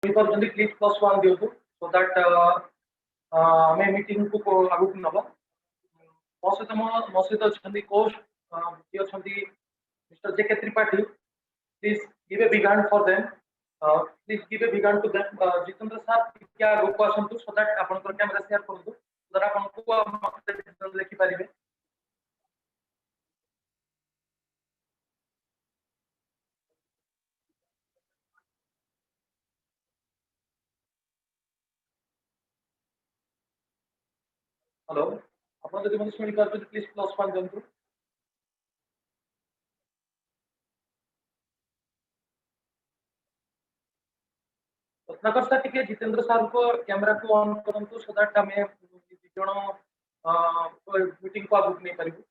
Please +1 दियो so that हमें meeting को आगु नबा मो सहित अच्छी कोच जी अच्छा Mr J K Tripathi please give a big hand for them please give a big hand to them Jitendra sir क्या आगु आसतु सो दैट आपन कैमरा शेयर करतु सो दैट आपन देखि पारिबे हेलो आपन जदि मन सुनि पारबे प्लीज +1 दियंतु रत्नाकर सर टिके जितेंद्र सर को कैमरा को ऑन करंतु सो दैट हमें जण मीटिंग को आगु नहीं पारिबु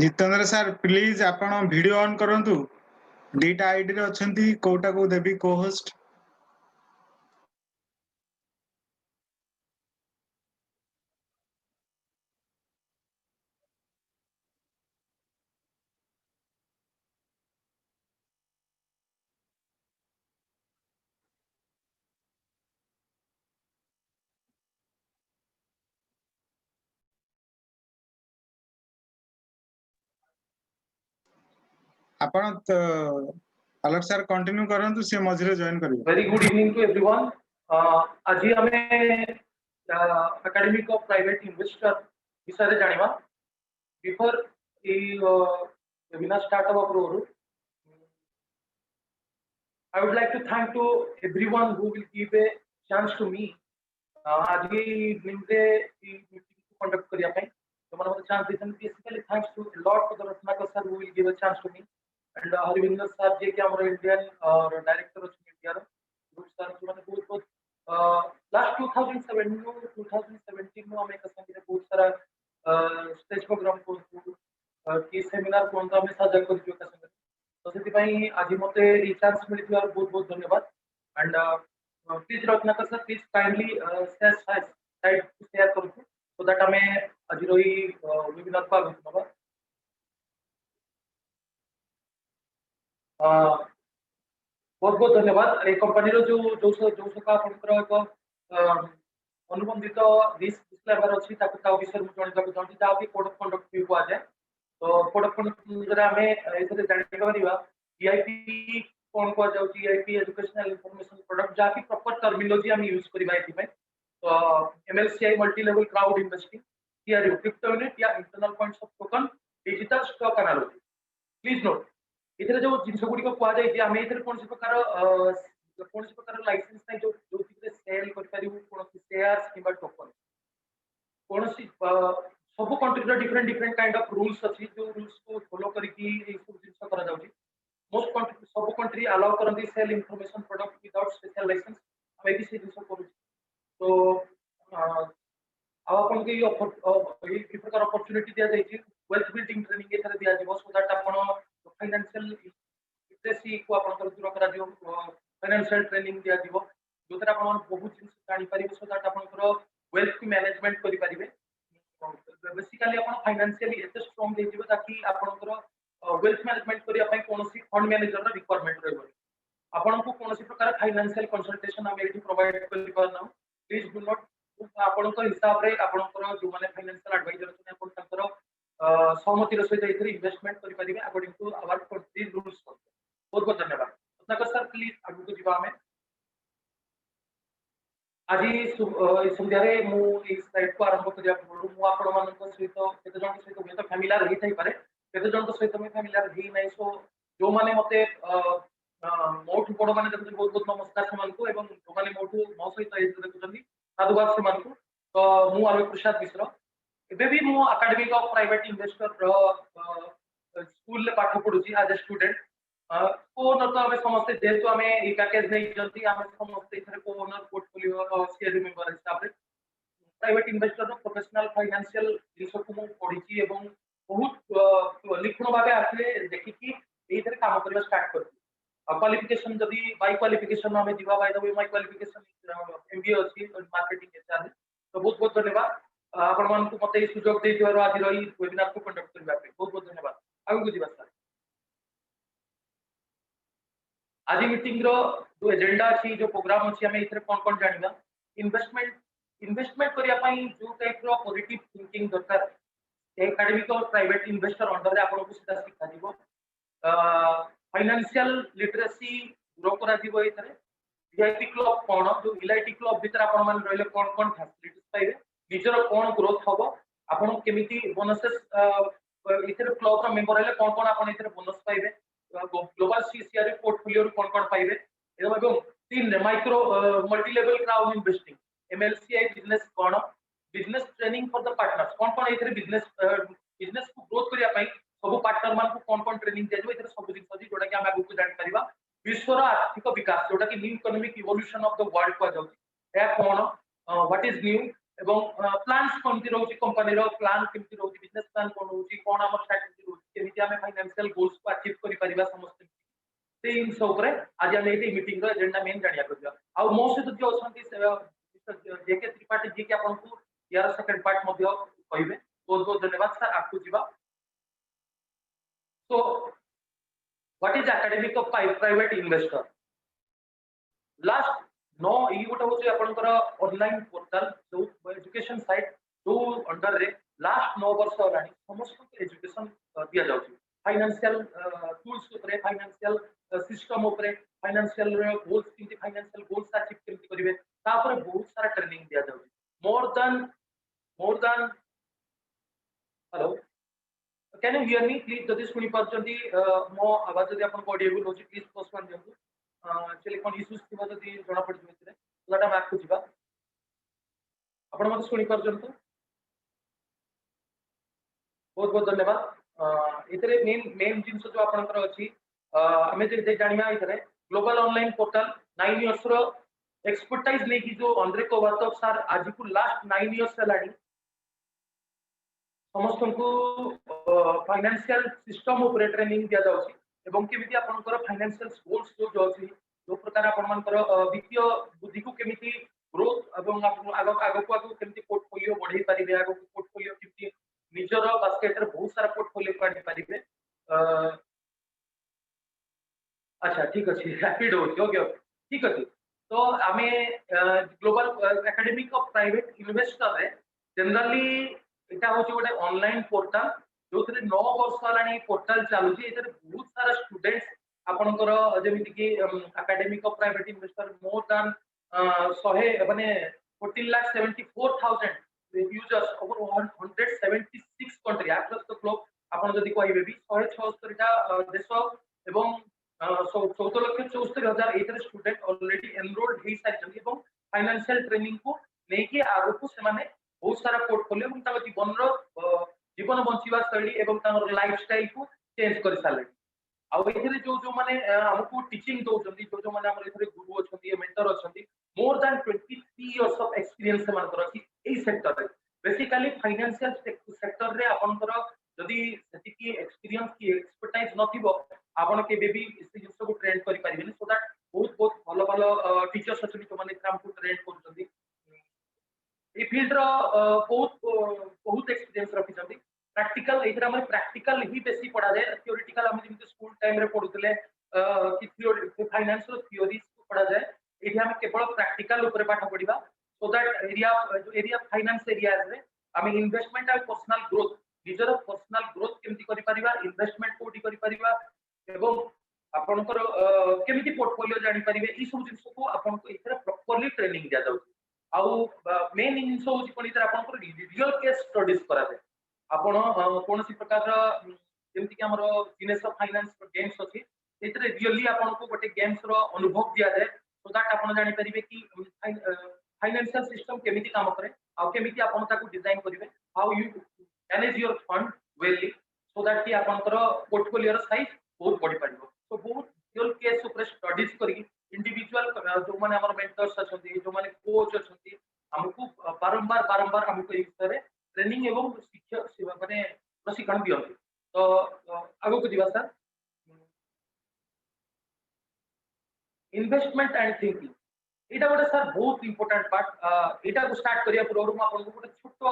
जितेंद्र सर प्लीज आपण वीडियो ऑन करंतु डीटा आईडी रे अछंती कोटा को देबी को होस्ट आपण अलग सर कंटिन्यू करंतु से मझरे जॉइन करिवे very good evening to everyone आज हमें एकेडमिक ऑफ प्राइवेट इन्वेस्टर विषय रे जानिबा बिफोर ई वेबिनार स्टार्ट होबा पूर्व I would like to thank to everyone who will give a chance to me आज ये इवनिंग रे ई मीटिंग को कंडक्ट करिया पई तो मन मते चांस देसन basically thanks to lot for the Ratnakar sir who will give a chance to me and Harivinder sir जे के हमर इंडियन और डायरेक्टर ऑफ इंडिया रो ग्रुप सर जो माने बहुत बहुत लास्ट 2017 में हमें कसम के बहुत सारा स्टेज प्रोग्राम को की सेमिनार को हमें साझा कर दियो कसम तो सेति पई आज मते ई चांस मिलिथिबार बहुत बहुत धन्यवाद and please Ratnakar sir please kindly share करू सो दैट हमें आज रही वेबिनार को आगु नबा बहुत बहुत धन्यवाद ए कंपनी रो जो का आपनकर एक अनुबंधित डिस्क्लेमर अछि ताको विषय में जणिबा को चाहती ता कोड ऑफ कंडक्ट भी हुआ जाए तो कोड ऑफ कंडक्ट जरा हमें एसे जानि परिबा ईआईपी कोन को जाउ ईआईपी एजुकेशनल इंफॉर्मेशन प्रोडक्ट जाकी प्रॉपर टर्मिनोलॉजी हम यूज करबा एथि पे तो एमएलसीआई मल्टी लेवल क्लाउड इन्वेस्टिंग या क्रिप्टो यूनिट या internal points of token digital stock analysis please note इधर जो जिनस गुडी को कुआ जाय जे हमें इधर कोन से प्रकार लाइसेंस नै जो जो सेल कर परिबु कोन शेयर्स किबा टोकन कोन सब कंट्री रो different different kind of rules अछि जो रूल्स को फॉलो करिकि ए सब जिनस करा जाउची मोस्ट कंट्री सब कंट्री अलाउ करंती sell information product without special license हमें भी से जिनस करू तो आपन के ऑफर ये प्रकार अपॉर्चुनिटी दिया जाय छी वेल्थ बिल्डिंग ट्रेनिंग के तरह दिया जीवो सो दैट आपन फाइनेंशियल लिटरेसी को आपन दूर करा दियो फाइनेंशियल ट्रेनिंग दिया जीवो जो तरह आपन बहुत जिनिस जानि परिबे सो दैट आपन वेल्थ मैनेजमेंट करि परिबे बेसिकली आपन फाइनेंशियली एते स्ट्रांग दे जीवो ताकि आपन वेल्थ मैनेजमेंट करिया पई कोनोसी फंड मैनेजर रा रिक्वायरमेंट रहबो आपन को कोनोसी प्रकार फाइनेंशियल कंसल्टेशन हम एठी प्रोवाइड करि परना प्लीज डू नॉट आपन को हिसाब रे आपन को जो माने फाइनेंशियल एडवाइजर छै आपन तंतर सहमति रो सहित एथि इन्वेस्टमेंट करि परिबे according to our country rules बहुत बहुत धन्यवाद रत्नाकर सर प्लीज आगु को जीवा हमें आज संध्या रे मु इस साइट को आरंभ करिया पूर्व मु आपण मान को सहित केते जन सहित हुए तो फैमिलियर रही थाई पारे केते जन सहित मैं फैमिलियर रही नै सो जो माने मते मोठ बड़ माने देखु बहुत बहुत नमस्कार समान को एवं जो माने मोठ मो सहित देखुछंदी साधुवाद समान को तो मु आलोक प्रसाद मिश्र एबे भी मु academic of private investor school ले पाठ पढुची एज ए स्टूडेंट कोन तो हमें समस्त जेतु हमें ई पैकेज नै जल्दी हमें समस्त इथरे को ओनर पोर्टफोलियो शेयर मेंबर हिसाब रे प्राइवेट इन्वेस्टर प्रोफेशनल फाइनेंशियल जिसो को पढिची एवं बहुत लिखण भाबे आसे देखि कि एथरे काम करबा स्टार्ट कर क्वालिफिकेशन जदी बाय क्वालिफिकेशन हमें दिवा by the way my qualification MBA अछि मार्केटिंग एचआर तो बहुत बहुत धन्यवाद आपण मान को मते सुजोग दे दिवारो आज रही वेबिनार को कंडक्ट करबा बहुत बहुत धन्यवाद आगु को जीवा सर आज मीटिंग रो जो एजेंडा अच्छी जो प्रोग्राम अच्छी हमें इथरे कौन कौन जानिबा इन्वेस्टमेंट करिया पई जो टाइप रो पॉजिटिव थिंकिंग दरकार एकेडमिक और प्राइवेट इन्वेस्टर अंडर रे आपन को सीधा शिक्षा दिबो फाइनेंशियल लिटरेसी ग्रो करा दिबो इथरे वीआईपी क्लब कोन जो इलाइटी क्लब भीतर आपन मान रहले कोन फैसिलिटीज पाइबे निजर कोन ग्रोथ हबो आपन केमिति बोनसेस इथरे क्लब रो मेंबर हेले कोन आपन इथरे बोनस पाइबे ग्लोबल सीसीआर पोर्टफोलियो रो कोन पाइबे एवं तीन micro multi level crowd investing MLCI business कोन business training for the partners कोन इथरे बिजनेस को ग्रोथ करिया पई सब पार्टनर मान को कोन ट्रेनिंग दिया जो इथरे सब जिंस जोटा कि हम आगु को जान परिबा विश्वर आर्थिक विकास जोटा कि new economic evolution of the world को जाउची या कोन व्हाट इज न्यू एवं प्लान्स कोनती रहउची कंपनी रो प्लान केमती रहउची बिजनेस प्लान कोन रहउची कोन हमर स्ट्रेटजी रहउची केमती हम फाइनेंशियल गोल्स को अचीव करि परिबा समस्त से इन सब ऊपर आज हम एटी मीटिंग रो एजेंडा मेन जानिया करबा आ मो से जो असंती जेके त्रिपाठी जे के आपन को यार सेकंड पार्ट मध्ये कहिबे बहुत बहुत धन्यवाद सर आपको जीवा so what is academic of private investor last no ई गोटा होचे आपनकर ऑनलाइन पोर्टल जो एजुकेशन साइट जो अंडर रे लास्ट 9 वर्ष होलानी समस्त एजुकेशन दिया जाउची फाइनेंशियल टूल्स ऊपर फाइनेंशियल सिस्टम ऊपर फाइनेंशियल गोल्स किंती फाइनेंशियल गोल्स अचीव केमती करिवे तापर बहुत सारा ट्रेनिंग दिया जाउची more than hello can you hear me please जदि सुनी पारछंती मो आवाज जदि आपन ऑडियो होची प्लीज पोस्ट कर दियंतु टेलीफोन इश्यूज थिबा जदि जणा पड़ जइतरे ओटा बैक को जिबा आपन मते सुनी पारछंतु बहुत बहुत धन्यवाद इतरे मेन जिंस जो आपनकर अछि हमें जे जानिया इतरे ग्लोबल ऑनलाइन पोर्टल 9 इयर्स रो एक्सपर्टाइज नै कि जो अंद्रे कोवातोव सर आज को लास्ट 9 इयर्स लाडी समस्त को फाइनेंशियल सिस्टम ऊपर ट्रेनिंग दिया जाउची एवं केमिति आपनकर फाइनेंशियल गोल्स जो अछि जो प्रकार आपन मानकर वित्तीय बुद्धि को केमिति ग्रोथ एवं आगो को केमिति पोर्टफोलियो बढ़ाई परिबे आगो पोर्टफोलियो केमिति निजर बास्केट रे बहुत सारा पोर्टफोलियो काढी परिबे अच्छा ठीक अछि रैपिड होची ओके ठीक अछि तो हमें global academic of private investor रे जनरली एटा होची गोटे ऑनलाइन पोर्टल जो 9 वर्ष वालानी पोर्टल चालू छी एतर बहुत सारा स्टूडेंट्स आपनकर जेमिति कि academic of private investor more than 100 माने 14,74,000 users over 176 country across the globe आपन जदि कहबे भी 176 टा देश एवं 14,74,000 एतर स्टूडेंट ऑलरेडी एनरोल्ड हे साइछन एवं फाइनेंशियल ट्रेनिंग को नेकी आगो को से माने बहुत सारा पोर्टफोलियो एवं ताको जीवन बंचिवा शैली एवं तांगर लाइफस्टाइल को चेंज कर साले आ एथिरे जो माने हमको टीचिंग दोचंदी जो माने हमर एथिरे गुरु अछंती मेंटर अछंती more than 23 years of experience से मानकर अछि एई सेक्टर रे बेसिकली फाइनेंशियल सेक्टर रे आपनकर जदी सेति की एक्सपीरियंस की एक्सपर्टाइज नथिबो आपन के बेबी इस जिंस को ट्रेन करि परिबेनी सो दैट बहुत भलो भलो टीचर्स अछंती जो माने काम को ट्रेन करछंती ए फील्ड रो बहुत एक्सपीरियंस रखिछंती प्रैक्टिकल एथरा हम प्रैक्टिकल ही बेसी पढ़ा जाए थ्योरेटिकल हम जिंते स्कूल टाइम रे पढुतले कि थ्योरी फाइनेंस रो थ्योरीज को पढ़ा जाए एथि हम केवल प्रैक्टिकल ऊपर पाठ पढिबा so that area finance areas रे हम इन्वेस्टमेंट और पर्सनल ग्रोथ निजर पर्सनल ग्रोथ केमति करि परिबा इन्वेस्टमेंट कोठी करि परिबा एवं आपनकर केमिति पोर्टफोलियो जानि परिबे ई सब जिंस को आपनको एथरा प्रॉपर्ली ट्रेनिंग दिया जाउची आउ मेन जिंस होची कोन इथरा आपनकर रियल केस स्टडीज करा जाय आपण कोनसी प्रकार जेमति कि हमरो बिजनेस फाइनेंस गेम्स अछि एतरे रियली आपण को गोटे गेम्स रो अनुभव दिया जाय सो दैट आपण जानि परिबे कि फाइनेंशियल सिस्टम केमिति काम करे आ केमिति आपण ताको डिजाइन करिवे how you manage your fund well so that कि आपनकर पोर्टफोलियो रो साइज बहुत बढी पारिबो तो बहुत रियल केस ऊपर स्टडीज करी इंडिविजुअल जो माने हमर मेंटर्स अछंती जो माने कोच अछंती हमकु बारंबार हमकु एक तरह ट्रेनिंग एवं शिक्षा सेवा माने प्रशिक्षण दियंती तो आगो को दिवा सर इन्वेस्टमेंट एंड थिंकिंग एटा गोटे सर बहुत इंपोर्टेंट पार्ट एटा को स्टार्ट करिया पूर्व हम आपन को गोटे छोटो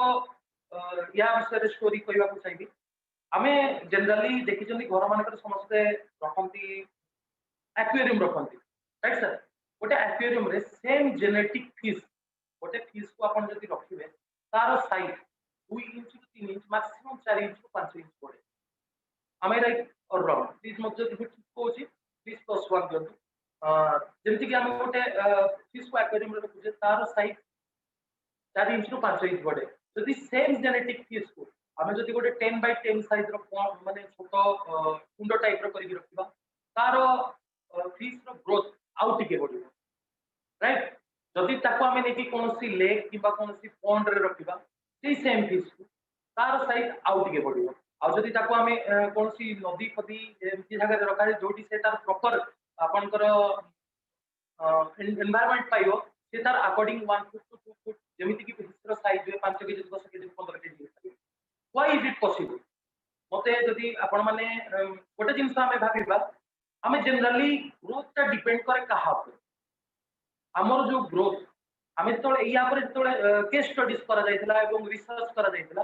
या विषय स्टोरी कहबा को चाहिबी हमें जनरली देखिछंती घर मानकर समस्त रखंती एक्वेरियम रखती राइट सर गोटे एक्वेरियम रे सेम जेनेटिक फिश गोटे फिश को अपन जदि रखिबे तार size 2 inch to 3 inch maximum 4 inch to 5 inch पड़े आम राइट और रॉन्ग प्लीज मत जदि ठीक कहूची प्लीज +1 दियंतु जेमति कि हम गोटे फिश को एक्वेरियम रे रखुचे तार साइज 4 इंच टू 5 इंच पड़े जदि सेम जेनेटिक फिश को आम जदि गोटे 10 बाय 10 साइज रो माने छोटो कुंड टाइप रो करिक रखिबा तार फिश रो ग्रोथ आउ टिके बढ़िबो राइट जदि ताको आमे नेकी कोनोसी लेक किबा कोनोसी पॉन्ड रे रखिबा सेही सेम फिश को तार साइज आउ टिके बढ़िबो आ जदि ताको आमे कोनोसी नदी फदी एमती जगह रे रखा जोटी से तार प्रॉपर आपनकर एनवायरनमेंट पाइबो से तार अकॉर्डिंग 1 फुट टू 2 फुट जेमिति कि फिश रो size 5 KG 10 KG 15 KG why is it possible मते जदि आपण माने गोटे जिंस आमे भाबिबा आमे जनरली ग्रोथ ता डिपेंड करे कहा पर हमर जो ग्रोथ आमे तो या पर तो केस स्टडीज करा जायतिला एवं रिसर्च करा जायतिला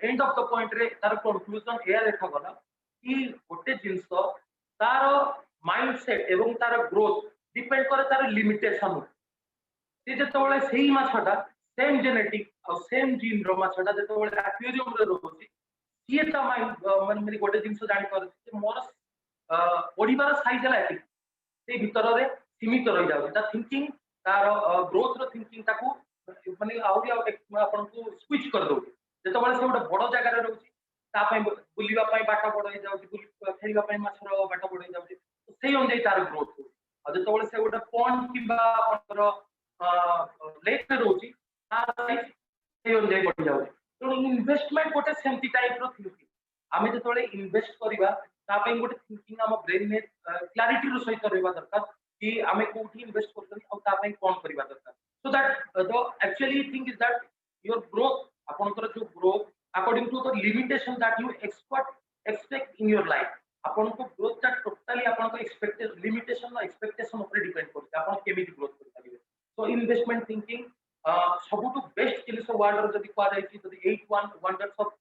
एंड ऑफ द पॉइंट रे तार कंक्लूजन एया देखा गला कि गोटे जिंस तार माइंडसेट एवं तार ग्रोथ डिपेंड करे तार लिमिटेशन से जेतोले सेही माछटा सेम जेनेटिक और सेम जीन रो माछटा जेतोले एक्वेरियम रे रोची ये ता माइंड मन मेरी गोटे जिंस जानि कर जे मोर ओडिबार साइज है एतिक से भीतर रे सीमित रही जाउ ता थिंकिंग तार ग्रोथ रो थिंकिंग ताको माने आउरी आपन को स्विच कर दो जेतोले से गोटे बड़ जगह रे रहउची ता पय बुलिबा पय बाटा बड़ हो जाउची बुली खेलिबा पय माछर बाटा बड़ हो जाउची तो सेही अनुसार तार ग्रोथ हो आ जेतोले से गोटे पॉन्ड किबा आपनकर लेक रे रहउची तार साइज सेही अनुसार बढ़ जाउची तो इन्वेस्टमेंट गोटे सेमती टाइप रो थिंकिंग आमे जेतोले इन्वेस्ट करिबा ता पय गोटे थिंकिंग हम ब्रेन में क्लैरिटी रो सहित रहबा दरकार कि आमे कोठी इन्वेस्ट करतनी और ता पय कोन करिबा दरकार so that the actually thing is that your growth आपनकर जो growth according to the limitation that you expect in your life आपन को ग्रोथ ता टोटली आपन को एक्सपेक्टेड लिमिटेशन और एक्सपेक्टेशन ऊपर डिपेंड करता आपन केमिति ग्रोथ कर पारिबे सो इन्वेस्टमेंट थिंकिंग सबुटु बेस्ट जिनिस वर्ल्ड रो जदि qua जाय जदि 8 वंडर्स ऑफ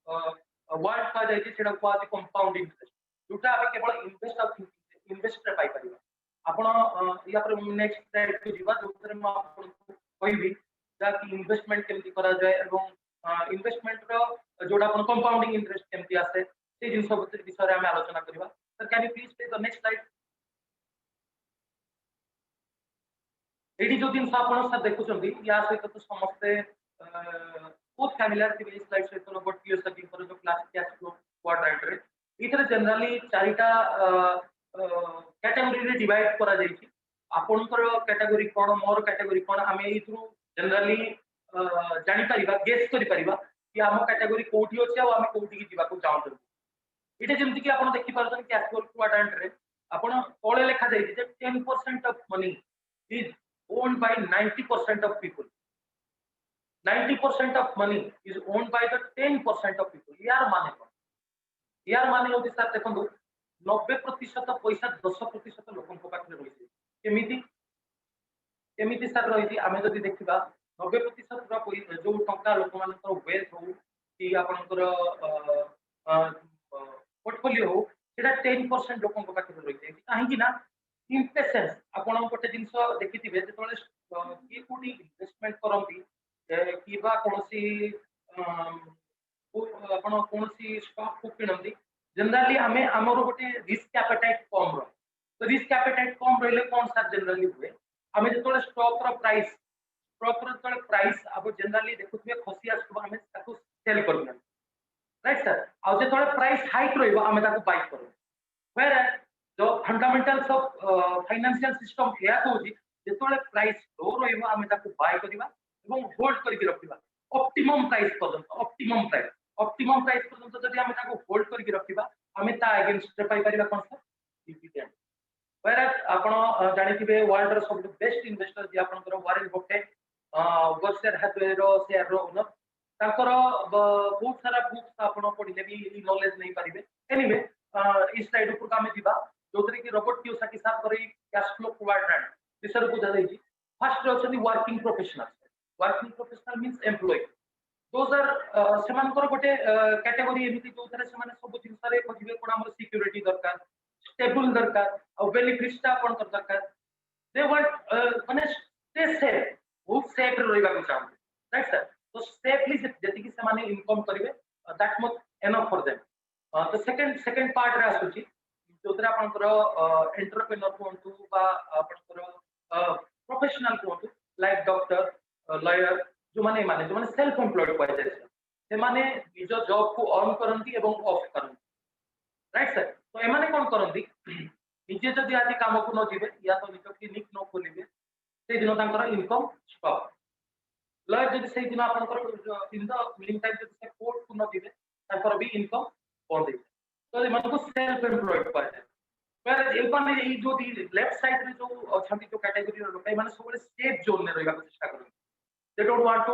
वर्ल्ड qua जाय सेडा qua कंपाउंड इंटरेस्ट जोटा आबे केवल इन्वेस्ट ऑफ थिंकिंग इन्वेस्ट रे पाई परिबा आपण या पर नेक्स्ट स्लाइड को जीवा जोतरे म आपन कहबी कि इन्वेस्टमेंट केमति करा जाय एवं इन्वेस्टमेंट रो जोडा अपन कंपाउंडिंग इंटरेस्ट केमति आसे से जिंस विषय रे हम आलोचना करबा sir can you please take the next slide एडी जो दिन आपण सर देखुचंदी या सहित तो समस्त बहुत फैमिलियर थी इस स्लाइड सहित बट क्लियर सर्किंग पर जो क्लास कैश फ्लो क्वाड्रेंट रे इथरे जनरली चारिटा कैटेगरी रे डिवाइड करा जाई छी आपनकर कैटेगरी कोन मोर कैटेगरी कोन हमें इथरु जनरली जानि परिबा गेस करि परिबा कि हम कैटेगरी कोठी अछि आ हम कोठी की जीवा को चाहत इटे जेमति कि आपण देखि पारछन कैश फ्लो क्वाड्रेंट रे आपण कोले लेखा जाई जे 10% of money is owned by 90% of people 90% of money is owned by the 10% of people यार माने होती सर देखंदु 90% पैसा 10% लोकन को पाखरे रहिছে केमिति सर रहिছি आमे जदि देखिबा 90% रो पैसा जो टंका लोक मानकर वेल्थ हो कि आपनकर पोर्टफोलियो हो सेटा 10% लोकन को पाखरे रहिছে काहे कि ना इम्पेशेंस आपण गोटे जिंस देखिथिबे जेतोले की कोठी इन्वेस्टमेंट करंती किबा कोनोसी आपण कोनोसी स्टॉक को किनंती जनरली हमें हमरो गोटे रिस्क एपेटाइट कम रो तो रिस्क एपेटाइट कम रहले कोन सा जनरली हुए हमें जेतोले स्टॉक रो प्राइस अब जनरली देखुथिबे खसी आसबो हमें ताको सेल करबो राइट सर आ जेतोले प्राइस हाइक रहइबो हमें ताको बाय करू वेयर जो फंडामेंटल्स ऑफ फाइनेंशियल सिस्टम या होजी जेतोले प्राइस लो रहइबो हमें ताको बाय करबा एवं होल्ड करके रखिबा ऑप्टिमम प्राइस पर्यंत ऑप्टिमम प्राइस पर्यंत जदि हमें ताको होल्ड करके रखिबा हमें ता अगेंस्ट रे पाई परिबा कोन सर डिविडेंड वेयर आपण जानिथिबे वर्ल्ड रो सब बेस्ट इन्वेस्टर जे आपनकर वॉरेन बफेट वर्सेर हाथवे रो शेयर रो ओनर ताकर बहुत सारा बुक्स आपण पढिले भी नॉलेज नहीं पारिबे एनीवे इस स्लाइड ऊपर का में दिबा जोतरे कि रॉबर्ट कियोसाकी सर करे कैश फ्लो क्वाड्रेंट विषय को जादै छी फर्स्ट अछनी working professional means employ those are सेमानकर गोटे कैटेगरी एमिति जोतरे सेमाने सब जिंस रे खोजिबे कोन हमर सिक्युरिटी दरकार स्टेबल दरकार और बेनिफिट्स ता अपन कर दरकार दे वांट माने स्टे सेफ बहुत सेफ रहिबा को चाहନ୍ତି राइट सर तो सेफली जति कि से माने इनकम करिवे that much enough for them तो सेकंड पार्ट रे आसुची जोतरा आपनकर एंटरप्रेन्योर कोंतु बा आपनकर प्रोफेशनल कोंतु लाइक डॉक्टर लॉयर जो माने सेल्फ एम्प्लॉयड पाइ जाय से माने निज जॉब को अर्न करंती एवं ऑफ करंती राइट सर तो एमाने कोन करंती निजे जदि आज काम को न जिवे या तो निज क्लिनिक न खोलिबे से दिन तांकर इनकम स्टॉप लॉयर जदि से दिन आपनकर इन द मीन टाइम जदि से कोर्ट को न जिवे तांकर भी इनकम बंद हे तो एमान को सेल्फ एम्प्लॉयड पाइ जाय पर एपाने ई जो लेफ्ट साइड रे जो अछंती जो कैटेगरी रो लोक एमाने सब सेफ जोन में रहबा चेष्टा करन they don't want to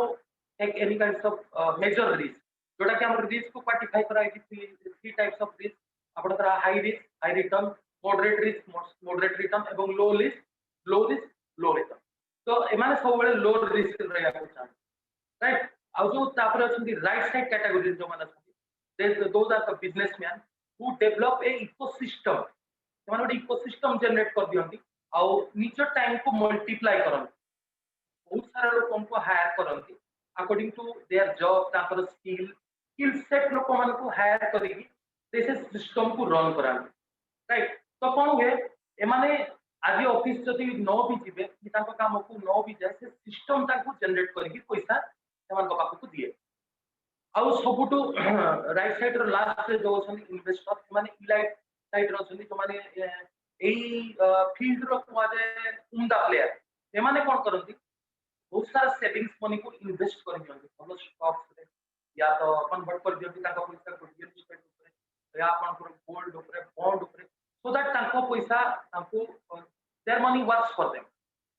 take any kinds of major risk जोटा कि हमर रिस्क को क्वांटिफाई करा है कि थ्री टाइप्स ऑफ रिस्क आपन high risk high return moderate risk moderate return एवं लो रिस्क लो रिटर्न तो एमाने सब बेले लो रिस्क रहया को चाहन राइट आ जो तापर अछंती राइट साइड कैटेगरी जो माने अछंती those are the businessman who develop a ecosystem ସେମାନେ ଗୋଟେ इकोसिस्टम जनरेट कर दियंती आ निज टाइम को मल्टीप्लाई करन बहुत सारा लोगों को हायर करंती अकॉर्डिंग टू देयर जॉब तापर स्किल सेट लोक मान को हायर करिकी से सिस्टम को रन करांती राइट तो कोन हुए एमाने आज ऑफिस जदि न भी जिवे कि तांको काम को न भी जाय से सिस्टम तांको जनरेट करिकी पैसा सेमान को पाखु दिए आ सबुटो राइट साइड रो लास्ट जो छन इन्वेस्टर माने इलाइट साइड रो छन जो माने एई फील्ड रो माने उमदा प्लेयर एमाने कोन करंती बहुत सारा सेविंग्स मनी को इन्वेस्ट कर दियंती भलो स्टॉक्स रे या तो कन्वर्ट कर दियंती ताका पैसा को रियल एस्टेट ऊपर या अपन को गोल्ड ऊपर बॉन्ड ऊपर सो दैट ताको पैसा ताको their money works for them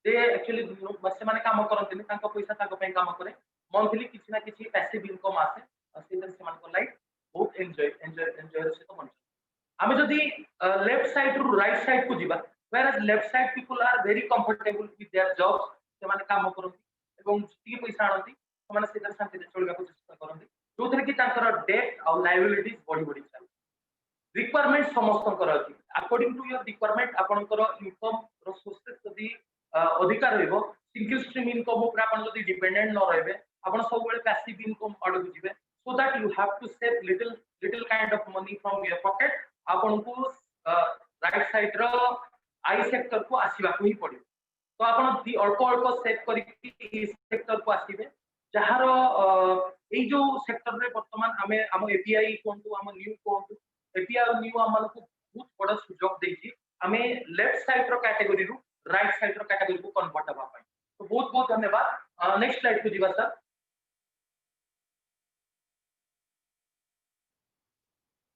they actually बस माने काम करंती ताको पैसा ताको पे काम करे मंथली किछि ना किछि पैसिव इनकम आसे सेदन से मान को लाइफ बहुत एंजॉय से तो मन हमें जदि लेफ्ट साइड रु राइट साइड को जिबा whereas left side people are very comfortable with their jobs ସେମାନେ କାମ କରନ୍ତି ଏବଂ ଯେତିକି ପଇସା ଆଣନ୍ତି ସେମାନେ ସେଇଟାରେ ଶାନ୍ତିରେ ଚଳିବାକୁ ଚେଷ୍ଟା କରନ୍ତି ଯୋଉଥିରେ କି ତାଙ୍କର ଡେଟ୍ ଆଉ ଲାଇବିଲିଟି ବଢି ଚାଲେ रिक्वायरमेंट समस्तଙ୍କର ଅଛି अकॉर्डिंग टू योर रिक्वायरमेंट आपनकर इनकम रो सोर्सेस जदि अधिकार रहइबो सिंगल स्ट्रीम इनकम ऊपर आपन जदि डिपेंडेंट न रहबे आपन सब बेले पैसिव इनकम आडू जिवे so that you have to save little kind of money from your pocket आपन को राइट साइड रो आई सेक्टर को आसीबा को ही पड़ियो तो आपण अल्प अल्प सेव करिक इस सेक्टर को आसीबे जहार ए जो सेक्टर रे वर्तमान हमें हम एपीआई कोंतु हम न्यू कोंतु एपीआई न्यू हमन को बहुत बड़ा सुयोग देछि हमें लेफ्ट साइड रो कैटेगरी रु राइट साइड रो कैटेगरी को कन्वर्ट हबा पई तो बहुत बहुत धन्यवाद नेक्स्ट स्लाइड को दिबा सर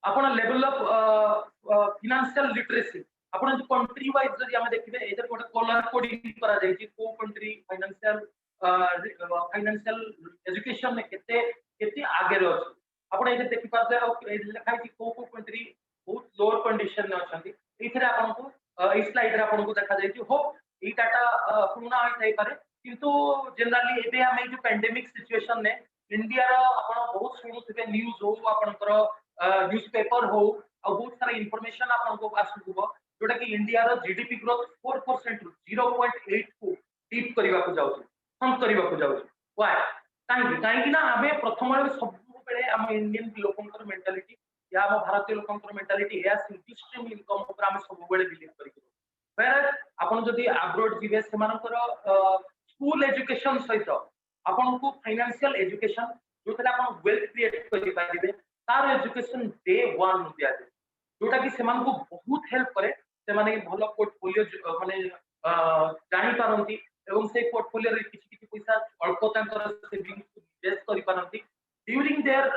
आपण लेवल ऑफ फाइनेंशियल लिटरेसी आपण जो कंट्री वाइज जदि हम देखिबे एजर कोड कलर कोडिंग करा जाय छी को कंट्री फाइनेंशियल एजुकेशन में केते केते आगे रे अछि आपण एजे देखि पाते लिखाई छी को कंट्री बहुत लोअर कंडीशन में अछंती एथरे आपण को इस स्लाइड रे आपण को देखा जाय छी हो ई डाटा पुराना होई थाई पारे किंतु जनरली एबे हम जो पेंडेमिक सिचुएशन ने इंडिया रो आपण बहुत सुनुथिबे न्यूज़ हो आपनकर न्यूज़पेपर हो आ बहुत सारा इंफॉर्मेशन आपन को आसुबो जोटा कि इंडिया रो जीडीपी ग्रोथ 4% रु 0.8 को टिप करबा को जाउछ हम करबा को जाउछ व्हाई काई ना हमें प्रथम रे सब बेले हम इंडियन लोकंकर मेंटालिटी या हम भारतीय लोकंकर मेंटालिटी या सिंगल स्ट्रीम इनकम ऊपर हम सब बेले बिलीव करिक वेयर आपन जदी अब्रॉड जिवे सेमानकर स्कूल एजुकेशन सहित आपन को फाइनेंशियल एजुकेशन जोतले आपन वेल्थ क्रिएट करि पाइबे तार एजुकेशन डे 1 दिया जाय जोटा कि सेमान को बहुत हेल्प करे सेमाने भलो पोर्टफोलियो माने जानि पारंती एवं से पोर्टफोलियो रे किछि किछि पैसा अल्प तांकर सेविंग इन्वेस्ट करि पारंती ड्यूरिंग देयर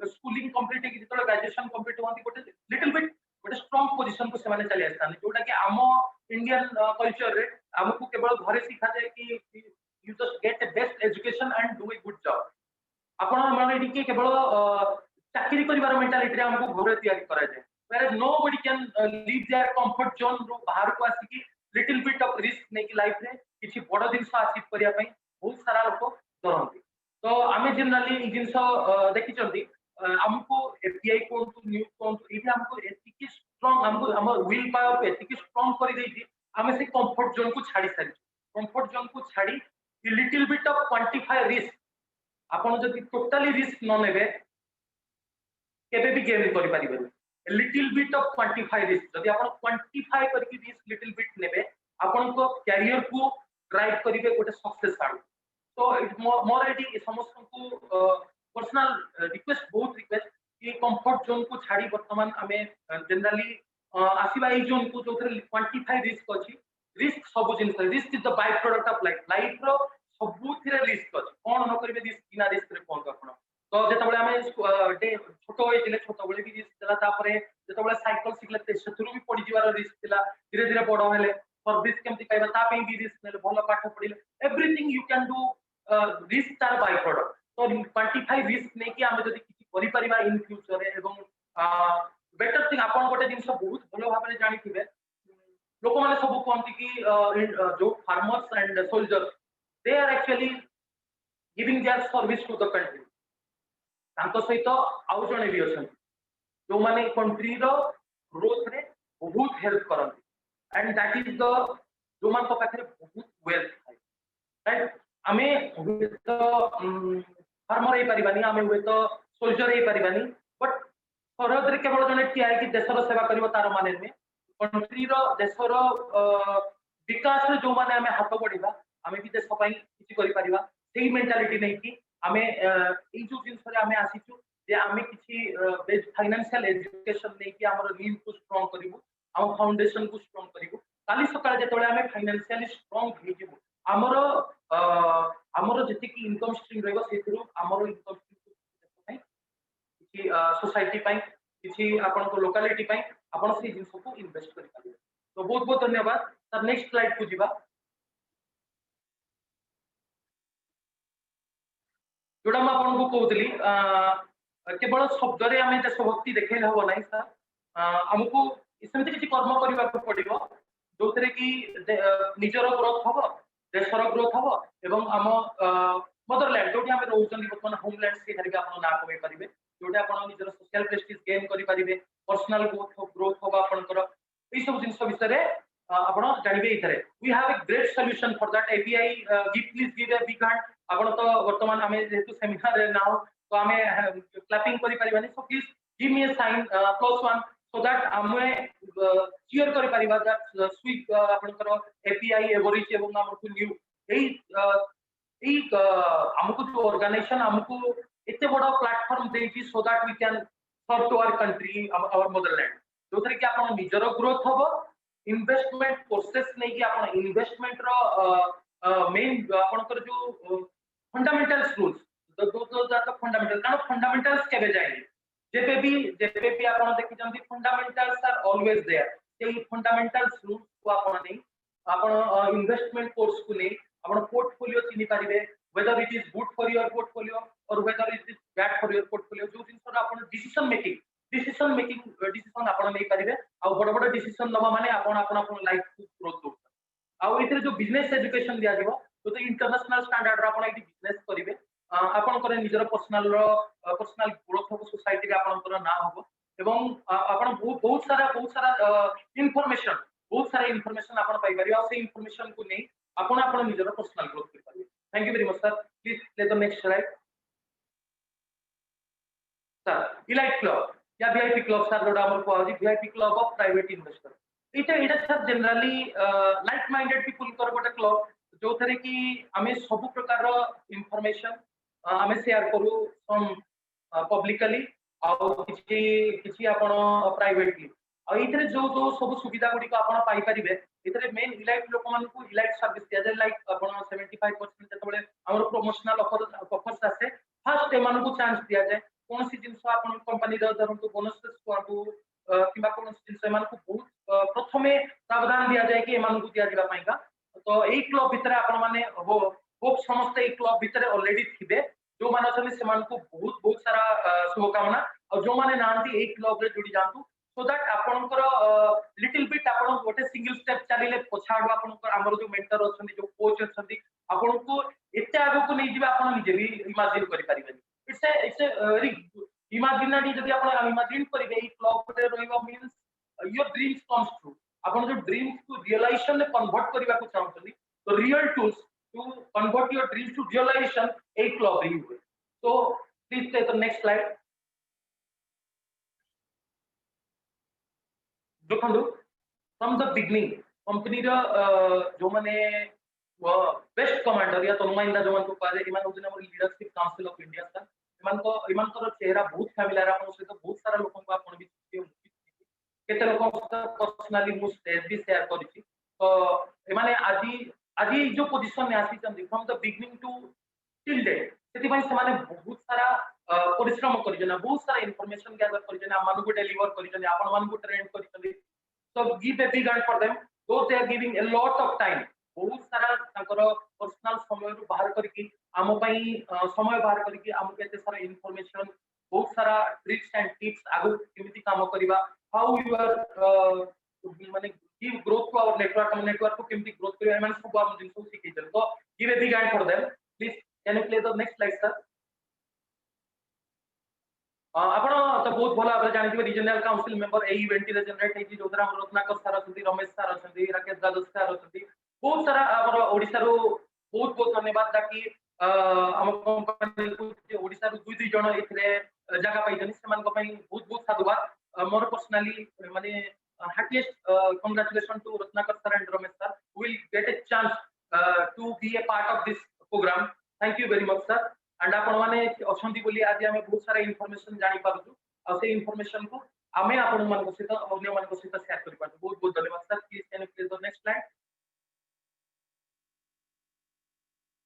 स्कूलिंग कंप्लीट कि जेतले ग्रेजुएशन कंप्लीट होंती गोटे लिटिल बिट गोटे स्ट्रांग पोजीशन को सेमाने चली आस्तानी जोटा कि आमो इंडियन कल्चर रे हमकु केवल घरे सिखा जाय कि you just get a best education and do a good job आपण माने कि केवल चाकरी करिवार मेंटालिटी रे हमकु घरे तैयारी करा जाय whereas nobody can leave their comfort zone रो बाहर को आसी कि लिटिल बिट ऑफ रिस्क नै कि लाइफ रे किछि बड़ दिन से अचीव करिया पई बहुत सारा लोक डरंती तो आमे जनरली जिंस देखि चंदी हमको एपीआई कोड न्यू कोड इबे हमको एतिकी स्ट्रांग हमको हम विल पावर पे एतिकी स्ट्रांग कर देछि हमें से कंफर्ट जोन को छाड़ी सारी कंफर्ट जोन को छाड़ी little bit of quantify risk आपण जदि टोटली रिस्क न नेबे केबे भी गेम करि परिबे little bit of quantify risk जदि आपण क्वांटिफाई करके रिस्क लिटिल बिट नेबे आपण को कैरियर को ड्राइव करिवे गोटे सक्सेस आड़ तो मोर एटी समस्त को पर्सनल रिक्वेस्ट बहुत रिक्वेस्ट कि कंफर्ट जोन को छाड़ी वर्तमान हमें जनरली आसीबा ए जोन को जो क्वांटिफाई रिस्क अछि रिस्क सब जिन risk is the by product of life रो सब थिरे रिस्क अछि कोन न करिवे रिस्क बिना रिस्क रे कोन आपण तो जेतबळे हमें छोट होइतिले छोट बळे भी रिस्क देला तापरे जेतबळे साइकिल सिखले सेथुरु भी पड़ी जिवार रिस्क दिला धीरे धीरे बड़ हेले सर्विस केमति पाइबा ता पे भी रिस्क नेले भलो पाठ पढिले everything you can do risk तार बाय प्रोडक्ट तो क्वांटिफाई रिस्क नै कि हम जदि किछि करि परिबा इन फ्यूचर एवं बेटर थिंग आपण गोटे जिंस बहुत भलो भाबरे जानि थिबे लोक माने सब कोनति कि जो farmers and soldiers they are actually giving their service to the country तांको सहित आउ जणे भी अछन जो माने कंट्री रो ग्रोथ रे बहुत हेल्प करन एंड दैट इज द जो मान को पाखरे बहुत वेल्थ है राइट हमें तो फार्मर हे परिबानी हमें हुए तो सोल्जर हे परिबानी बट सरहद रे केवल जने टिया कि देशर सेवा करिवो तार माने में कंट्री रो देशर विकास रे जो माने हमें हाथ बढ़िबा हमें भी देश पई किछि करि परिबा सेही मेंटालिटी नै कि हमें ई जो जिंस रे हमें आसीछु जे हमें किछि बेस फाइनेंशियल एजुकेशन नै कि हमर नींव को स्ट्रांग करिवो हम फाउंडेशन को स्ट्रांग करिवो काली सकाळ जेतबळे हमें फाइनेंशियली स्ट्रांग हे जिवो हमर जति कि इनकम स्ट्रीम रहबो सेथुरु हमर इनकम स्ट्रीम कि सोसाइटी पई किछि आपन को लोकालिटी पई आपन से जिंस को इन्वेस्ट करि पाबे तो बहुत बहुत धन्यवाद सर नेक्स्ट स्लाइड को जिबा जोड़ा मैं आपन को कहउतली केवल शब्द रे हमें देशभक्ति देखैले हबो नै सर हमको सेमति किछि कर्म करिबा को पड़िबो जोथरे कि निजर ग्रोथ हबो देशर ग्रोथ हबो एवं हम मदरलैंड जोटी हम रहउछन वर्तमान होमलैंड से धरिके आपन ना कमे परिबे जोटी आपन निजर सोशल प्रेस्टीज गेन करि परिबे पर्सनल ग्रोथ होबा आपनकर ई सब जिंस विषय आपण जानिबे इथरे we have a great solution for that API please give a big hand आपण तो वर्तमान हमें जेतु सेमिनार रे नाउ तो हमें क्लैपिंग करि परिबानी so please give me a sign +1 so that हमें शेयर करि परिबा दैट स्वीट आपनकर एपीआई एवरेज एवं हमको न्यू एई हमको जो ऑर्गेनाइजेशन हमको इतने बड़ा प्लेटफॉर्म देछि so that we can serve to our country our motherland जोथरे कि आपण निजर ग्रोथ हबो इन्वेस्टमेंट प्रोसेस नै कि आपण इन्वेस्टमेंट रो मेन आपनकर जो फंडामेंटल्स रूल्स दो जात फंडामेंटल कारण फंडामेंटल्स केबे जाएंगे जेबे भी आपण देखि जंदी फंडामेंटल्स आर ऑलवेज देयर सेही फंडामेंटल्स रूल्स को आपण नै आपण इन्वेस्टमेंट कोर्स को नै आपण portfolio Chini पारिबे whether it is good for your portfolio or whether it is bad for your portfolio जो जिंस आपण डिसीजन मेकिंग डिसीजन आपण नै पारिबे आ बड़ बड़ डिसीजन नबा माने आपण लाइफ को ग्रोथ दो आ इथरे जो बिजनेस एजुकेशन दिया दिबो तो इंटरनेशनल स्टैंडर्ड रा आपण एटी बिजनेस करिवे आपण करे निजर पर्सनल ग्रोथ हो सोसाइटी रे आपण कर ना हो एवं आपण बहुत सारा इंफॉर्मेशन आपण पाई परिबा से इंफॉर्मेशन को नै आपण निजर पर्सनल ग्रोथ कर परिबे thank you very much sir please ले the next slide sir elite club या वीआईपी क्लब सर जोडा हमर को आजी VIP club of private investor इटा sir generally like minded people कर गोटे क्लब जो थरे कि हमें सब प्रकार इंफॉर्मेशन हमें शेयर करू फ्रॉम पब्लिकली किसी आपण प्राइवेटली इथरे जो जो सब सुविधा गुडी को आपण पाई परिबे इथरे मेन इलाइट लोक मान को इलाइट सर्विस दिया जाय लाइक आपण 75% तबले हमर प्रमोशनल ऑफर्स आसे फर्स्ट एमान को चांस दिया जाय कोन सी जिंस आपण कंपनी द धरंतु बोनस को किबा कोन सी जिंस एमान को बहुत प्रथमे प्रावधान दिया जाय कि एमान को दिया जिबा पाइका तो एई क्लब भितरे आपण माने होप समस्त एई क्लब भितरे ऑलरेडी थिबे जो माने अछन से मान को बहुत सारा शुभकामना और जो माने नांती एई क्लब रे जुडी जांतु सो दैट आपनकर लिटिल बिट आपन गोटे सिंगल स्टेप चलिले पछाडो आपनकर हमर जो मेंटर अछन जो कोच अछन आपन को एते आगो को नै जिबा आपन निजे भी इमेजिन करि परिबे इट्स ए वेरी इमेजिनरी जदी आपन इमेजिन करिबे एई क्लब रे रहइबा means your dreams comes true आपण जो ड्रीम्स को रियलाइजेशन में कन्वर्ट करबा को चाहतली तो real tools to convert your dreams to realisation ए क्लब री हुए तो please take the next slide देखो फ्रॉम द बिगनिंग कंपनी जो माने बेस्ट कमांडर या तनुमाइंदा जो को कहा जाए इमान होजन हमर leadership council of India sir इमान को चेहरा बहुत फैमिलियर आपन से तो बहुत सारा लोगन को आपन भी केते लोगन को पर्सनली मु स्टेज भी शेयर करिछि तो एमाने आजी जो पोजीशन में आसी चंदी from the beginning to till date सेति भाई से माने बहुत सारा परिश्रम करिजना बहुत सारा इंफॉर्मेशन गैदर करिजना मानु को डिलीवर करिजना आपन मान को train करिଛନ୍ତି so give a big hand for them those they are giving a lot of time बहुत सारा ताकर पर्सनल समय रु बाहर करके आम पई समय बाहर करके आम केते सारा इंफॉर्मेशन बहुत सारा ट्रिक्स एंड टिप्स आगु केमिति काम करबा हाउ यू आर माने give growth to our network को केमिति ग्रोथ करबा माने सब हम जिंसो सिखै जन तो give a big hand for them please can you play the next slide sir आपण तो बहुत भला भाबे जानिथिबे regional council member a event रे जनरेट हेची जोदरा हम रत्नाकर सर अछंती रमेश सर अछंती राकेश दादू सर अछंती बहुत सारा हमर ओडिसा रो बहुत बहुत धन्यवाद ताकि हम कंपनी को जे ओडिसा रो दुई दुई जण एथरे जगह पाइजनी समान को पई बहुत बहुत साधुवाद मोर पर्सनली माने heartiest congratulation to Ratnakar sir and Ramesh sir will get a chance to be a part of this programme thank you very much sir and आपण माने अछंती बोली आज हमें बहुत सारा इंफॉर्मेशन जानि पारछु आ से इंफॉर्मेशन को हमें आपण मान को सहित अन्य मान को सहित शेयर करि पारछु बहुत बहुत धन्यवाद sir please can you please the next slide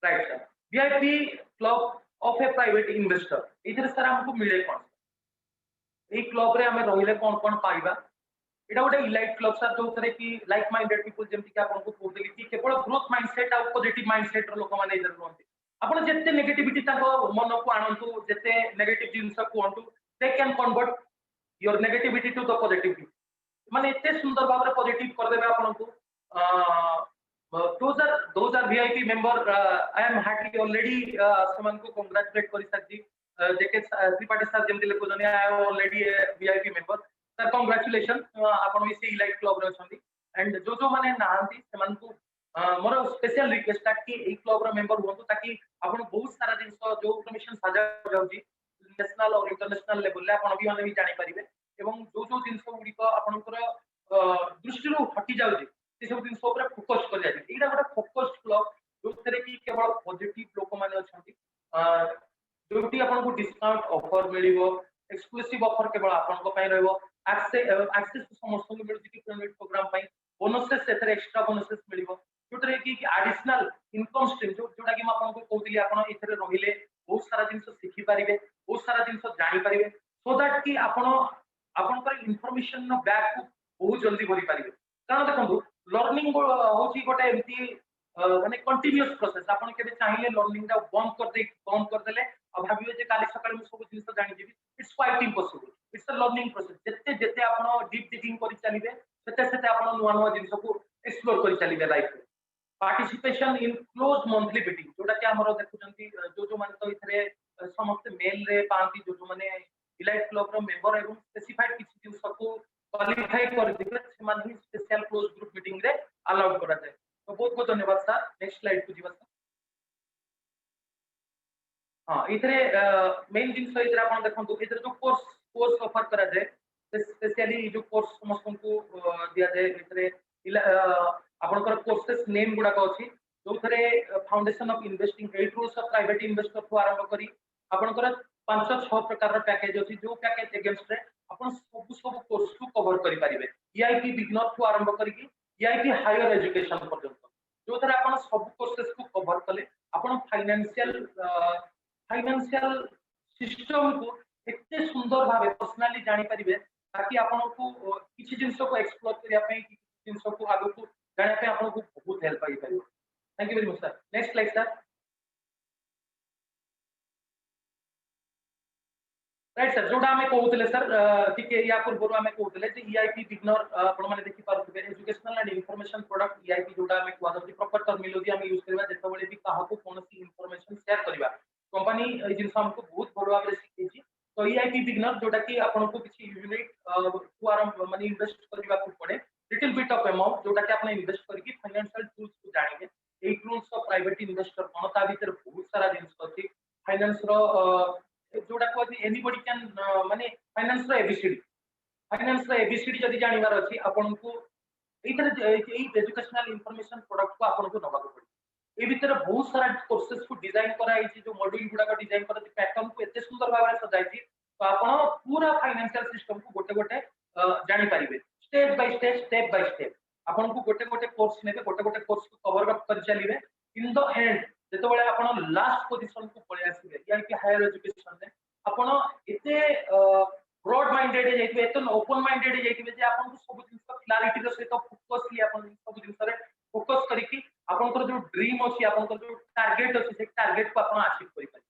right sir VIP club of A private investor इधर सर हमको मिले कोन ए क्लब रे हमें रहिले कोन कोन पाइबा एटा गोटे इलाइट क्लब सर जो करे कि लाइक माइंडेड पीपल जेमति कि आपन को कहदेली कि केवल ग्रोथ माइंडसेट आ पॉजिटिव माइंडसेट रो लोक माने इधर रहंती आपण जत्ते नेगेटिविटी ताको मन को आनंतु जत्ते नेगेटिव जिंस को अंतु they can convert your negativity to the positivity माने एते सुंदर भाबरे पॉजिटिव कर देबे आपण को those are VIP member I am happy already समान को कांग्रेचुलेट करि सकजी जेके त्रिपाठी सर जेमति लेको जने I am already a VIP member sir congratulation आपण भी से इलाइट क्लब रे छथि एंड जो माने नाहंती समान को मोर स्पेशल रिक्वेस्ट कि ए क्लब रो मेंबर होतो ताकि आपण बहुत सारा जिंस जो इन्फॉर्मेशन साझा जाउची नेशनल और इंटरनेशनल लेवल ले आपण भी माने भी जानि परिबे एवं जो जिंस गुडी को आपनकर दृष्टि रो हटि जाउची से सब जिंस ऊपर फोकस कर जाय एटा गोटे फोकस्ड क्लब जोथरे कि केवल पॉजिटिव लोक माने अछंती जोटी आपन को डिस्काउंट ऑफर मिलिबो एक्सक्लूसिव ऑफर केवल आपन को पय रहबो एक्सेस समस्त को मिलु कि पेमेंट प्रोग्राम पय बोनसेस सेथरे एक्स्ट्रा बोनसेस मिलिबो जोटरे कि एडिशनल इनकम स्ट्रीम जोटा कि आपन को कहउतली आपन इथरे रहिले बहुत सारा जिंस सिखि पारिबे बहुत सारा जिंस जानि पारिबे सो दैट कि आपन आपन पर इंफॉर्मेशन नो बैक को बहुत जल्दी भरि पारिबे कारण देखंतु लर्निंग होची गोटे एमती माने कंटीन्यूअस प्रोसेस आपन केबे चाहिले लर्निंग दा बंद कर देले अब भाबियो जे काली सकाळ मु सब जिंस जानि जेबी it's quite impossible it's a learning process जत्ते जत्ते आपन डीप डिगिंग करि चलिबे सेते सेते आपन नुवा नुवा जिंस को एक्सप्लोर करि चलिबे लाइफ में participation in close monthly meeting जोटा कि हमरो देखुचंती जो माने तो इथरे समस्त मेल रे पांती जो माने इलाइट क्लब रो मेंबर एवं स्पेसिफाइड किछि जिंस को क्वालिफाई कर दिबे से मान ही स्पेशल क्लोज ग्रुप मीटिंग रे अलाउड करा जाय तो बहुत बहुत धन्यवाद सर नेक्स्ट स्लाइड को जीवा सर हां इथरे मेन जिंस इथरे आपण देखंतु इथरे जो कोर्स ऑफर करा जाय स्पेशली जो कोर्स समस्त को दिया जाय इथरे आपनकर कोर्सेस नेम गुडा को अछि जो थरे foundation of investing 8 rules of private investor को आरंभ करी आपनकर 5-6 प्रकार रा पैकेज अछि जो पैकेज अगेंस्ट रे आपन सब कोर्स को कवर करि परिबे ईआईपी बिगनर को आरंभ करी ईआईपी हायर एजुकेशन पर्यंत जो थरे आपन सब कोर्सेस को कवर कले आपन फाइनेंशियल सिस्टम को एते सुंदर भाबे पर्सनली जानि परिबे ताकि आपन को किछि जिंस को एक्सप्लोर करिया पे जिंस को आगु को जाने पे आपन को बहुत help pi pi thank you very much sir next slide sir right sir जोटा हमें कहउतले सर टिके या पूर्व हमें कहउतले जे ईआईपी बिगनर आपण माने देखि पारुथबे educational and information product EIP जोटा हमें कहवा दउची प्रॉपर टर्मिनोलॉजी हम यूज करबा जेते बेले भी काहा को कोनसी इंफॉर्मेशन शेयर करबा कंपनी जिंस हमको बहुत बड़ भाबरे सिखैछि तो ईआईपी बिगनर जोटा कि आपन को किछि यूनिट को आरंभ माने इन्वेस्ट करबा को पड़े लिटिल बिट ऑफ अमाउंट जोटा कि आपन इन्वेस्ट करके फाइनेंशियल टूल्स को जानिबे AI tools of private investor कोन ता भीतर बहुत सारा जिनिस अछि फाइनेंस रो जोटा को एनीबॉडी कैन माने फाइनेंस रो एबीसीडी जदी जानिबार अछि आपन को एजुकेशनल इंफॉर्मेशन प्रोडक्ट को आपन को नबा को पड़े ए भीतर बहुत सारा कोर्सेस को डिजाइन करा जो मॉड्यूल गुडा का डिजाइन करा पैटर्न को एते सुंदर भाबरे सजाई तो आपण पूरा फाइनेंशियल सिस्टम को गोटे गोटे जानि परिबे स्टेप बाय स्टेप आपण को गोटे गोटे कोर्स नेबे गोटे कोर्स को कवर अप कर चलिबे इन द एंड जेते बळे आपण लास्ट पोजीशन को पळे आसीबे या कि हायर एजुकेशन ने आपण एते ब्रॉड माइंडेड है जेते एतो ओपन माइंडेड है जेते जे आपण को सब जिंस क्लैरिटी रो सहित फोकसली आपण सब जिंस रे फोकस करिकि आपण को जो ड्रीम अछि आपण को जो टारगेट अछि से टारगेट को आपण अचीव करि पारि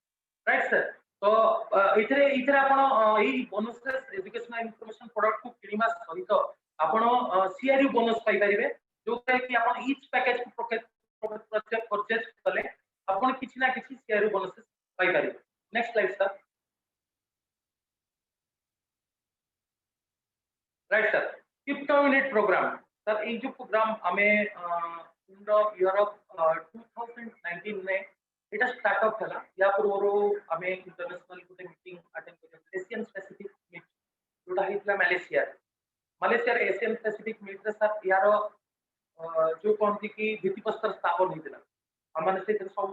राइट सर तो इथरे आपण एई बोनस एजुकेशनल इंफॉर्मेशन प्रोडक्ट को किनिमा सहित आपण सीआरयू बोनस पाई परिबे जो कि आपण ईच पैकेज को परचेज कले आपण किछि ना किछि सीआरयू बोनस पाई परिबे next slide sir right sir crypto unit program sir ये जो प्रोग्राम हमें इन द ईयर ऑफ 2019 में एटा स्टार्टअप हला या पूर्वरो हमें इंटरनेशनल गुटे मीटिंग अटेंड कर एशियन स्पेसिफिक मीट जोटा हितला मालेशिया एशियन स्पेसिफिक मीट रे सर यार जो कोनती की भित्तिप्रस्तर स्थापन हितला हमने से सब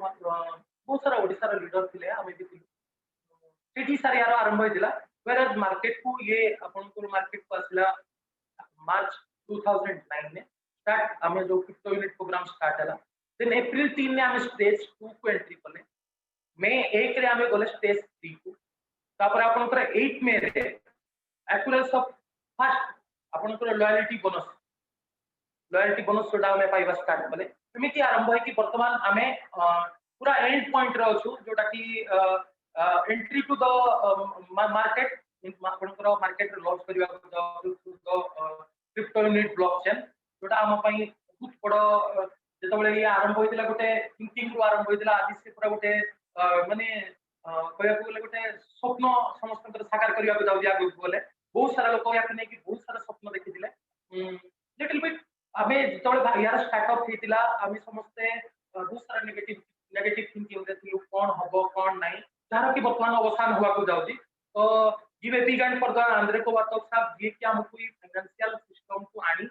बहुत सारा ओडिसा रा लीडर थिले हमें भी सेठी सर यार आरंभ हितला वेयर मार्केट को ये अपन को मार्केट को असला मार्च 2009 में स्टार्ट हमें जो क्रिप्टो यूनिट प्रोग्राम स्टार्ट हला देन अप्रैल 3 ने हमें स्टेज 2 को एंट्री करले मई 1 रे हमें गोले स्टेज 3 को तापर अपन को 8 में रे एक्यूरेंस ऑफ फर्स्ट अपन को लॉयल्टी बोनस जोटा हमें पाइबा स्टार्ट कले एमिति आरंभ है कि वर्तमान हमें पूरा एंड पॉइंट रे अछु जोटा कि एंट्री टू द मार्केट आपनकर मार्केट रे लॉन्च करिवा क्रिप्टो यूनिट ब्लॉकचेन जोटा हम पई बहुत बड़ जेते बळे ये आरंभ होइतिला गोटे थिंकिंग रो आरंभ होइतिला आदि से पूरा गोटे माने कहया को गोटे स्वप्न समस्त साकार करिवा को जाउ आगु बोले बहुत सारा लोक या नै कि बहुत सारा स्वप्न देखिथिले लिटिल बिट हमें जेते बळे यार स्टार्टअप हेतिला हमें समस्त बहुत सारा नेगेटिव थिंकिंग देथिलु कोन हबो कोन नै तार कि वर्तमान अवसान हुआ को जाउची तो give a big and for the Andhra को बात साहब ये क्या हमको फाइनेंशियल सिस्टम को आनी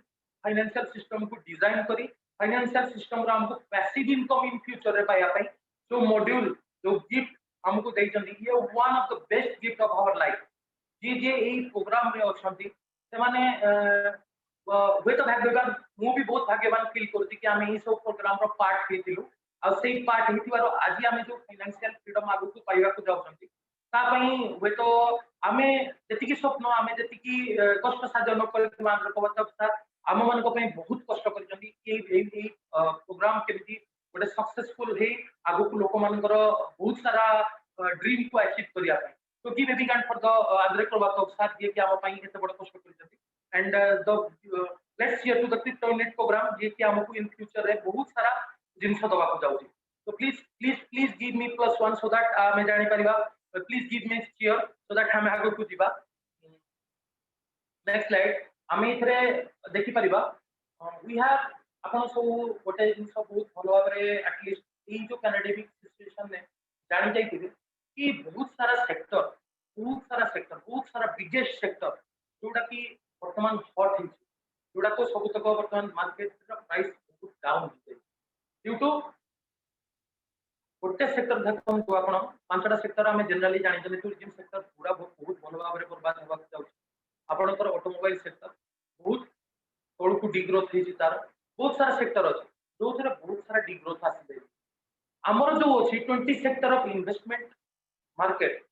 फाइनेंशियल सिस्टम को डिजाइन करी फाइनेंशियल सिस्टम रा हमको पैसिव इनकम इन फ्यूचर रे पाया पई जो मॉड्यूल जो गिफ्ट हमको देई जंदी ये one of the best gift of our life जी जे एई प्रोग्राम रे अछंती से माने वे तो भाग्यवान मु भी बहुत भाग्यवान फील करती कि हम ई सब प्रोग्राम रो पार्ट हेतिलु आ सेई पार्ट हेतिबारो आज हम जो फाइनेंशियल फ्रीडम आगु को पाइबा को जाउछंती ता पई वे तो हमें जति स्वप्न हमें जति कष्ट साधन करथिबा आम मान बहुत कष्ट कर प्रोग्राम केमती गोटे सक्सेसफुल हे आगु को लोक मान बहुत सारा ड्रीम को अचीव करिया तो give a big hand for the आंध्र प्रभात साथ जे कि हम पई एते बड़ कष्ट करछथि and the let's hear to the crypto unit program जे कि हमको इन फ्यूचर रे बहुत सारा जिंस दबा को जाउची तो please give me +1 so that मैं जानि परिबा please give me cheer so that हम आगु को दिबा नेक्स्ट स्लाइड हम इथरे देखि परिबा वी हैव अपन सब गोटे जिंस बहुत भलो भाबरे एटलीस्ट ई जो पैंडेमिक सिचुएशन ने जानि जाइथिबे कि बहुत सारा बिगेस्ट सेक्टर जोटा कि वर्तमान हॉट है जोटा तो सब तक वर्तमान मार्केट प्राइस बहुत डाउन है ड्यू टू गोटे सेक्टर देखो तो आपण पांचटा सेक्टर हमें जनरली जानि जने टूरिज्म सेक्टर पूरा बहुत भलो भाबरे बर्बाद होबा जाउ आपनकर ऑटोमोबाइल सेक्टर बहुत तोड़ को डिग्रोथ हेछि तार बहुत सारा सेक्टर अछि जो थरे बहुत सारा डिग्रोथ आसी हमर जो अछि 20 sector of investment market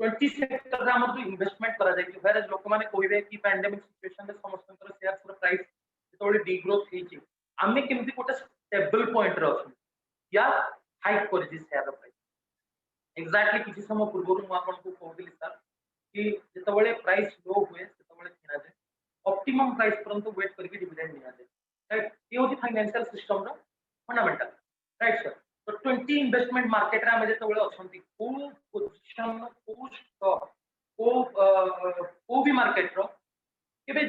20 sector रा हमर जो इन्वेस्टमेंट करा जाय कि वेर लोक माने कहबे कि पैंडेमिक सिचुएशन में समस्त शेयर प्राइस तोड़ डिग्रोथ हेछि हमें केमति कोटा स्टेबल पॉइंट रे अछि या हाइक कर दिस शेयर प्राइस एग्जैक्टली किसी समय पूर्व मु आपन को कहदिली सर कि जेतबेले प्राइस लो हुए सेतबेले किना जाय ऑप्टिमम प्राइस परंतु वेट करके डिविडेंड निया जाय राइट ये होती फाइनेंशियल सिस्टम रो फंडामेंटल राइट सर तो 20 इन्वेस्टमेंट मार्केट रे हम जेते बेले अछंती को पोजीशन को स्टॉक को भी मार्केट रो केबे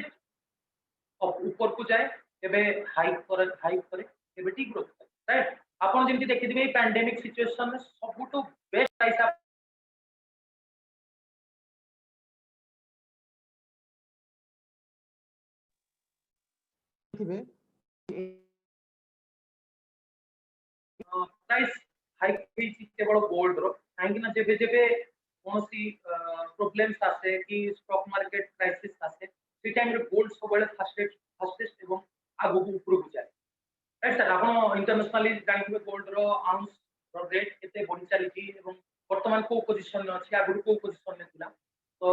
ऊपर को जाए केबे हाइक करे केबे टी ग्रोथ करे राइट आपण जेंति देखिदिबे पैंडेमिक सिचुएशन में सबुटो बेस्ट पैसा ଥିବେ प्राइस हाइक होइछि केवल गोल्ड रो काहेकि ना जेबे जेबे कोनोसी प्रोब्लेम्स आसे कि स्टॉक मार्केट क्राइसिस आसे से टाइम रे गोल्ड सबले फास्टेस्ट एवं आगु ऊपर को जाए राइट सर आपण इंटरनेशनली जानिबे गोल्ड रो आउंस रो रेट केते बढ़ी चलीछि एवं वर्तमान को पोजीशन में अछि आगु को पोजीशन में थिला तो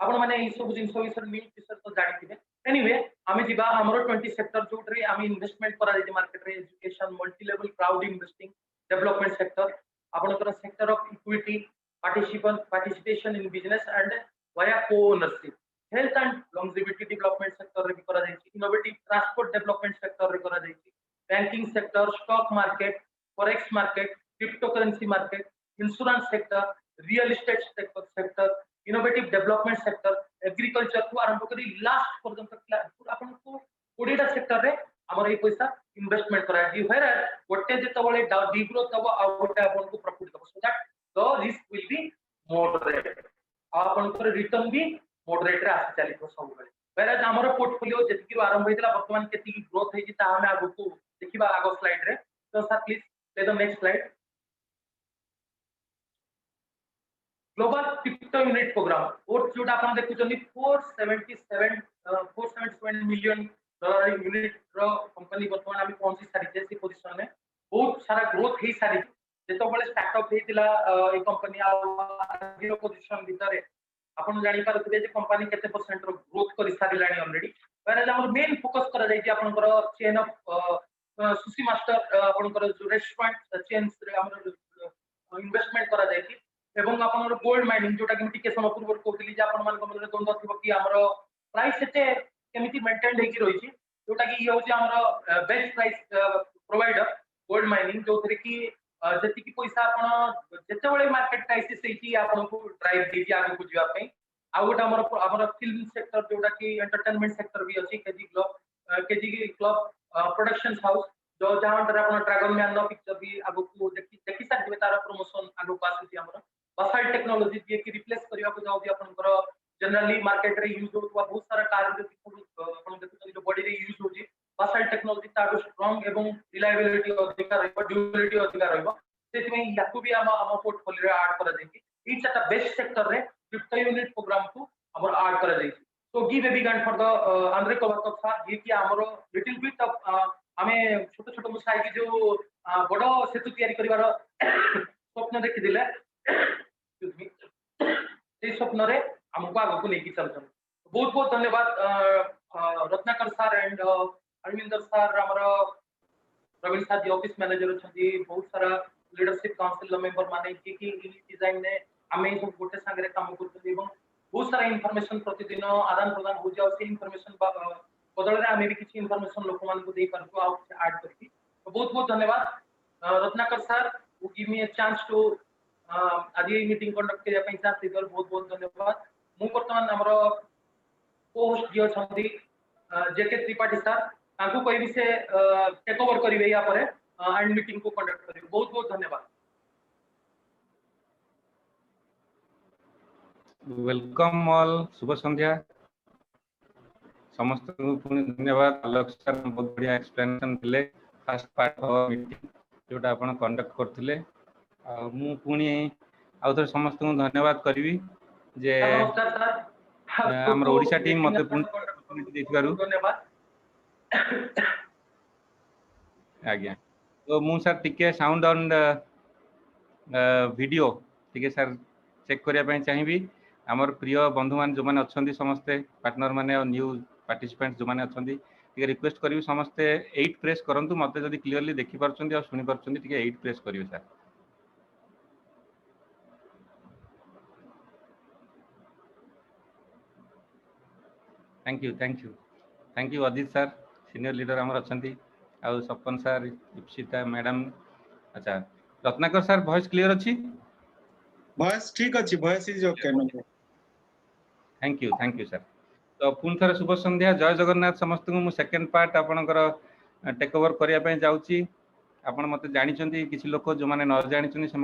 आपण माने ई सब जिंस विषय न्यूज विषय तो जानिथिबे एनीवे आमे जिबा हमरो 20 सेक्टर जोटरे आमे इन्वेस्टमेंट करा जाय मार्केट रे education multi level crowd investing development sector आपनकर sector of equity participation in business and via को ownership health and longevity development sector रे भी करा जाय इनोवेटिव ट्रांसपोर्ट डेवलपमेंट सेक्टर रे करा जाय banking sector stock market forex market cryptocurrency market insurance sector real estate sector innovative development sector agriculture को आरंभ करी लास्ट पर्यंत आपन को 20 टा सेक्टर रे हमर ए पैसा इन्वेस्टमेंट करा दी हेर गोटे जेतबळे डिग्रोथ तब आ गोटे आपन को प्रॉफिट तब सो that the risk will be moderate आपन को रिटर्न भी मॉडरेट रे आसी चली तो सब बेले वेरा हमर पोर्टफोलियो जेतिकी आरंभ होइतला वर्तमान केतिकी ग्रोथ हेछि ता हम आगु को देखिबा आगो स्लाइड रे तो सर प्लीज ले the next slide global crypto unit programme और जोटा आपण देखुचनी 477 मिलियन डॉलर यूनिट रो कंपनी वर्तमान आमी पहुंची सारी जैसी पोजीशन में बहुत सारा ग्रोथ हे सारी जेतो बळे स्टार्टअप हेतिला ए कंपनी आ पोजीशन भीतर आपण जानि पारथिबे जे कंपनी केते परसेंट रो ग्रोथ करि सारी लानी ऑलरेडी वेर हमर मेन फोकस करा जाय जे आपनकर चेन ऑफ सुशी मास्टर आपनकर जो रेस्टोरेंट चेन्स रे हमर इन्वेस्टमेंट करा जाय एवं आपनर गोल्ड माइनिंग जोटा कि टिके समय पूर्व कहतली जे आपन मान मने द्वंद्व थिबो कि हमर प्राइस एते केमिति मेंटेन हेकि रहिछि जोटा कि ये होछि हमर best price provider gold mining जो थरे कि जति कि पैसा आपन जते बळे मार्केट क्राइसिस हेछि आपन को ड्राइव देछि आगु को जिवा पई आ गोटा हमर फिल्म सेक्टर जोटा कि एंटरटेनमेंट सेक्टर भी अछि केजी क्लब प्रोडक्शन हाउस जो जहां पर आपन ड्रैगन मैन नो पिक्चर भी आगु को देखि सकबे तार प्रमोशन आगु को आछि हमर बसाइल टेक्नोलॉजी जे कि रिप्लेस करिया को जाउ आपनकर जनरली मार्केट रे यूज होतवा बहुत सारा कार जे आपण देखुछन जो बॉडी रे यूज होछि बसाइल टेक्नोलॉजी तार स्ट्रांग एवं रिलायबिलिटी अधिक रहबो ड्यूरेबिलिटी अधिक रहबो सेति में याकू भी हम पोर्टफोलियो रे ऐड करा देछि इट्स अ बेस्ट सेक्टर रे क्रिप्टो यूनिट प्रोग्राम को हमर ऐड करा देछि तो give a big hand for the Andre Kovakov sir ये कि हमरो लिटिल बिट ऑफ हमें छोट छोट मुसाई की जो बड़ सेतु तयारी करिवार स्वप्न देखि दिले स्वप्न रे हमको आगे को लेके चलते बहुत बहुत धन्यवाद Ratnakar sir and Arvinder sir हमारा प्रवीण सर जी ऑफिस मैनेजर अच्छी बहुत सारा लीडरशिप काउंसिल मेंबर माने कि डिजाइन ने हमें सब गोटे संगे काम करते बहुत सारा इनफॉरमेशन प्रतिदिन आदान प्रदान हो जाओ से इनफॉरमेशन बदल रे हमें भी किसी इनफॉरमेशन लोक मान को दे पारतो आ ऐड करके तो बहुत बहुत धन्यवाद Ratnakar sir who give me a chance to आज ये मीटिंग कंडक्ट करिया पई चाहते बहुत बहुत धन्यवाद मु वर्तमान हमर को-होस्ट जे छथि जेके त्रिपाठी सर ताकू कोई भी से टेक ओवर करिवे या परे एंड मीटिंग को कंडक्ट करिवे बहुत बहुत धन्यवाद वेलकम ऑल शुभ संध्या समस्त को धन्यवाद आलोक सर बहुत बढ़िया एक्सप्लेनेशन दिले फर्स्ट पार्ट ऑफ मीटिंग जोटा आपण कंडक्ट करथिले मु पुणी आउ थोड़े समस्त को धन्यवाद करी जे हमर ओडिशा टीम मते पुणी अपॉर्चुनिटी देथिबारु धन्यवाद आज्ञा तो मु सर टिके साउंड ऑन वीडियो टिके सर चेक करिया पई चाहिबी हमर प्रिय बंधु मान जो माने अछंती समस्त पार्टनर माने और न्यू पार्टिसिपेंट जो माने अछंती टिके रिक्वेस्ट करिवि समस्त 8 प्रेस करंतु मते जदी क्लियरली देखि परछंती और सुनि परछंती टिके 8 प्रेस करिवि sir thank you Adit sir senior leader हमर अछंती आ सपन सर इप्सिता मैडम अच्छा रत्नाकर सर वॉइस क्लियर अच्छी? भॉइस ठीक अछि, voice is okay no. Thank you sir. तो पुणी थे शुभ संध्या, जय जगन्नाथ समस्त को। सेकेंड पार्ट आपणकर टेक ओवर करने जाऊँगी। आपण मत जानी किसी लोक जो मैंने न जानी से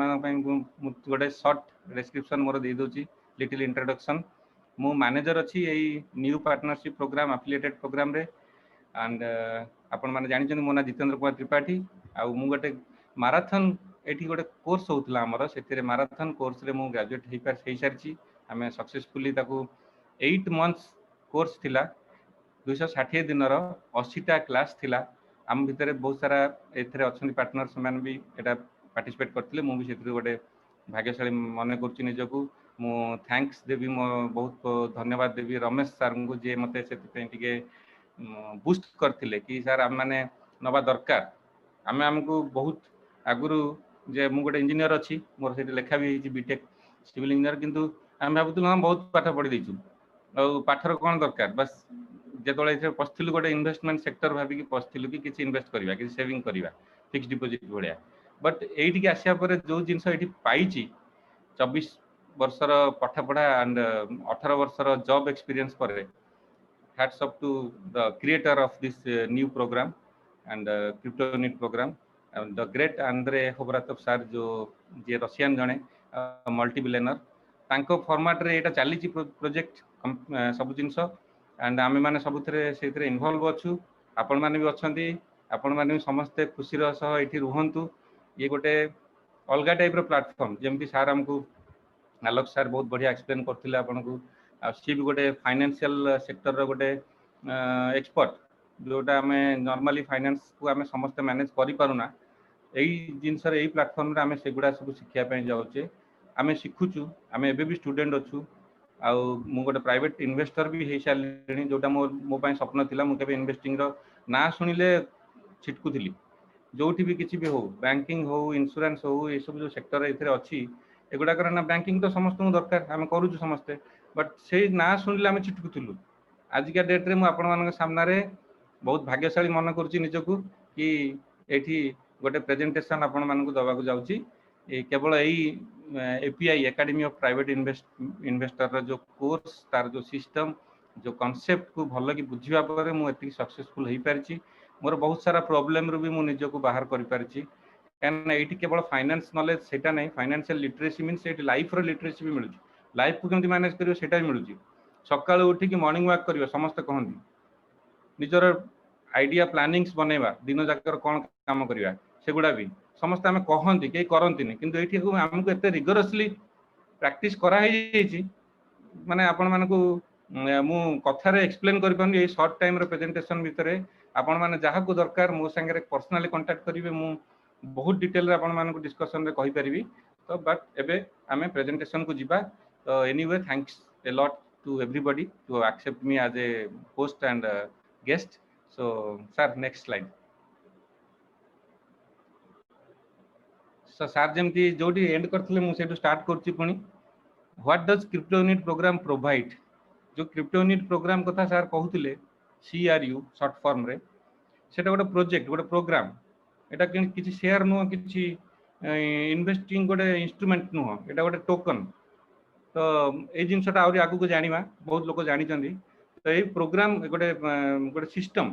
गोटे सर्ट डिस्क्रिप्शन मोर दे दूसरी लिटिल इंट्रोडक्शन। मु मैनेजर अच्छी यही new partnership programme affiliated programme रे एंड आपण मैंने जानी मो ना जितेंद्र कुमार त्रिपाठी। आउ मु गोटे माराथन एठी गोटे कोर्स होउतला हमर से माराथन कोर्स रे मु ग्रेजुएट हो सारी आम सक्सेसफुली 8 मंथ्स कोर्स थिला 260 दिन 80टा क्लास थिला। आम भितर बहुत सारा एथरे अच्छी पार्टनर से भी एटा पार्टिसिपेट करते मुझे से गोटे भाग्यशाली मन कर निजको। मु थैंक्स देवी मो बहुत धन्यवाद देवी रमेश सर को जे मते से बूस्ट करथिले कि सर आम मैंने नवा दरकार। आम आमको बहुत आगुरी जे मु गोटे इंजीनियर अच्छी मोर से लेखा भी बीटेक सिविल इंजीनियर किंतु आम भावुँ हम बहुत पाठ पढ़ी देचु और पाठर कौन दरकार बस जो पशिलु गोटे इन्वेस्टमेंट सेक्टर भाविक पशिलु कि किसी इन्वेस्ट करवा कि सेविंग करवा फिक्स डिपोजिट भाया। बट ये आसिया जो जिनस ये पाई 24 वर्षर पाठपढ़ा एंड 18 वर्षर जॉब एक्सपीरियंस पर hats off to the creator of this new program and CryptoNit program and the great Andrei Khobratov sir जो जे रशियन जने मल्टी बिलियनर तांको फॉर्मेट रे एटा चली प्रोजेक्ट सब जिनस एंड आमे माने सबुथरे सेथरे इन्वॉल्व अछु। आपण माने भी अछंती, आपण माने भी समस्त खुशीर सह एठी रुहंतु। ये गोटे अलगा टाइप रो प्लेटफॉर्म जेमती सर हमको आलोक सर बहुत बढ़िया एक्सप्लेन करथिले आपण को। आ सी भी गोटे फाइनेंशियल सेक्टर रो गोटे एक्सपर्ट जोटा आम नॉर्मली फाइनेंस को आम समस्त मैनेज करि पारुना यही जिनस यही प्लेटफॉर्म रे आम सेगुड़ा सब शिखा जाऊे आम शिखुचु। आम एबे भी स्टूडेंट अच्छु आउ मु गोटे प्राइवेट इन्वेस्टर भी हो सारे जोटा मो स्वप्न थिला। मु केबे इन्वेस्टिंग रो ना सुनिले छिटकुली जो भी किसी भी हो बैंकिंग हो इंश्योरेंस हो ये सब जो सेक्टर एथिरे अच्छी एगुड़ाकर ना बैंकिंग तो समस्त दरकार आम करूँ समस्ते बट से ना शुणिले आम छिटकुलु। आजिका डेट्रे मुझे सामने बहुत भाग्यशाली मन करुच्ची निजको कि एठी गोटे प्रेजेंटेशन आपण मानक दबाक जाऊँगी केवल यही API academy of private investor जो कोर्स तार जो सिस्टम जो कॉन्सेप्ट को भल कि बुझा पर मुझे सक्सेसफुल हो पारी। मोर बहुत सारा प्रॉब्लम रू भी मुझे निजको बाहर कर पारी कहना ये केवल फाइनेंस नॉलेज सेटा नहीं फाइनेंशियल लिटरेसी मीन्स ये लाइफ रो लिटरेसी भी मिलूँ लाइफ को केमती मैनेज करियो सेटा भी मिलूँ। सकाळु उठिकी मॉर्निंग वॉक करियो समस्त कहती निजर आइडिया प्लानिंग्स बनैबा दिन जाकर कौन काम करवा सेगुड़ा भी समस्त आम कहती कहीं करती किंतु ये आमको एत रिगोरसली प्रैक्टिस कराई माने आपण मानकु मु कथार एक्सप्लेन कर पानी सर्ट टाइम प्रेजेंटेशन भितर आपण माने जहाँ को दरकार मो संगे पर्सनाली कांटेक्ट करेंगे मु बहुत डिटेल आपण मानकु डिस्कशन रे कहि परिबी। तो बट एबे आमे प्रेजेंटेशन को जिबा। तो anyway thanks a lot to everybody to accept me as a host and guest. So sir next slide. So sir जेमती जोटी एंड करथिले मु सेटू स्टार्ट करछि पुनी what does CryptoNit program provide. जो CryptoNit प्रोग्राम कथा सर कहउतिले CRU शॉर्ट फॉर्म रे सेटा गोटे प्रोजेक्ट गोटे प्रोग्राम एटा किछि शेयर नुह किछि इन्वेस्टिंग गोटे इंस्ट्रूमेंट नुह एटा गोटे टोकन। तो ये जिनसा आहरी आगू को जाना बहुत लोग जानी। तो ये प्रोग्राम गोटे गोटे सिस्टम।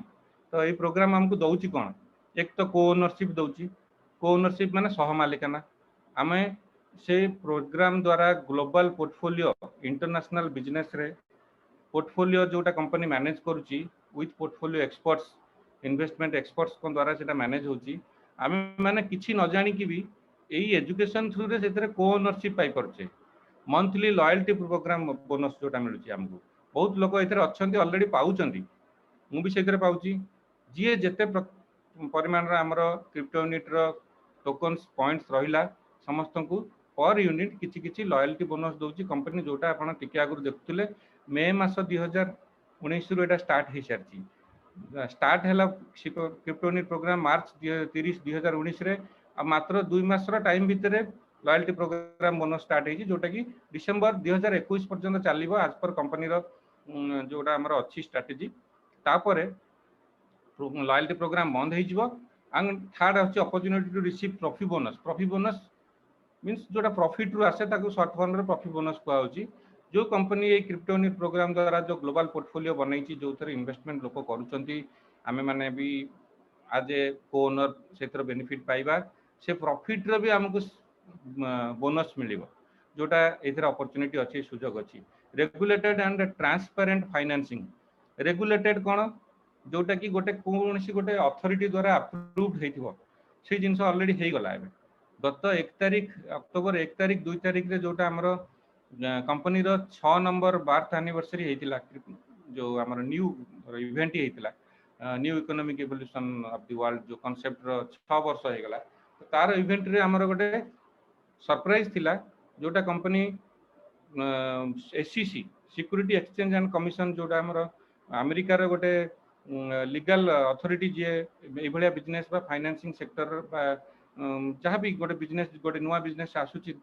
तो ये प्रोग्राम हमको दौची कौन एक तो को ओनरशिप दौची को ओनरशिप माने सह मालिकाना आम से प्रोग्राम द्वारा ग्लोबल पोर्टफोलियो इंटरनेशनल बिजनेस रे पोर्टफोलियो जोटा कंपनी मैनेज करुच्ची with portfolio experts investment experts को द्वारा से मैनेज होची आम मैंने किसी न जानिकी भी यही एजुकेशन थ्रू रे से को ओनरशिप पाई परछे। मंथली लॉयल्टी प्रोग्राम बोनस जोटा मिलूँ आमको बहुत लोग ये अच्छा अलरेडी पाँच मुझे से पाँच जी जिते परिमाण आमर CryptoNit टोकन्स पॉइंट्स रहा समस्त को पर यूनिट किसी किसी लॉयल्टी बोनस दूसरी कंपनी जोटा आप टिके आगुरी देखुले मे मास 2019 रु एटा स्टार्ट हो सारी स्टार्ट है CryptoNit प्रोग्राम मार्च 30 2019 रे मात्र 2 मास टाइम भितर लॉयल्टी प्रोग्राम बोनस स्टार्ट होगी जोटा कि डिसेंबर 2021 पर्यंत चलो आज पर कंपनी जोटा आमर अच्छी स्ट्राटेजी तापर लॉयल्टी प्रोग्राम बंद हो एंड थर्ड अच्छे opportunity to receive profit bonus means जोटा प्रॉफिट रु आसे ताको शॉर्ट फॉर्म रे प्रॉफिट बोनस को आउची जो कंपनी ये क्रिप्टोनिट प्रोग्राम द्वारा जो ग्लोबल पोर्टफोलियो बनैछि जो थरे इन्वेस्टमेंट लोक करूचंती आमे माने भी आज ए ओनर सेतर बेनिफिट पाइबा से प्रॉफिट रे भी हमको बोनस मिलिबो जोटा एथर अपॉर्चुनिटी अछि सुजोग अछि regulated and transparent financing regulated कोन जोटा कि गोटे कोनसी गोटे अथॉरिटी द्वारा अप्रूव्ड हेतिबो से जिंस ऑलरेडी हेई गला एबे गत 1 तारिख अक्टोबर 1 तारिख 2 तारिख रे जोटा हमरो कंपनी रो 6 नंबर बर्थ एनिवर्सरी हेतिला जो हमरो न्यू इवेंट हेतिला new economic evolution of the world जो कांसेप्ट रो 6 वर्ष हे गला तो तार इवेंट रे हमरो गोटे सरप्राइज थिला जोटा company SCC security exchange and commission जोटा हमरो अमेरिका रो गोटे लीगल अथॉरिटी जे ए भलिया बिजनेस बा फाइनेंसिंग सेक्टर बा जहाँ भी गोटे बिजनेस गोटे नुआ बिजनेस आसुची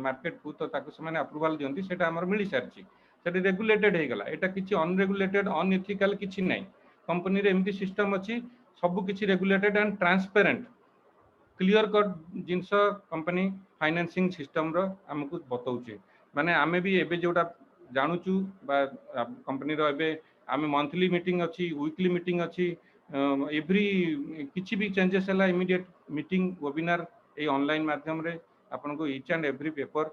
मार्केट को तो ताको से माने अप्रूवल दियंती सेटा हमर मिली सारची सेटा रेगुलेटेड हे गला एटा किछि अनरेगुलेटेड अनएथिकल किछि नै कंपनी रे एमती सिस्टम अछि सब किछि regulated and transparent clear cut जिंस कंपनी फाइनेंसिंग सिस्टम रो हमकु बतौचे माने आमे भी एबे जोटा जानुचु बा कंपनी रो एबे आमे मंथली मीटिंग अछि वीकली मीटिंग अछि एवरी किछि भी चेंजेस हला इमीडिएट मीटिंग वेबिनार ए ऑनलाइन माध्यम रे आपन को each and every paper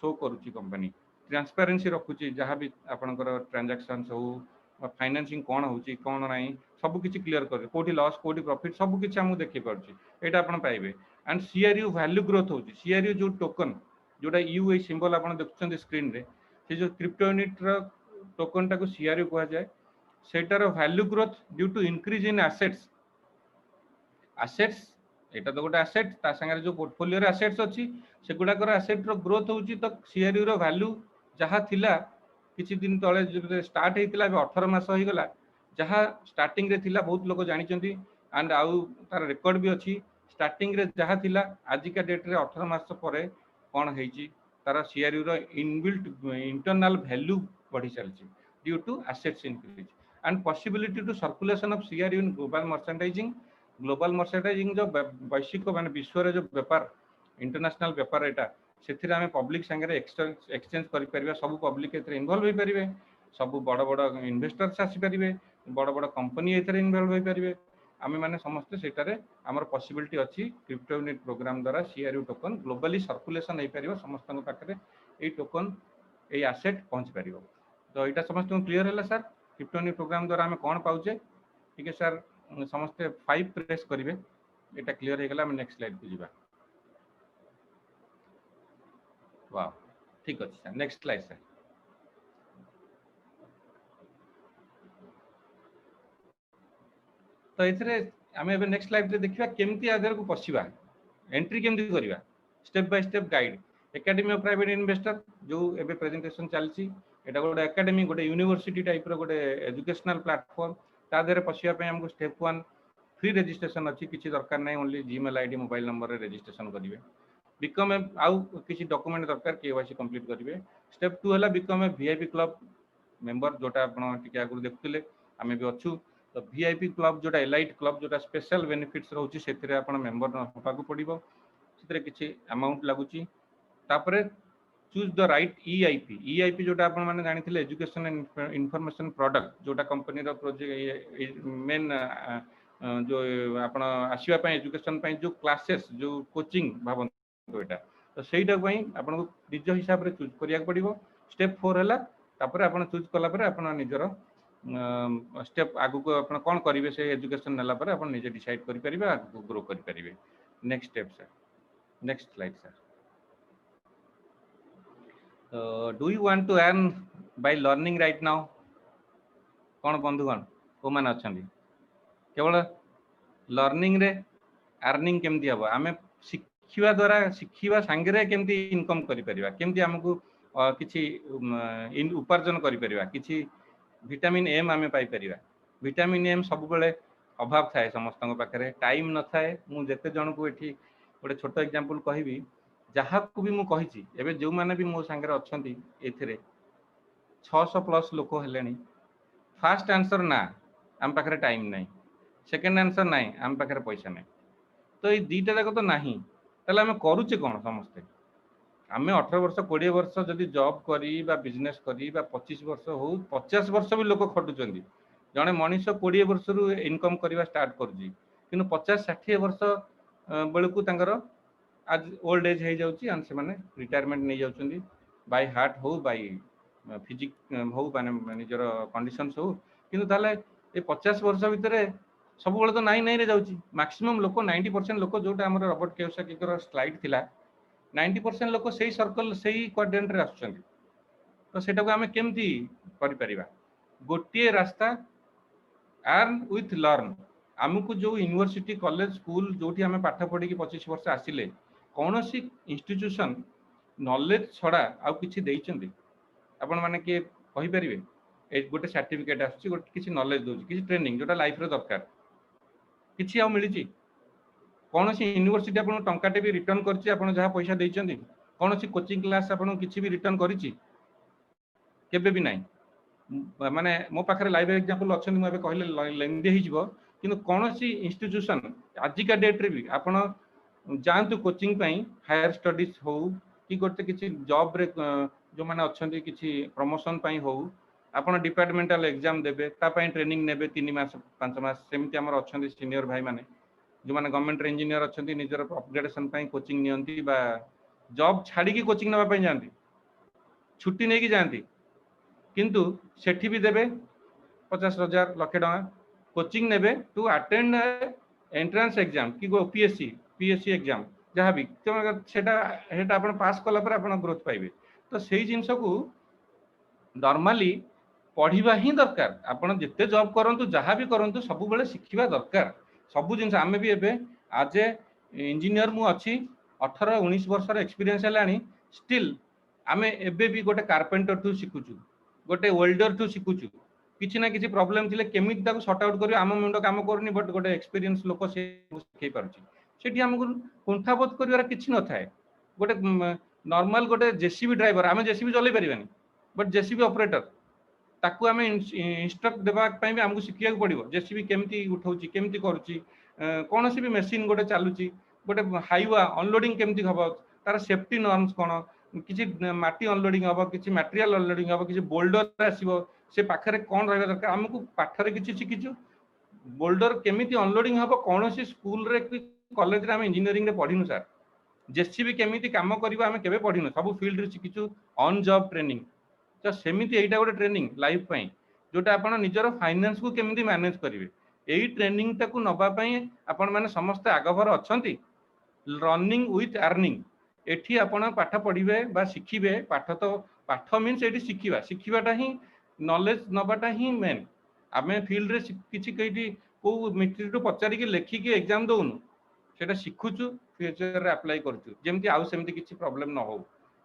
show करूची कंपनी ट्रांसपेरेंसी रखुची जहाँ भी आपनकर ट्रांजैक्शंस हो फाइनेंसिंग कोन होची कोन नाही सब किछि क्लियर करे कोठी लॉस कोठी प्रॉफिट सब किछि हम देखि परची एटा आपन पाइबे एंड सीआरयू वैल्यू ग्रोथ होची सीआरयू जो टोकन जोटा यू ए सिंबल आपन देखुछन स्क्रीन रे से जो क्रिप्टो यूनिट रो टोकन टाको सीआरयू कहा जाय सेटार value growth due to increase in assets एटा तो गोटे एसेट ता संगे जो पोर्टफोलियो रे एसेट्स अछि से गुडा कर एसेट रो ग्रोथ होची तो सीआरयू रो वैल्यू जहा थिला किछि दिन तळे जो स्टार्ट हेतिला 18 मास होई गला जहा स्टार्टिंग रे थिला बहुत लोग जानि चंती एंड आउ तार रिकॉर्ड भी अछि स्टार्टिंग रे जहा थिला आज का डेट रे 18 मास परे कोन हेची तार सीआरयू रो इनबिल्ट इंटरनल वैल्यू बढ़ी चलची due to assets increase and possibility to circulation of CRU in global merchandising जो वैश्विक माने विश्व रे जो व्यापार इंटरनेशनल व्यापार एटा सेथिरे हमें पब्लिक संगे एक्सचेंज करि परिबा सब पब्लिक एथरे इन्वॉल्व होई परिबे सब बड़ बड़ इन्वेस्टर्स आसी परिबे बड़ बड़ कंपनी एथरे इन्वॉल्व होई परिबे आमे माने समस्त सेटारे हमर पॉसिबिलिटी अछि क्रिप्टो यूनिट प्रोग्राम द्वारा सीआरयू टोकन ग्लोबली सर्कुलेशन होई परिबो समस्त पाखरे ए टोकन ए एसेट पहुंच परिबो तो एटा समस्त क्लियर होला सर क्रिप्टो यूनिट प्रोग्राम द्वारा हमें कोन पाउचे ठीक है सर समस्त 5 प्रेस करिवे एटा क्लियर हे गेला हम नेक्स्ट स्लाइड को जिबा वाह ठीक अछि सर नेक्स्ट स्लाइड सर तो एथरे हमें एबे नेक्स्ट स्लाइड रे देखिबा केमती आदर को पसिबा एंट्री केमती करिबा step by step guide academy of private investor जो एबे प्रेजेंटेशन चलची एटा गोटे एकेडमी गोटे यूनिवर्सिटी टाइप रो गोटे एजुकेशनल प्लेटफॉर्म ता देरे पसिया पे हमको स्टेप 1 फ्री रजिस्ट्रेशन अछि किछि दरकार नै only Gmail ID mobile number रे रजिस्ट्रेशन करिवे बिकम ए आउ किछि डॉक्यूमेंट दरकार केवाईसी कंप्लीट करिवे स्टेप 2 हला become a VIP club member जोटा आपण टिके आगु देखुले हमें भी अछु तो वीआईपी क्लब जोटा एलाइट क्लब जोटा स्पेशल बेनिफिट्स रहउची सेथिरे आपण मेंबर होपाकु पड़िबो सेथिरे किछि अमाउंट लागुची तापरे चूज द राइट ईआईपी जोटा आपण माने जानिथिले एजुकेशन एंड इंफॉर्मेशन प्रोडक्ट जोटा कंपनी रो प्रोजेक्ट मेन जो आपण आसीबा पय एजुकेशन पय जो क्लासेस जो कोचिंग भाबन तो एटा तो सेटा पय आपण निज हिसाब रे चूज करिया पड़िबो स्टेप 4 हला तापरे आपण चूज कला परे आपण निजरो स्टेप आगु को आपण कोन करिवे से एजुकेशन नला परे आपण निजे डिसाइड करि परिबे आगु ग्रो करि परिबे next step sir next slide sir do you want to earn by learning right now कौन बंधुगण को मान अच्छा केवल लर्निंग रे अर्निंग केमती हम आम शिखा द्वारा शिखा सांगे केमती इनकम करिपरिबा केमती हमकु किछि उपार्जन करिपरिबा किछि विटामिन एम आमे पाई परिबा विटामिन एम सब बेले अभाव थाए समस्त पाखरे टाइम न थाए मु जेते जन को एठी गोटे छोट एग्जांपल कहबी जहाँ को भी मुझे कही एबे जो माने भी मो संगे अछंती एथिरे 600 प्लस लोक हेलेनी फास्ट आंसर ना आम पाखरे टाइम नहीं सेकंड आंसर नहीं आम पाखरे पैसा नहीं तो ये दुईटा जाक तो नहीं ताहले आम करुचे कौन समस्ते आम 18 वर्ष 20 वर्ष जदि जॉब करी बा बिजनेस करी बा 25 वर्ष हो 50 वर्ष भी लोक खटुचंदी जड़े मनीष 20 वर्ष रु इनकम करवा स्टार्ट करुच्ची कि 50-60 वर्ष बेलू तर आज ओल्ड एज हो जाऊँगी एंड से रिटायरमेंट नहीं जाऊँगी बाय हार्ट हो बाय फिजिक हो माने निजर कंडीशंस हो किंतु ताले ए 50 वर्ष भितर सब बेले तो नाई नाई रे जाऊँगी मैक्सिमम लोक 90% लोक जोटा आम रॉबर्ट कियोसाकी स्लाइड थिला 90% लोक से सर्कल से क्वाड्रेंट रे आसुचंदी तो सेटा को आम केमती करि परिबा गोटे रास्ता अर्न विथ लर्न आमको जो यूनिवर्सिटी कॉलेज स्कूल जो आम पाठ पढ़ी 25 वर्ष आसिले कौन सी इंस्टीट्यूशन नॉलेज छड़ा आउ किछि देइचंदी आपण माने के कहि परिबे ए गोटे सर्टिफिकेट आछि गोटे किछि नॉलेज दोछि किछि ट्रेनिंग जोटा लाइफ रे दरकार किछि आउ मिलिछि कौन सी यूनिवर्सिटी आपन टंकाटे भी रिटर्न करछि आपन जहा पैसा देइचंदी कौन सी कोचिंग क्लास आपन किछि भी रिटर्न करिछि केबे भी नाही माने मो पाखरे लाइव एग्जांपल अछन मु कहले लेंदी ही जिवो किंतु कौन सी इंस्टीट्यूशन आज का डेट रे भी आपन जानतु कोचिंग पई हायर स्टडीज हो कि गोटे किछि जॉब रे जो माने अछंती किछि प्रमोशन पई हो आपन डिपार्टमेंटल एग्जाम देबे ता पई ट्रेनिंग नेबे 3 मास 5 मास सेमति हमर अछंती सीनियर भाई माने जो माने गवर्नमेंट इंजीनियर अछंती निजर अपग्रेडेशन पई कोचिंग नियंती बा जॉब छाड़ी की कोचिंग नबा पई जानती छुट्टी नै की जानती किंतु सेठी भी देबे 50,000 लक्षे टका कोचिंग नेबे टू अटेंड एंट्रेंस एग्जाम कि पीएससी एग्जाम जहाँ भी सेटा हेटा आपण पास कला पर आपण ग्रोथ पाइबे तो सेही जिंस को नॉर्मली पढ़िबा ही दरकार आपण जिते जॉब करंतु जहाँ भी करंतु सब बेले शिखिबा दरकार सब जिंस आमे भी एबे आज ए इंजीनियर मु अछि 18-19 वर्ष रे एक्सपीरियंस हेलानी स्टिल आमे एबे भी गोटे कारपेंटर टू शिखुचु गोटे वेल्डर टू शिखुचु किछि ना किछि प्रॉब्लम थिले केमिति ताको सॉर्ट आउट करियो आम मुंड काम करनी बट गोटे एक्सपीरियंस लोक से सिखै पारुछि सेठी हमकु कुंठाबोध करिवार किछि न थाए गोटे नॉर्मल गोटे जेसीबी ड्राइवर आमे जेसीबी चलै परिबानी बट जेसीबी ऑपरेटर ताकू आमे इंस्ट्रक्ट देबा पई भी हमकु सिखिया पड़िबो जेसीबी केमिति उठाउछि केमिति करूछि कोन सी भी मशीन गोटे चालुछि गोटे हाईवा अनलोडिंग केमिति हबो तार सेफ्टी नॉर्म्स कोन किछि माटी अनलोडिंग हबो किछि मटेरियल अनलोडिंग हबो किछि बोल्डर आसीबो से पाखरे कोन रहबा दरकार हमकु पाठरे किछि शिखिछु बोल्डर केमिति अनलोडिंग हबो कोन सी स्कूल रे कि कॉलेज रे हम इंजीनियरिंग रे पढिनु सर जेसीबी केमिति काम करबा हम केबे पढिनु सब फील्ड रे शिखिछु ऑन जॉब ट्रेनिंग तो सेमिति एटा गोटे ट्रेनिंग लाइफ पई जोटा आपण निजर फाइनेंस को केमिति मैनेज करिवे एई ट्रेनिंग ताकू नबा पई आपण माने समस्त आगभर अछंती रनिंग विथ अर्निंग एठी आपण पाठ पढिबे बा शिखिबे पाठ तो पाठ मीन्स एठी शिखिबा शिखिबाटा ही नॉलेज नबाटा ही मेन आमे फील्ड रे किछि कइटी को मेट्रिक टू पचारी के लेखि के एग्जाम दोनु सेटा शिखुचु फ्यूचर रे अप्लाई करचु जेमति आउ सेमति किछि प्रॉब्लम न हो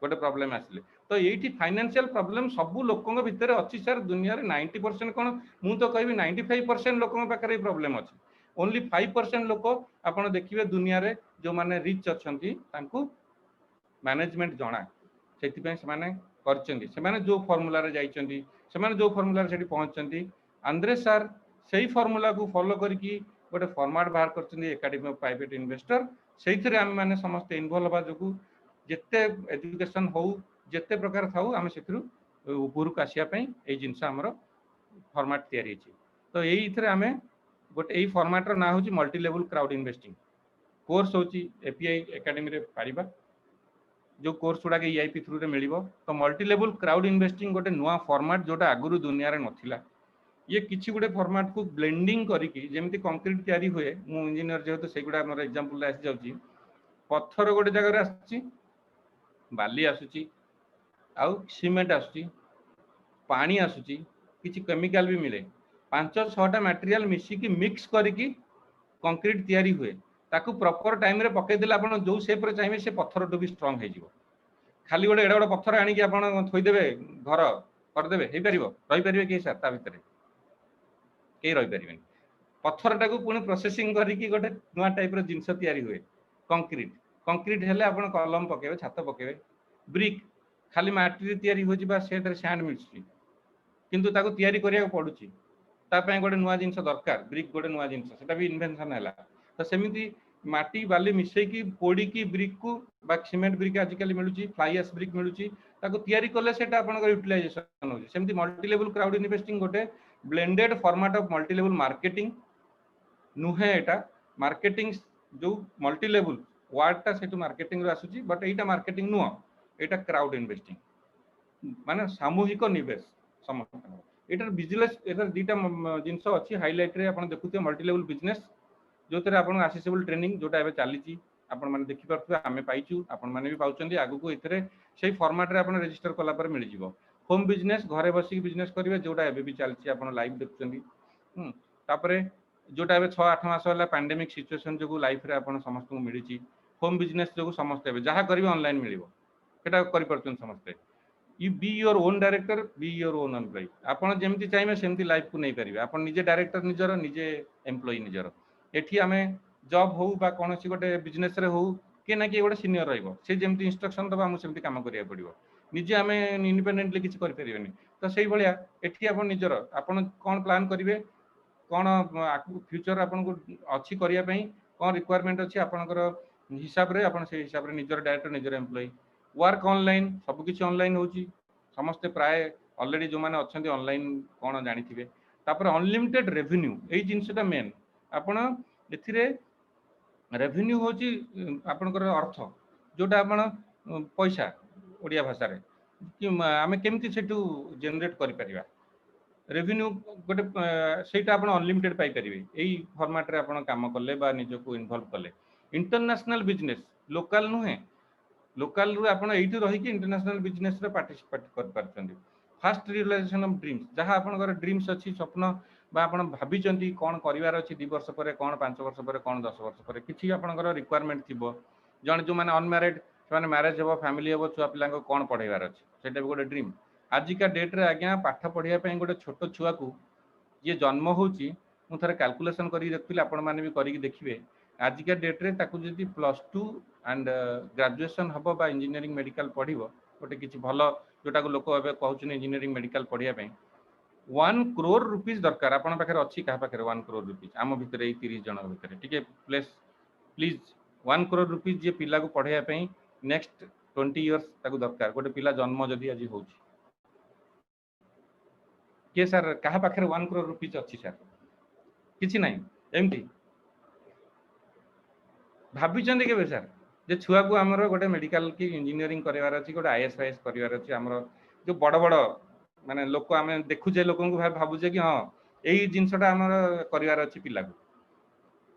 गोटे प्रॉब्लम आसले तो येठी फाइनेंशियल प्रॉब्लम सब लोकंग भितर अछि सर दुनिया रे 90% कोन मु तो कहबी 95% लोकंग पाखरे प्रॉब्लम अछि ओनली 5% लोक आपण देखिबे दुनिया रे जो माने रिच अछंती तांकू मैनेजमेंट जणा सेति पय से माने करचंदी से माने जो फार्मूला रे जाइचंदी से माने जो फार्मूला रे सेठी पहुंचचंदी आंद्रे सर सेही फार्मूला को फॉलो करके गोटे फॉर्मेट बाहर करचंदी एकेडमी ऑफ प्राइवेट इन्वेस्टर सेहिथरे हम माने समस्त इन्वॉल्व बा जोकु जेते एजुकेशन हो जेते प्रकार थाउ आमे सेथरु उपरु कासिया पई ए जिंस हमरो फॉर्मेट तयारी अछि तो एई इथरे आमे गोटे एई फॉर्मेट रो ना होची multi level crowd investing course होची एपीआई एकेडमी रे पारिबा जो कोर्स उडा के ईआईपी थ्रू रे मिलिबो तो मल्टी लेवल क्राउड इन्वेस्टिंग गोटे नुवा फॉर्मेट जोटा आगुरु दुनिया रे नथिला ये किछि गुडे फॉर्मेट को ब्लेंडिंग करिकि जेमति कंक्रीट तयारी हुए मु इंजीनियर जेहेतु सेगुडा हमर एग्जांपल आसी जाउची पत्थर गोटे जगह रे आसी बाली आसुची आउ सीमेंट आसुची पानी आसुची किछि केमिकल भी मिले 5-6टा मटेरियल मिसी की मिक्स करिकि कंक्रीट तयारी हुए ताकू प्रॉपर टाइम रे पकै देला आपण जो शेप रे चाहिबे से पत्थर टू भी स्ट्रांग हे जिवो खाली गोटे एडा गोटे पत्थर आनी कि आपण थोई देबे घर कर देबे हे परिबो रहि परिबे के सर ता भितरे के रहि परिबेनी पत्थर टाकू पुनी प्रोसेसिंग करिकि गोटे नुवा टाइप रो जिंस तयारी हुए कंक्रीट हेले आपण कलम पकेबे छात पकेबे ब्रिक खाली माटी रे तयारी हो जिबा सेतरे सैंड मिलछि किंतु ताकू तयारी करिया पडुछि ता पय गोटे नुवा जिंस दरकार ब्रिक गोटे नुवा जिंस सेटा भी इन्वेंशन हैला तो सेमिति माटी बाली मिसेकी पोड़ी की ब्रिक को बा सीमेंट ब्रिक आजिकल मिलूची फ्लाई एश ब्रिक मिलूची ताको तयारी कले सेटा आपनकर यूटिलाइजेशन होची सेमती मल्टी लेवल क्राउड इन्वेस्टिंग गोटे blended format of multi level marketing नुहे एटा मार्केटिंग जो मल्टी लेवल वर्डटा सेटू मार्केटिंग रो आसुची बट एटा मार्केटिंग नुह एटा क्राउड इन्वेस्टिंग माने सामूहिक निवेश समस्त एटार बिजनेस एटार दीटा जिंस अछि हाइलाइट रे आपण देखुते मल्टी लेवल बिजनेस जो थरे आपण एसेसिबल ट्रेनिंग जोटा एबे चालीची आपण माने देखि परथु आमे पाइचु आपण माने भी पाउचंदी आगु को एथरे सेही फॉर्मेट रे आपण रजिस्टर कला पर मिल जिवो होम बिजनेस घरे बसी बिजनेस करिवे जोटा एबे भी चालची आपण लाइव देखुचंदी तापरे जोटा एबे 6-8 मास होला पैंडेमिक सिचुएशन जो लाइफ रे आपण समस्त को मिलिची होम बिजनेस जो समस्त एबे जहा करिवे ऑनलाइन मिलिवो एटा करि परथुन समस्त you be your own director be your own employ आपण जेमति चाइमे सेमति लाइफ को नै परिबे आपण निजे डायरेक्टर निजर निजे एम्प्लॉय निजर एठी आमे जॉब हो बा कोनोसी गोटे बिजनेस रे हो के ना के गोटे सीनियर रहइबो से जेमति इंस्ट्रक्शन दबा हम सेमति काम करिया पड़िबो निजे आमे इंडिपेंडेंटली किछ करि परिबेनी तो सेही भलिया एठी आपण निजर आपण कोन प्लान करिवे कोन फ्यूचर आपण को अछि करिया पई कोन रिक्वायरमेंट अछि आपनकर हिसाब रे आपण से हिसाब रे निजर डायरेक्टर निजर एम्प्लॉय वर्क ऑनलाइन सब किछ ऑनलाइन होची समस्त प्राय ऑलरेडी जो माने अछंती ऑनलाइन कोन जानिथिबे तापर अनलिमिटेड रेवेन्यू एई जिंसटा मेन आपण एथिरे रेवेन्यू होची आपनकर अर्थ जोटा आपण पैसा ओडिया भाषा रे कि आमे केमति सेटू जनरेट करि परिबा रेवेन्यू गोटे सेटा आपण अनलिमिटेड पाई परिबे एई फॉर्मेट रे आपण काम करले बा निजो को इन्वॉल्व करले इंटरनेशनल बिजनेस लोकल नुहे लोकल रु आपण एठी रही कि इंटरनेशनल बिजनेस रे पार्टिसिपेट कर परछंदी फास्ट रियलाइजेशन ऑफ ड्रीम्स जहां आपनकर ड्रीम्स अछि स्वप्न बा आपण भाबिचंती कोन करिवार अछि 2 वर्ष परे कोन 5 वर्ष परे कोन 10 वर्ष परे किछि आपनकर रिक्वायरमेंट थिबो जण जो माने अनमैरिड माने मैरिज हेबो फैमिली हेबो छुआ पिला को कोन पढाइवार अछि सेटा भी गोटे ड्रीम आज का डेट रे आज्ञा पाठ पढिया पई गोटे छोट छुआ को ये जन्म होची मु थरे कैलकुलेशन करी देखथिले आपण माने भी करी देखिबे आज का डेट रे ताकू जदी +2 एंड ग्रेजुएशन हबो बा इंजीनियरिंग मेडिकल पढिबो गोटे किछि भलो जोटा को लोक एबे कहउछन इंजीनियरिंग मेडिकल पढिया पई 1 करोड़ रुपीस दरकार आपण पाखरे अछि का पाखरे 1 करोड़ रुपीस आम भितरे 30 जन भितरे ठीक है प्लीज 1 करोड़ रुपीस जे पिला को पढाया पई नेक्स्ट 20 इयर्स ताकू दरकार गोटे पिला जन्म जदी आज होउची के सर कहा पाखरे 1 करोड़ रुपीस अछि सर किछि नाही एमटी भाबिचंदी के सर जे छुआ को हमर गोटे मेडिकल की इंजीनियरिंग करेवार अछि गोटे आईएएस करेवार अछि हमर जो बड़ बड़ माने लोक आमे देखु जे लोकन को भाबु जे कि हां एई जिंसटा हमर करिवार अछि पिला को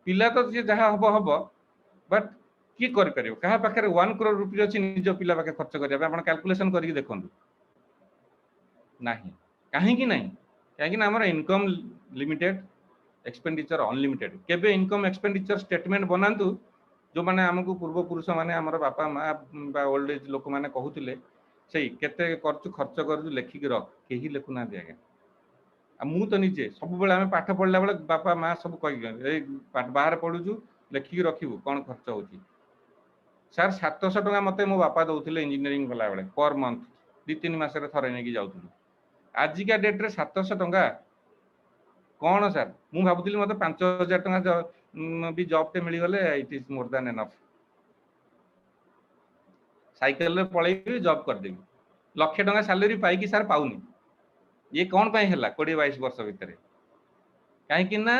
पिला तो जे जहा हबो हबो बट की करि परियो कहा पाखरे 1 करोड़ रुपीस अछि निजो पिला पाखे खर्च करिया आपण कैलकुलेशन करिक देखंतु नाही काहे कि नाही काहे कि हमर इनकम लिमिटेड एक्सपेंडिचर अनलिमिटेड केबे इनकम एक्सपेंडिचर स्टेटमेंट बनांतु जो माने हमकु पूर्व पुरुष माने हमर बापा मां बा ओल्ड एज लोक माने कहूतिले सेही केते खर्च करजु लेखिक रख केही लेखु ना दिया आ मु तो निजे सब बेला हमें पाठ पढ़ला बेला बापा मां सब कहि ए बाहर पढुजु लेखिक रखिबु कोन खर्च होची सर 700 टका मते मो बापा दउथिले इंजीनियरिंग भला बेले पर मंथ 2-3 मास रे थरे नेकी जाउथुलु आज का डेट रे 700 टका कौन सर मु भाबुतिली मते 5000 टका भी जॉब ते मिली गले it is more than enough cycle रे पळेबी जॉब कर देबी लाख टका सैलरी पाई कि सर पाउनी ये कौन पाई हला 20-22 वर्ष भितरे काहे कि ना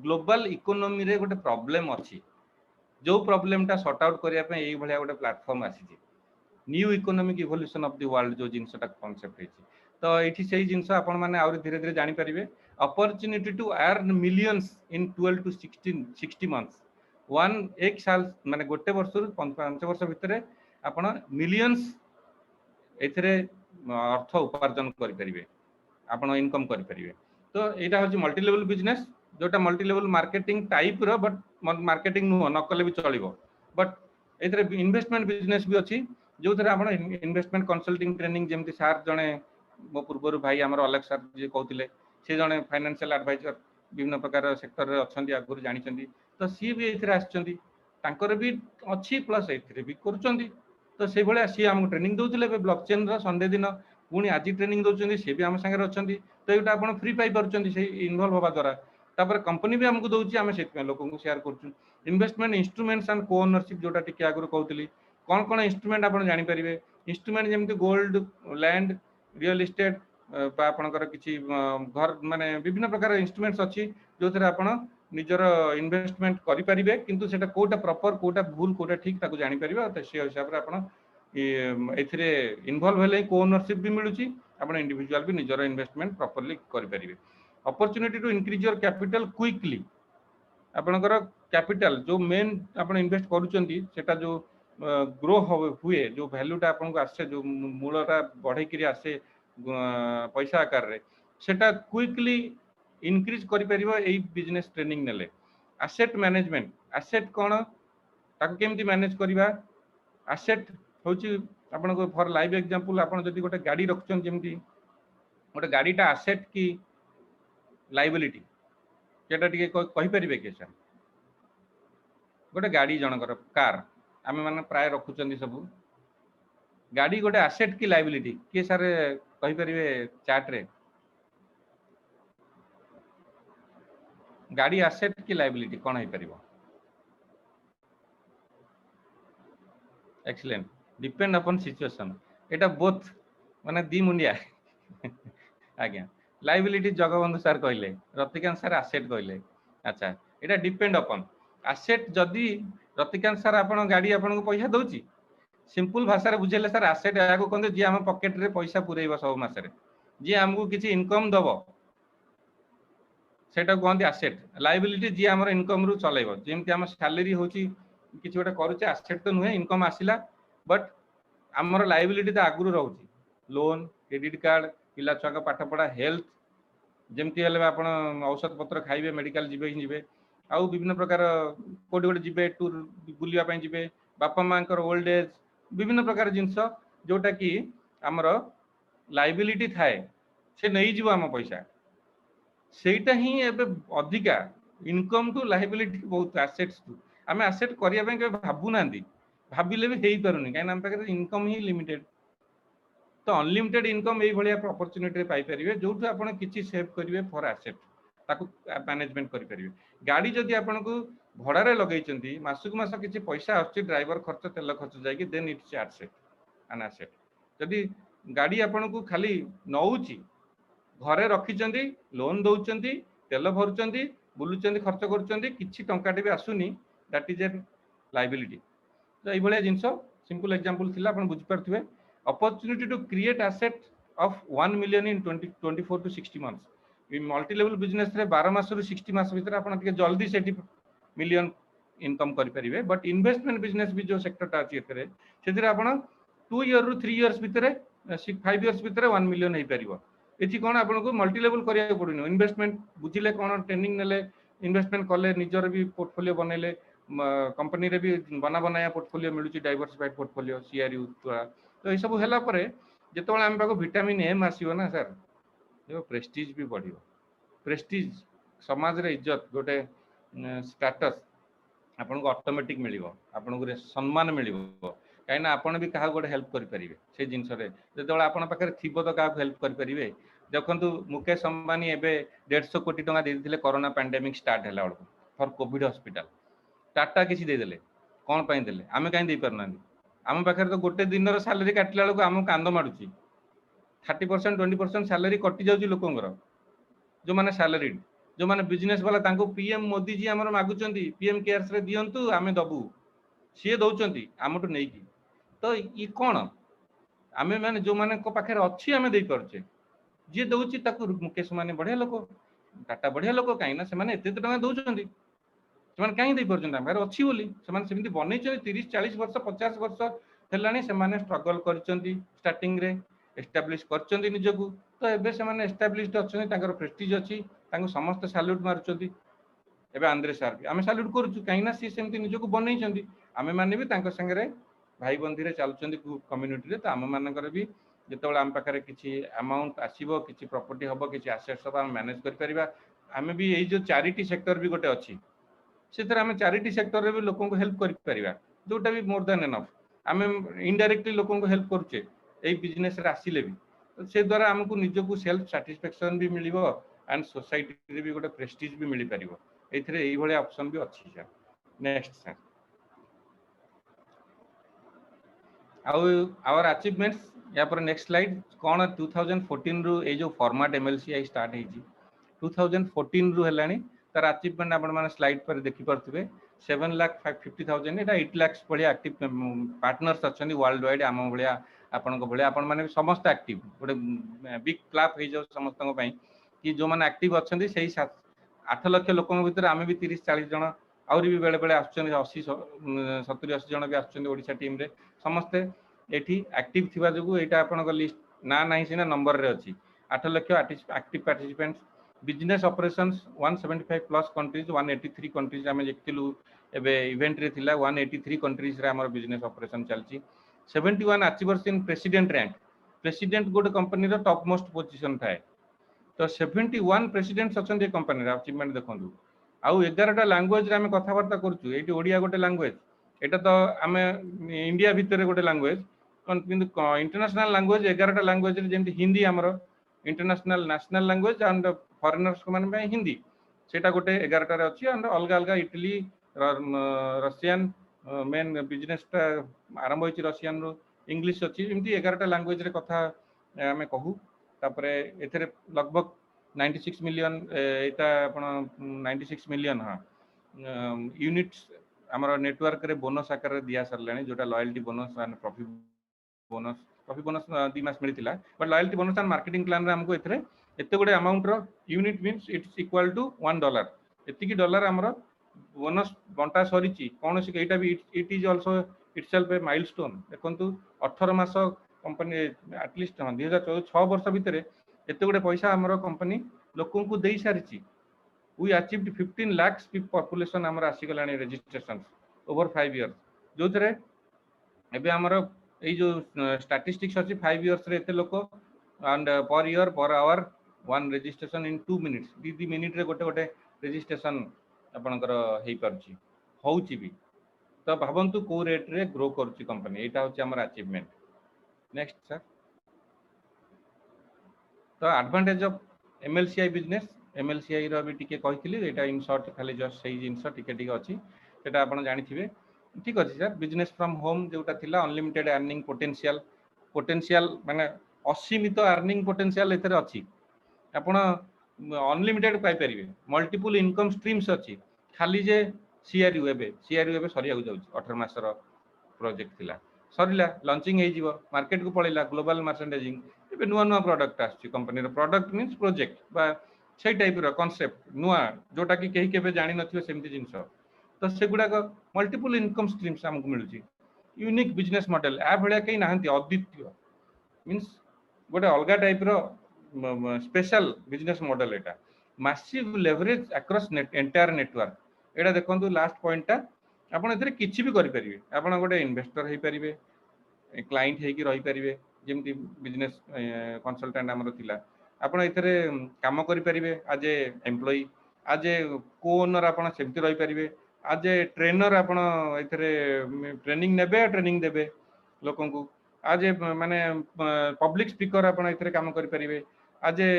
ग्लोबल इकोनॉमी रे गोटे प्रॉब्लम अछि जो प्रॉब्लम टा सॉर्ट आउट करिया पे एई भलिया गोटे प्लेटफॉर्म आसी जे new economic evolution of the world जो जिंसटा कांसेप्ट है तो एठी सेही जिंस आपण माने और धीरे धीरे जानि परिबे opportunity to earn millions in 12 to 60 months one एक साल माने गोटे वर्ष 5 वर्ष भितरे आपण मिलियंस एथरे अर्थ उपार्जन करि परिबे आपण इनकम करि परिबे तो एटा होची मल्टी लेवल बिजनेस जोटा मल्टी लेवल मार्केटिंग टाइप रो बट मार्केटिंग नो नकले भी चलिबो बट एथरे इन्वेस्टमेंट बिजनेस भी अछि जो थरे आपण इन्वेस्टमेंट कंसल्टिंग ट्रेनिंग जेमति सार जणे मो पूर्वर भाई हमर अलेक्स सर जे कहउतिले से जणे फाइनेंशियल एडवाइजर विभिन्न प्रकार सेक्टर रे अछंती आगुर जानिचंदी तो सी भी एथरे आछंती तांकर भी अछि प्लस एथरे भी करचंदी तो से भले सी हम ट्रेनिंग दउतिले ब्लॉकचेन रो संडे दिन पुणी आज ट्रेनिंग दउचंदी से भी हम संगे अछंती तो एटा आपण फ्री पाई परचंदी से इन्वॉल्व होबा द्वारा तापर कंपनी भी हमको दउची आमे सेत लोक को शेयर करछु इन्वेस्टमेंट इंस्ट्रूमेंट्स एंड को ओनरशिप जोटा टिके आगु कहउतली कौन कौन इंस्ट्रूमेंट आपण जानि परिबे इंस्ट्रूमेंट जेमति गोल्ड लैंड रियल एस्टेट आपणकर किछि घर माने विभिन्न प्रकार इंस्ट्रूमेंट्स अछि जो थरे आपण निजर इन्वेस्टमेंट करि परिबे किंतु सेटा कोटा प्रॉपर कोटा भूल कोटा ठीक ताको जानि परिबे त से हिसाब रे आपण एथिरे इन्वॉल्व हेले को ओनरशिप भी मिलुची आपण इंडिविजुअल भी निजर इन्वेस्टमेंट प्रॉपर्ली करि परिबे opportunity to increase your capital quickly आपणकर कैपिटल जो मेन आपण इन्वेस्ट करूचंती सेटा जो ग्रो हुए जो वैल्यूटा आपन को आसे जो मूलटा बढ़े करी आसे पैसा आकार रे सेटा क्विकली इंक्रीज करि परिबो एई बिजनेस ट्रेनिंग नेले एसेट मैनेजमेंट एसेट कोन ताको केमती मैनेज करिबा एसेट होची आपन को फॉर लाइव एग्जांपल आपन जदी गोटे गाड़ी रखचन जेमती गोटे गाड़ीटा एसेट की लायबिलिटी केटा टिके कहि परिबे के सर गोटे गाड़ी जनकर कार आमे माने प्राय रखुचंदी सब गाड़ी गोटे एसेट की लायबिलिटी के सर कहि परिबे चार्ट रे गाड़ी एसेट की लायबिलिटी कोन होई परिबो एक्सीलेंट डिपेंड अपन सिचुएशन एटा बोथ माने दी मुंडिया आज्ञा लायबिलिटी जगबंधु सर कहले रतिकांत सर एसेट कहले अच्छा एटा डिपेंड अपन एसेट जदी रतिकांत सर आपण गाड़ी आपण को पैसा दउची सिंपल भाषा रे बुझेले सर एसेट याको कोन जे हम पॉकेट रे पैसा पुरेइबो सब मास रे जे हमको किछि इनकम दबो सेटा कोनती एसेट लायबिलिटी जे हमर इनकम रु चलेबो जेमति हम सैलरी होची किछि गोटे करूचे एसेट तो नुहे इनकम आसिला बट हमर लायबिलिटी तो आगुरु रहउची लोन क्रेडिट कार्ड पिला छुआ का पाठ पढ़ा हेल्थ जेमति हेले आपण औषध पत्र खाइबे मेडिकल जिबे ही जिबे आउ विभिन्न प्रकार कोडी गोटे जिबे टूर बुलिया पय जिबे बापा मांकर ओल्ड एज विभिन्न प्रकार जिंस जोटा कि हमर लायबिलिटी थाए से नै जिवो हम पैसा सेटा ही एबे अधिका इनकम टू लायबिलिटी बहुत एसेट्स टू आमे एसेट करिया पे के भाबु नांदी भाबिले भी हेई परउनी काई नाम पाके इनकम ही लिमिटेड तो अनलिमिटेड इनकम एई भलिया अपॉर्चुनिटी रे पाई परिबे जोठु आपण किछि सेव करिवे फॉर एसेट ताकू मैनेजमेंट करि परिबे गाड़ी जदी आपण को भड़ा रे लगैचंती मासुक मास किछि पैसा आछि ड्राइवर खर्च तेल खर्च जाय कि then it's asset an asset जदी गाड़ी आपण को खाली नउची घरे रखिचंती लोन दउचंती तेल भरुचंती बुलुचंती खर्च करूचंती किछि टंकाटे भी आसुनी दैट इज ए लायबिलिटी तो एई भलिया जिंस सिंपल एग्जांपल थिला आपण बुझि परथिबे opportunity to create asset of 1 million in 24 to 60 months multi level business रे 12 मास रु 60 मास भीतर आपण के जल्दी सेठी मिलियन इनकम करि परिबे बट इन्वेस्टमेंट बिजनेस भी जो सेक्टर ता अछि एतरे सेतिर आपण 2 ईयर रु 3 इयर्स भीतर 5 इयर्स भीतर 1 मिलियन हेई परिबो एथि कोन आपण को मल्टी लेवल करिया पड़िनो इन्वेस्टमेंट बुझिले कोन ट्रेनिंग नेले इन्वेस्टमेंट करले निजर भी पोर्टफोलियो बनेले कंपनी रे भी बनाया पोर्टफोलियो मिलुची डाइवर्सिफाइड पोर्टफोलियो सीआरयू तो ये सब हैला परे जेतोळे हम पाको विटामिन एम आसीबो ना सर देखो प्रेस्टीज भी बढ़ियो प्रेस्टीज समाज रे इज्जत गोटे स्टेटस आपन को ऑटोमेटिक मिलिबो आपन को सम्मान मिलिबो काइना आपन भी काहा गोटे हेल्प करि परिबे से जिंस रे जेतोळे आपन पाखरे थिबो तो काहा हेल्प करि परिबे देखंतु मुकेश अंबानी एबे 150 कोटी टका दे दिले कोरोना पैंडेमिक स्टार्ट हैला बळको फॉर कोविड हॉस्पिटल टाटा किसी दे देले कोन पई देले आमे काई दे परनानी आम पाखे तो गोटे दिन सैलरी काटिला बेलू आम कांद माड़ुची 30% 20% सैलरी कटि जाऊँ लोकंर जो मैंने सैलरी जो मैंने बिजनेस वाला पीएम मोदी जी आम मागुंट पीएम केयर्स रे दिंतु आम दबू सी दौरान आमठू नहीं तो ये कौन आम मैंने जो मैंने पाखे अच्छी आम दे पारे जी दौची मुकेश मैंने बढ़िया लोक टाटा बढ़िया लोक कहीं से एत टाँग दौरान से कहीं दे पार्टी आम अच्छी बोली से बन 30-40 वर्ष 50 वर्ष है स्ट्रगल कर स्टार्टिंग रे एस्टाब्लिश कर निजकू तो एबे से एस्टाब्लिश्ड अच्छा प्रेस्टीज अच्छी समस्त सैल्यूट मारुंट एबे आंद्रे सार भी आम सैल्यूट करूँ कहीं सी सेमती निजकू बनई आम मैंने भी सांगे भाई बंधी रे चलुँच कम्युनिटी रे तो आम मानकर भी जिते आम पाखे किसी अमाउंट आसो कि प्रॉपर्टी हम कि आसेट्स हम मैनेज कर आम भी यही जो चैरिटी सेक्टर भी गोटे अच्छी से आम चैरिटी सेक्टर रे भी लोक हेल्प कर जोटा भी मोर देन एनफ आम इनडायरेक्टली लोक हेल्प करुचे यही बिजनेस रे आसिले भी तो से द्वारा आमको निजको सेल्फ सैटिस्फैक्शन भी मिलिबो एंड सोसाइटी भी गोटे प्रेस्टीज भी मिल पार ये ऑप्शन भी अच्छी sir. Next sir our achievements या पर नेक्स्ट स्लाइड कौन 2014 रु ए जो फॉर्मेट एमएलसीआई स्टार्ट है 2014 रु हेलानी तार अचीवमेंट आपण माने स्लाइड पर देखि परथिबे 7,50,000 एटा 8 लाख भलिया एक्टिव पार्टनर्स अछंदी वर्ल्ड वाइड आम भलिया आपण को भलिया आपण माने समस्त एक्टिव गोटे बिग क्लैप हे जो समस्त को पई कि जो माने एक्टिव अछंदी सेही 8 लाख लोकन भितर आमे भी 30-40 जण आउरी भी बेले बेले आछंदी 80-70-80 जण भी आछंदी ओडिसा टीम रे समस्त एठी एक्टिव थिबा जोगु एटा आपण को लिस्ट ना नाही सिना नंबर रे अछि 8 lakh active participants business operations 175 plus countries 183 countries आमे देखतिलु एबे इवेंट रे थिला 183 कंट्रीज रे हमर बिजनेस ऑपरेशन चलची 71 अचीवर्स इन प्रेसिडेंट रैंक प्रेसिडेंट गोटे कंपनी रो टॉप मोस्ट पोजीशन थाए तो 71 प्रेसिडेंट्स अछन जे कंपनी रे अचीवमेंट देखंदु आउ 11टा लैंग्वेज रे आमे कथा वार्ता करचु एटी ओडिया गोटे लैंग्वेज एटा तो आमे इंडिया भितर गोटे लैंग्वेज किंतु इंटरनेशनल लैंग्वेज 11टा लैंग्वेज रे जेंति हिंदी हमरो international national language and foreigners को माने हिंदी सेटा गोटे 11टा रे अछि एंड अलग अलग इटली रशियन मेन बिजनेस टा आरंभ होइछि रशियन रो इंग्लिश अछि एमती 11टा लैंग्वेज रे कथा हमें कहू तापरे एथरे लगभग 96 मिलियन एटा आपण 96 मिलियन हां यूनिट्स हमर नेटवर्क रे बोनस आकार रे दिया सरलानी जोटा loyalty bonus and profit bonus 2 मास मिलितिला but loyalty bonus and marketing plan रे हमको एथरे एते गोटे अमाउंट रो unit means it's equal to $1 एति की डॉलर हमर बोनस बंटा सरीची कोन से एटा भी it is also itself A milestone देखंतु 18 मास कंपनी एटलीस्ट 2014 6 वर्ष भितरे एते गोटे पैसा हमर कंपनी लोकन को देई सारिची वी अचीव्ड 15 लाख पॉपुलेशन हमर आसी गलानी रजिस्ट्रेशंस ओवर 5 इयर्स जो थरे एबे हमर ए जो स्टैटिस्टिक्स अछि 5 इयर्स रे एते लोक and per year per hour one registration in 2 minutes 2 minute रे गोटे गोटे रजिस्ट्रेशन आपनकर हेई परची होउची भी तो भावंतु को रेट रे ग्रो करची कंपनी एटा होची हमर अचीवमेंट। नेक्स्ट सर तो एडवांटेज ऑफ एमएलसीआई बिजनेस एमएलसीआई रो भी टिके कहितली एटा इन शॉर्ट खाली जस्ट सही जिंस टिके टिके अछि सेटा आपण जानिथिबे ठीक अछि सर बिजनेस फ्रॉम होम जोटा थिला अनलिमिटेड अर्निंग पोटेंशियल माने असीमित अर्निंग पोटेंशियल एथरे अछि आपण अनलिमिटेड पाई परिबे मल्टीपल इनकम स्ट्रीम्स अछि खाली जे सीआरयू एबे सरिया जाउछि 18 मास रो प्रोजेक्ट थिला सरिला लॉन्चिंग हे जीवो मार्केट को पळैला ग्लोबल मर्चेंडाइजिंग एबे नुवा नुवा प्रोडक्ट आछि कंपनी रो प्रोडक्ट मींस प्रोजेक्ट बा सेई टाइप रो कांसेप्ट नुवा जोटा कि केही केबे जानि नथिबे सेमति जिंस तो सेगुडा को मल्टीपल इनकम स्ट्रीम्स हमकु मिलुछि यूनिक बिजनेस मॉडल आ भलिया केही नाहंती अद्वितीय मींस गोटे अलगा टाइप रो स्पेशल बिजनेस मॉडल एटा massive leverage across entire network एटा देखंतु लास्ट पॉइंट आपण एथरे किछि भी करि परिबे आपण गोटे इन्वेस्टर हे परिबे क्लाइंट हे कि रहि परिबे जेमति बिजनेस कंसल्टेंट हमर थिला आपण एथरे काम करि परिबे as a employee as a को ओनर आपण सेमति रहि परिबे एज ए ट्रेनर आपण एथरे ट्रेनिंग नेबे ट्रेनिंग देबे लोकन को एज ए माने पब्लिक स्पीकर आपण एथरे काम करि परिबे एज ए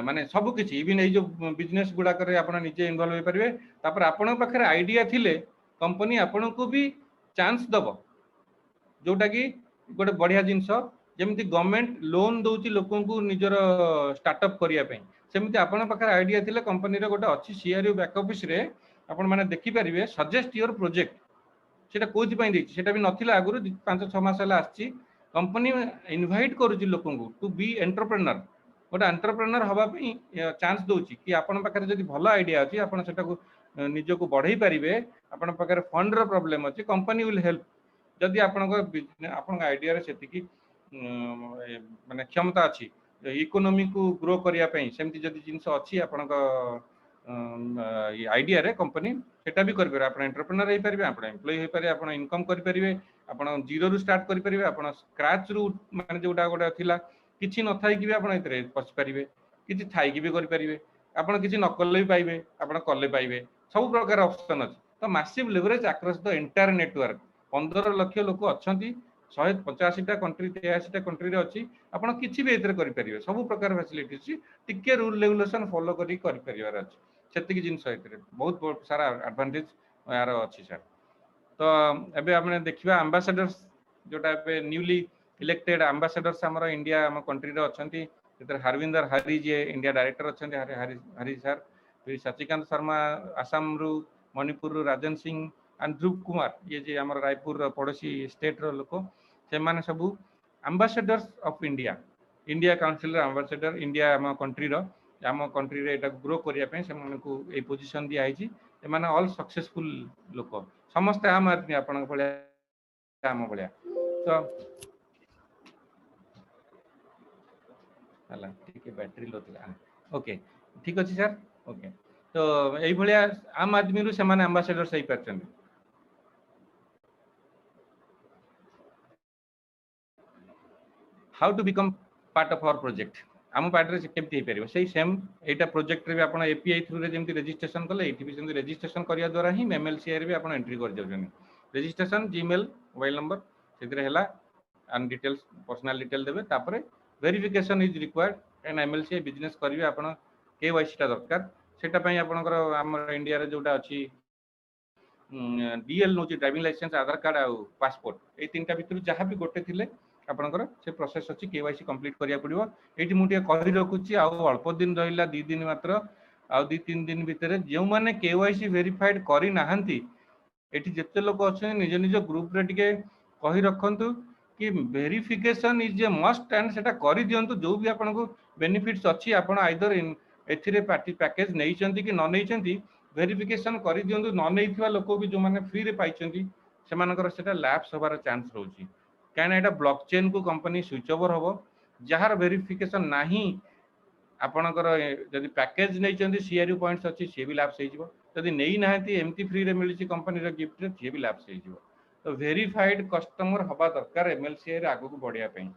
माने सब किछि इवन ए जो बिजनेस गुडा करे आपण निजे इन्वॉल्व हो परिबे तापर आपण पाखरे आइडिया थिले कंपनी आपण को भी चांस दबो जोटा कि गोटे बढ़िया जिंस जेमति गवर्नमेंट लोन दोची लोकन को निजर स्टार्टअप करिया पई सेमति आपण पाखरे आइडिया थिले कंपनी रे गोटे अछि सीआरयू बैक ऑफिस रे आपण माने देखि परिबे सजेस्ट योर प्रोजेक्ट सेटा कोथि पई देछि सेटा भी नथिला आगुरु 5-6 मास हला आछि कंपनी इनवाइट करूची लोकन को टू बी एंटरप्रेन्योर गोटे एंटरप्रेन्योर हवा पई चांस दोची कि आपण पाखरे जदि भलो आइडिया अछि आपण सेटा को निज को बढ़ाई पारिबे आपण पाखरे फंड रो प्रॉब्लम अछि कंपनी विल हेल्प जदि आपण आइडिया रे सेति कि माने क्षमता अछि इकोनॉमी को ग्रो करिया पई सेमति जदि जिंस अछि आपण आइडिया रे कंपनी सेटा भी करबे आपण एंटरप्रेन्योर हे परिबे आपण एम्प्लॉय हे परिबे आपण इनकम कर परिबे आपण जीरो रु स्टार्ट कर परिबे आपण स्क्रैच रु माने जोटा गोटा थिला किछि न थाई कि भी आपण एतरे पछ परिबे किछि थाई कि भी कर परिबे आपण किछि न करले भी पाइबे आपण करले पाइबे सब प्रकार ऑप्शन अछि तो massive leverage across the entire network 15 lakh लोक अछंती 185टा कंट्री 83टा कंट्री रे अछि आपण किछि भी एतरे करि परिबे सब प्रकार फैसिलिटी अछि टिके रूल रेगुलेशन फॉलो करी परिवार अछि सेतिक जिंस एतरे बहुत सारा एडवांटेज यार अछि सर तो एबे आपने देखिबा एम्बेसडर्स जोटा पे न्यूली इलेक्टेड एम्बेसडर्स हमर इंडिया हम कंट्री रे अछंती एतर हरविंदर हरि जे इंडिया डायरेक्टर अछंती हरि सर फिर शशिकांत शर्मा आसाम रु मणिपुर रु राजन सिंह एंड ध्रुव कुमार ये जे हमर रायपुर पड़ोसी स्टेट रो लोक से माने सब ambassadors of India India council रो एम्बेसडर इंडिया हम कंट्री रे एटा ग्रो करिया पे से मानको ए पोजीशन दिया आइची ए माने ऑल सक्सेसफुल लोक समस्त आम आदमी आपन भलिया आम भलिया तो हला ठीक है बैटरी लो थिला ओके ठीक अछि सर ओके तो एई भलिया आम आदमी रु से माने एम्बेसडर सही परछन how to become part of our project आम पार्ट रे केमति हे परिबो सेही सेम एटा प्रोजेक्ट रे भी आपण एपीआई थ्रू रे जेमति रजिस्ट्रेशन कले एटी भी जेमति रजिस्ट्रेशन करिया द्वारा ही एमएलसीआई रे भी आपण एंट्री कर जाउछन रजिस्ट्रेशन जीमेल मोबाइल नंबर सेतरे हला एंड डिटेल्स पर्सनल डिटेल देबे तापरे verification is required and MLCI business करिवे आपण केवाईसी ता दरकार सेटा पई आपनकर हमर इंडिया रे जोटा अछि डीएल नोची ड्राइविंग लाइसेंस आधार कार्ड आ पासपोर्ट ए तीनटा भितर जहां भी गोटे थिले आपनकर से प्रोसेस अछि केवाईसी कंप्लीट करिया पड़िबो एठी मु टे कहि रखुची आ अल्प दिन रहिला 2 दिन मात्र आ 2-3 दिन भितर जेउ माने केवाईसी वेरीफाइड करि नाहंती एठी जेते लोक अछि निज निज ग्रुप रे टिके कहि रखंतु कि verification is a must and सेटा करि दियंतु जो भी आपनको बेनिफिट्स अछि आपण आइदर एथिरे पार्टी पैकेज नै चंती कि न नै चंती वेरिफिकेशन करि दियंतु न नैथिबा लोक भी जो माने फ्री रे पाइचंती सेमानकर सेटा लैप्स होबार चांस रहउची काना एटा ब्लॉकचेन को कंपनी स्विच ओवर होबो जहार वेरिफिकेशन नाही आपणकर जदि पैकेज नै चंती सीआरयू पॉइंट्स अछि से भी लैप्स हेजिवो जदि नै नाहंती एमती फ्री रे मिलिछि कंपनी रे गिफ्ट रे से भी लैप्स हेजिवो तो वेरीफाइड कस्टमर हबा दरकार एमएलसीआई रे आगु को बढ़िया पई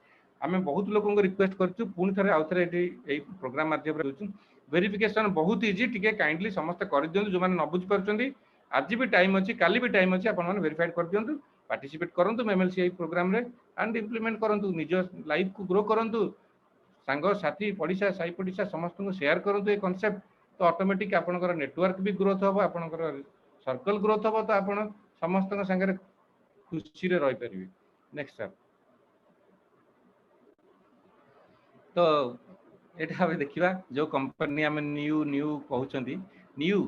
आमे बहुत लोगन को रिक्वेस्ट करछु पुनी थरे आउथरे एई प्रोग्राम माध्यम रे होछु वेरिफिकेशन बहुत इजी टिके काइंडली समस्त कर दियंतु जो माने न बुझ परचंदी आज भी टाइम अछि काली भी टाइम अछि आपन माने वेरीफाइड कर दियंतु पार्टिसिपेट करंतु एमएलसीआई प्रोग्राम रे एंड इंप्लीमेंट करंतु निज लाइफ को ग्रो करंतु सांग साथी पडिसा साई पडिसा समस्त को शेयर करंतु ए कांसेप्ट तो ऑटोमेटिक आपनकर नेटवर्क भी ग्रोथ होबो आपनकर सर्कल ग्रोथ होबो तो आपन समस्त को संगे खुशी रे रहि परिबे नेक्स्ट सर तो एटा हम देखिबा जो कंपनी हम न्यू न्यू कहउचंदी new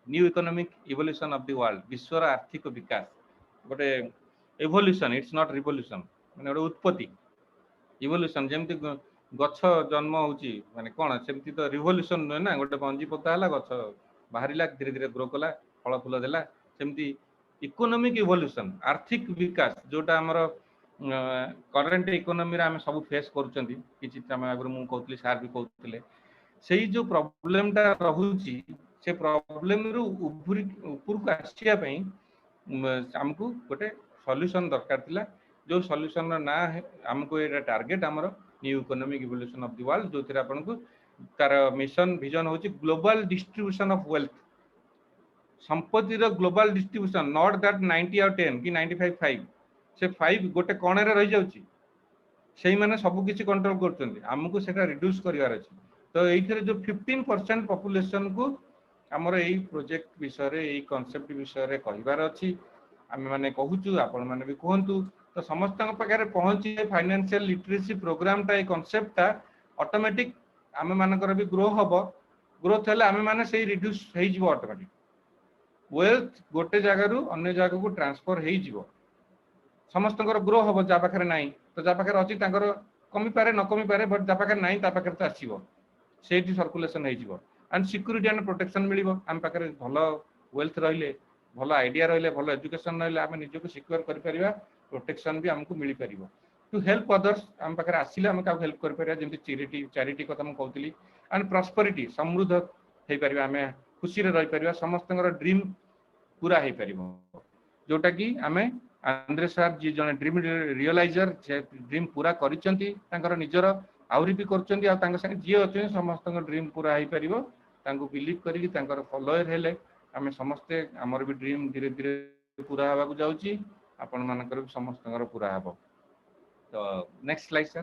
new economic evolution of the world विश्वर आर्थिक विकास गोटे इवोल्यूशन इट्स नॉट रिवोल्यूशन माने गोटे उत्पत्ति इवोल्यूशन जेमति गछ जन्म होची माने कोन सेमति तो रिवोल्यूशन न ना गोटे बंजी पोता हला गछ बाहरिला धीरे धीरे ग्रो कला फल फूल देला सेमति इकोनॉमिक इवोल्यूशन आर्थिक विकास जोटा हमर करेंट इकोनॉमी रे हम सब फेस करचंदी किछि समय अगर मु कहतली सार भी कहतले सेही जो प्रॉब्लम टा रहूची से प्रॉब्लम रु ऊपर को आसिया पई हमको गोटे सॉल्यूशन दरकार थिला जो सॉल्यूशन ना हमको एटा टारगेट हमर new economic evolution of the world जो थिरा आपन को तार मिशन विजन होची ग्लोबल डिस्ट्रीब्यूशन ऑफ वेल्थ संपत्ति रो ग्लोबल डिस्ट्रीब्यूशन नॉट दैट 90 और 10 कि 95 5 से 5 गोटे कोणे रे रहि जाउची सेही माने सब किछि कंट्रोल करचंदी हमको सेटा रिड्यूस करिवार अछि तो एइथरे जो 15% पॉपुलेशन को हमर एई प्रोजेक्ट विषय रे एई कांसेप्ट विषय रे कहिवार अछि आमे माने कहूचु आपण माने भी कहंतु तो समस्त प्रकार पहुंची फाइनेंशियल लिटरेसी प्रोग्राम टा ए कांसेप्ट टा ऑटोमेटिक आमे मानकर भी ग्रो हबो ग्रोथ हले आमे माने सेही रिड्यूस हेइ जिवो ऑटोमेटिक वेल्थ गोटे जगह रु अन्य जगह को ट्रांसफर हेइ जिवो समस्त ग्रो हबो जा पाखरे नाही तो जा पाखरे अछि तांकर कमी पारे न कमी पारे बट जा पाखरे नाही ता पाखरे तो आसीबो सेठी सर्कुलेशन हेइ जिवो एंड सिक्योरिटी एंड प्रोटेक्शन मिलिबो आम पाखरे भलो वेल्थ रहिले भलो आइडिया रहिले भलो एजुकेशन रहिले आमे निजको सिक्योर करि परिबा प्रोटेक्शन भी हमको मिली परिबो टू हेल्प अदर्स आम पाखरे आसीले हम का हेल्प करि परिबा जेंति चैरिटी कथा हम कहतली एंड प्रॉस्पेरिटी समृद्ध हेइ परिबा आमे खुशी रे रहि परिबा समस्त ड्रीम पूरा हेइ परिबो जोटा कि आमे आंद्रे सर जी जने ड्रीम रियलाइजर जे ड्रीम पूरा करिसंती तांकर निजर आउरी भी करचंती आ तांकर संगे जे अछि समस्त ड्रीम पूरा हेइ परिबो तांको बिलीव करी कि तांकर फॉलोअर हेले आमे समस्ते हमर भी ड्रीम धीरे धीरे पूरा हवा को जाउची आपण मानकर समस्त पूरा हबो तो नेक्स्ट स्लाइड सर।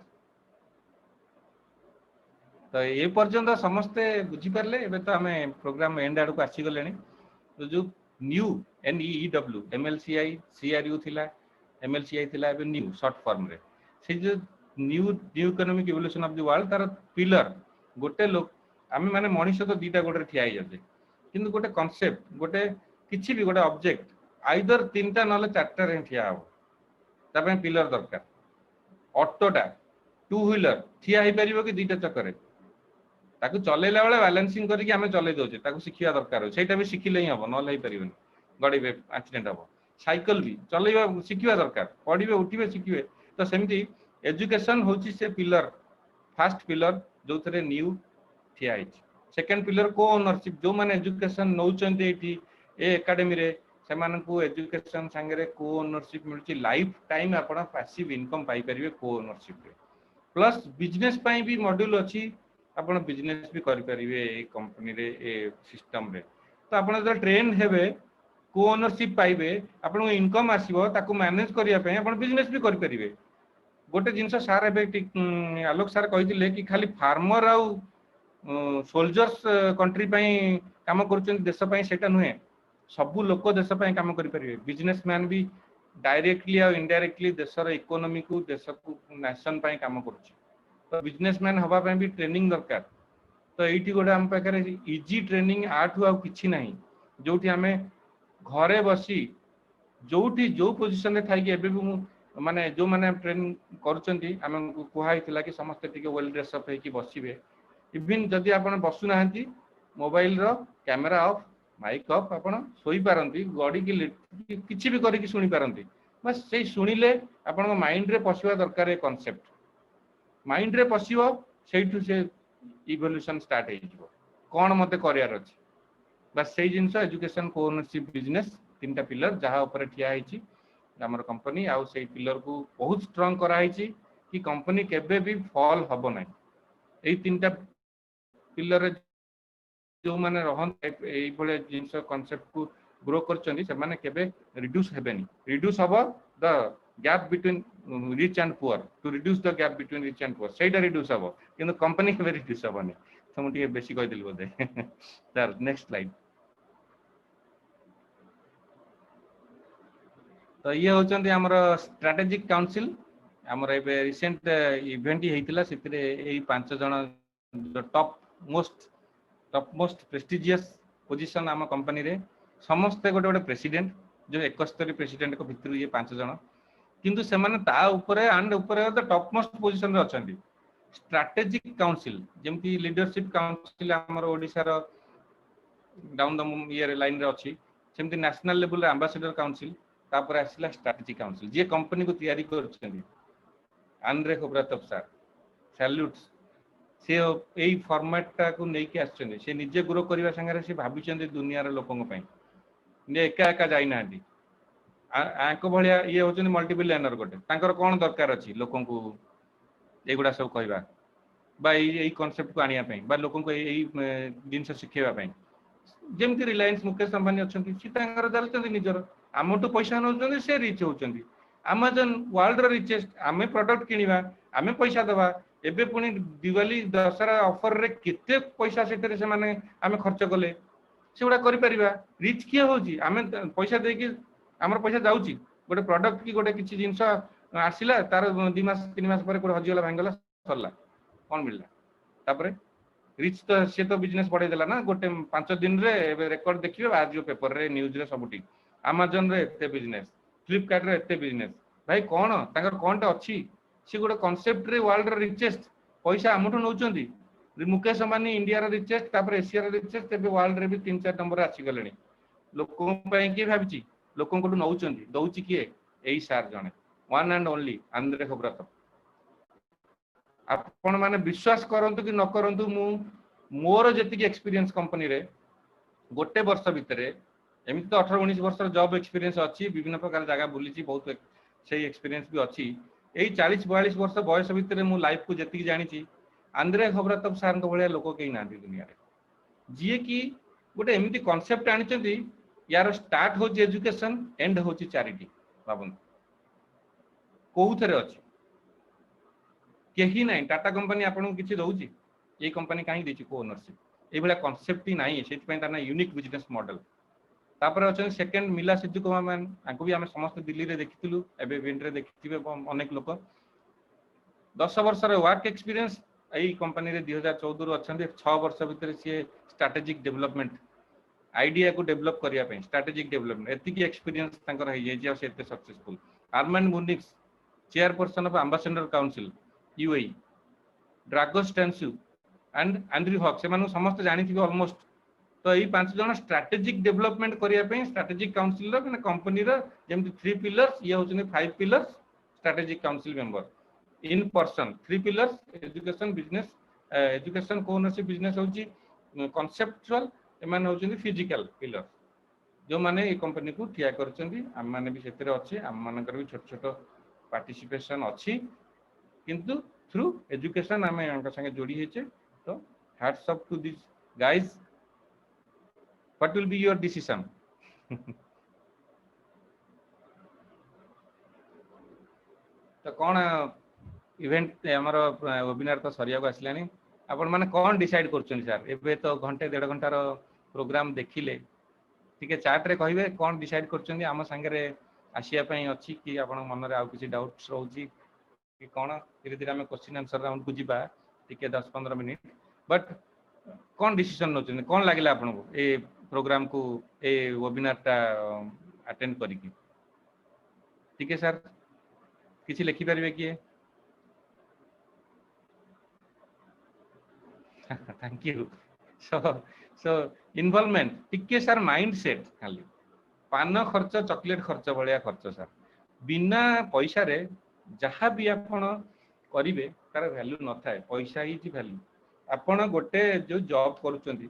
तो ये पर्यंत समस्ते बुझी पारे एबे तो आम प्रोग्राम एंड आड़ को आसीगले। तो जो न्यू NEEW MLCI CRU थिला MLCI थिला एबे न्यू शॉर्ट फॉर्म रे से जो new economic evolution of the world तार पिलर गोटे लोक आम माने मनीष तो दीटा गोटे ठिया हो जाते किंतु गोटे कॉन्सेप्ट गोटे किछि भी गोटे ऑब्जेक्ट आइदर तीनटा नले चारटा रे ठिया हो तापे पिलर दरकार। ऑटोटा टू व्हीलर ठिया हो परिबो कि दीटा चक्कर ताकू चलेला बेले बैलेंसिंग करके आम चले दौचे शिखा दरकार से शिखिले ही हम ना पारे गड़े एक्सीडेंट हम। साइकिल भी चलवा शिखा दरकार पढ़े उठे शिखे। तो सेमती एजुकेशन हूँ से पिलर फास्ट पिलर जो थे न्यू ठिया सेकेंड पिलर को ओनरशिप जो मैंने एजुकेशन नौकरी एकाडेमी से एजुकेशन सांगे को ओनरशिप मिलूँ लाइफ टाइम आप पैसिव इनकम पाइपर को ओनरशिप प्लस बिजनेस भी मॉड्यूल अच्छी आपण बिजनेस भी करें कंपनी रे सिस्टम रे। तो आप जो ट्रेन हेबे को ओनरशिप पाइबे आपन इनकम आसीबो ताकू मैनेज करिया पे आपण बिजनेस भी करें। गोटे जिनस सार एबे आलोक सार कहिथिले कि खाली फार्मर आउ सोल्जर्स कंट्री पई काम करूछन देश पई सेटा नुहे सबु लोक देश पई काम करि परिबे। बिजनेसमैन भी डायरेक्टली और इनडायरेक्टली देशर इकोनॉमी को देश को नेशन पई काम करूछ। तो बिजनेसमैन हवा पे भी ट्रेनिंग दरकार। तो ये गोटे आम पाखे इजी ट्रेनिंग आठू आ कि ना जो आम घरे बसी जो जो पोजिशन में थी माने जो मैंने ट्रेनिंग करें कहला कि समस्ते टी वेल ड्रेसअप होकर बसवे। इवन जदि आप बसुना मोबाइल रो कैमेरा ऑफ माइक ऑफ आप शोई पारती गड़ी की किसी भी करके शुणी पारती बस से शुणिले आप माइंड रे पशिवा दरकार कॉन्सेप्ट माइंड रे पशिव से इवोल्यूशन स्टार्ट हो कौन मत करार अच्छे बस से जिनस एजुकेशन को ओनरशिप बिजनेस तीन टा पिलर जहाँ ऊपर ठिया आमर कंपनी आउ से पिलर को बहुत स्ट्रांग कराई कि कंपनी केबे भी फॉल हब ना। यही तीन टा पिलर जो माने रहन जिनस कॉन्सेप्ट को ग्रो कर रिड्यूस हेबेनी रिड्यूस हब the gap between rich and poor to reduce the gap between rich and poor सेटा रिड्यूस हब किंतु कंपनी केबे रिड्यूस हबनी। तो मुझे बेसी कहिदिल बोधे सर नेक्स्ट स्लाइड। तो ये होचंदी हमर स्ट्रेटेजिक काउंसिल हमर एबे रिसेंट इवेंट ही हेतिला सेतिरे एई पांच जण जो टॉप मोस्ट प्रेस्टिजियस पोजीशन आम कंपनी रे समस्त गोटे गोटे प्रेसिडेंट जो 71 प्रेसिडेंट को भितर ये पांच जण किंतु से माने ता ऊपर एंड ऊपर तो टॉप मोस्ट पोजीशन रे अछंती। स्ट्रेटेजिक काउंसिल जेमती लीडरशिप काउंसिल हमर ओडिसा रो डाउन द ईयर लाइन रे अछि सेमती नेशनल लेवल रे एम्बेसडर काउंसिल तापर आसिला स्ट्रेटेजिक काउंसिल जे कंपनी को तैयारी करछंती आंद्रे खोब्रातव सर सैल्यूट्स से यही फॉर्मेटा को लेकिन आसछंती से निजे ग्रो करबा संगे से भाबिछंती दुनिया रे लोकन पई ने एका एका जाई नांती आको भलिया ये होचंती मल्टीबिलियनर गोटे तांकर कोन दरकार अछि लोकन को एगुडा सब कहबा बा यही कॉन्सेप्ट को आनिया पई बा लोकन को यही जिंस शिखेबा पई जेमती रिलायंस मुकेश अंबानी अछंती सी तांकर जालचंती निजर आमटू पैसा नौचंती से रिच होचंती अमेजन वर्ल्ड रो रिचेस्ट आमे प्रोडक्ट किनिबा आमे पैसा दबा एबे पुनी दिवाली दशहरा ऑफर रे केते पैसा सेतरे से माने आमे खर्च कले सेउडा करि परिबा रिच किए होची आमे पैसा दे कि हमर पैसा जाउची गोटे प्रोडक्ट की गोटे किछि जिंस आसिला तार 2 मास 3 मास पर कोड हजिगला भांगला सरला कोन मिलला तापरे रिच तो से तो बिजनेस बढ़े देला ना गोटे 5 दिन रे रिकॉर्ड देखिबे आज जो पेपर रे न्यूज रे सबुटी अमेजन रे एते बिजनेस फ्लिपकार्ट रे एते बिजनेस भाई कोन ताकर कोनटा अछि से गोटे कांसेप्ट रे वर्ल्ड रे रिचेस्ट पैसा हमठु नौचंती मुकेश अंबानी इंडिया रे रिचेस्ट तापर एशिया रे रिचेस्ट एबे वर्ल्ड रे भी 3-4 नंबर आछि गलेनी लोकों पई के भाबिची लोकों को नौचंती दउची किए एई सार जणे वन एंड ओनली आंद्रे खोब्रातव। आपण माने विश्वास करंतु कि न करंतु मु मोर जेतिक एक्सपीरियंस कंपनी रे गोटे वर्ष भितरे एमिति तो 18-19 वर्ष जॉब एक्सपीरियंस अछि विभिन्न प्रकार जगह बुलीची बहुत सही एक्सपीरियंस भी अछि एई 40-42 वर्ष बयस भितरे मु लाइफ को जेतिक जानिची आंद्रे खोब्रातव सार को भलिया लोक केही नांती दुनिया रे जे कि गोटे एमिति कांसेप्ट आनिचंती यार स्टार्ट हो एजुकेशन एंड हो चैरिटी बाबन कोउथरे अछि कहीं ना टाटा कंपनी आपको किसी दौर ये कंपनी कहीं देती को ओनरशिप ये कनसेप्ट ही ना से यूनिक बिजनेस मॉडल तापर अच्छा सेकेंड मिला सिद्धू कुमार मैन भी आम समस्त दिल्ली में देखी इवेंट रे देखिए अनेक लोक 10 वर्षर वर्क एक्सपीरियंस यही कंपनी रे 2014 अच्छा 6 वर्ष भितर सी स्ट्रेटेजिक डेवलपमेंट आइडिया को डेवलप करने स्ट्रेटेजिक डेवलपमेंट एतिकी experience successful Armand Munix chairperson of ambassador council UAE Dragos Tensu and Andrew Hawk से समस्त जानी ऑलमोस्ट तो यही 5 जन स्ट्रेटेजिक डेवलपमेंट करने स्ट्रेटेजिक काउंसिल कंपनी जमी 3 पिलर्स ये होचने 5 pillars strategic council member in person 3 pillars education business education कोनसी बिजनेस होची कॉन्सेप्चुअल एमान होचने फिजिकल पिलर जो माने ये कंपनी को ठिया करचंदी हम माने भी सेतरे अछि हम मानकर भी छोट छोट पार्टिसिपेशन अछि किंतु थ्रू एजुकेशन हमें अंक संगे जोड़ी हेचे तो hats off to this guys what will be your decision तो कौन इवेंट हमर वेबिनार तो सरिया को आसलानी आपण माने कौन डिसाइड करछन सर एबे तो घंटे 1.5 घंटार प्रोग्राम देखिले ठीक है चार्ट रे कहिबे कौन डिसाइड करछन हम संगे रे आसिया पई अछि कि आपण मन रे आ किछि डाउट्स रहउची कि कौन धीरे धीरे हमें क्वेश्चन आंसर राउंड को जीवा ठीक है 10-15 मिनिट बट कौन डिसीजन नोचन कौन लागला आपण को ए प्रोग्राम को ए वेबिनार टा अटेंड करी की ठीक है सर किसी लिखि पारिबे कि थैंक यू सो इन्वॉल्वमेंट टिके सर माइंड सेट खाली पान खर्च चॉकलेट खर्च भलिया खर्च सर बिना पैसा रे जहाँ भी आपण करिवे तार वैल्यू न थाए पैसा ही जी वैल्यू आपण गोटे जो जॉब करूचंदी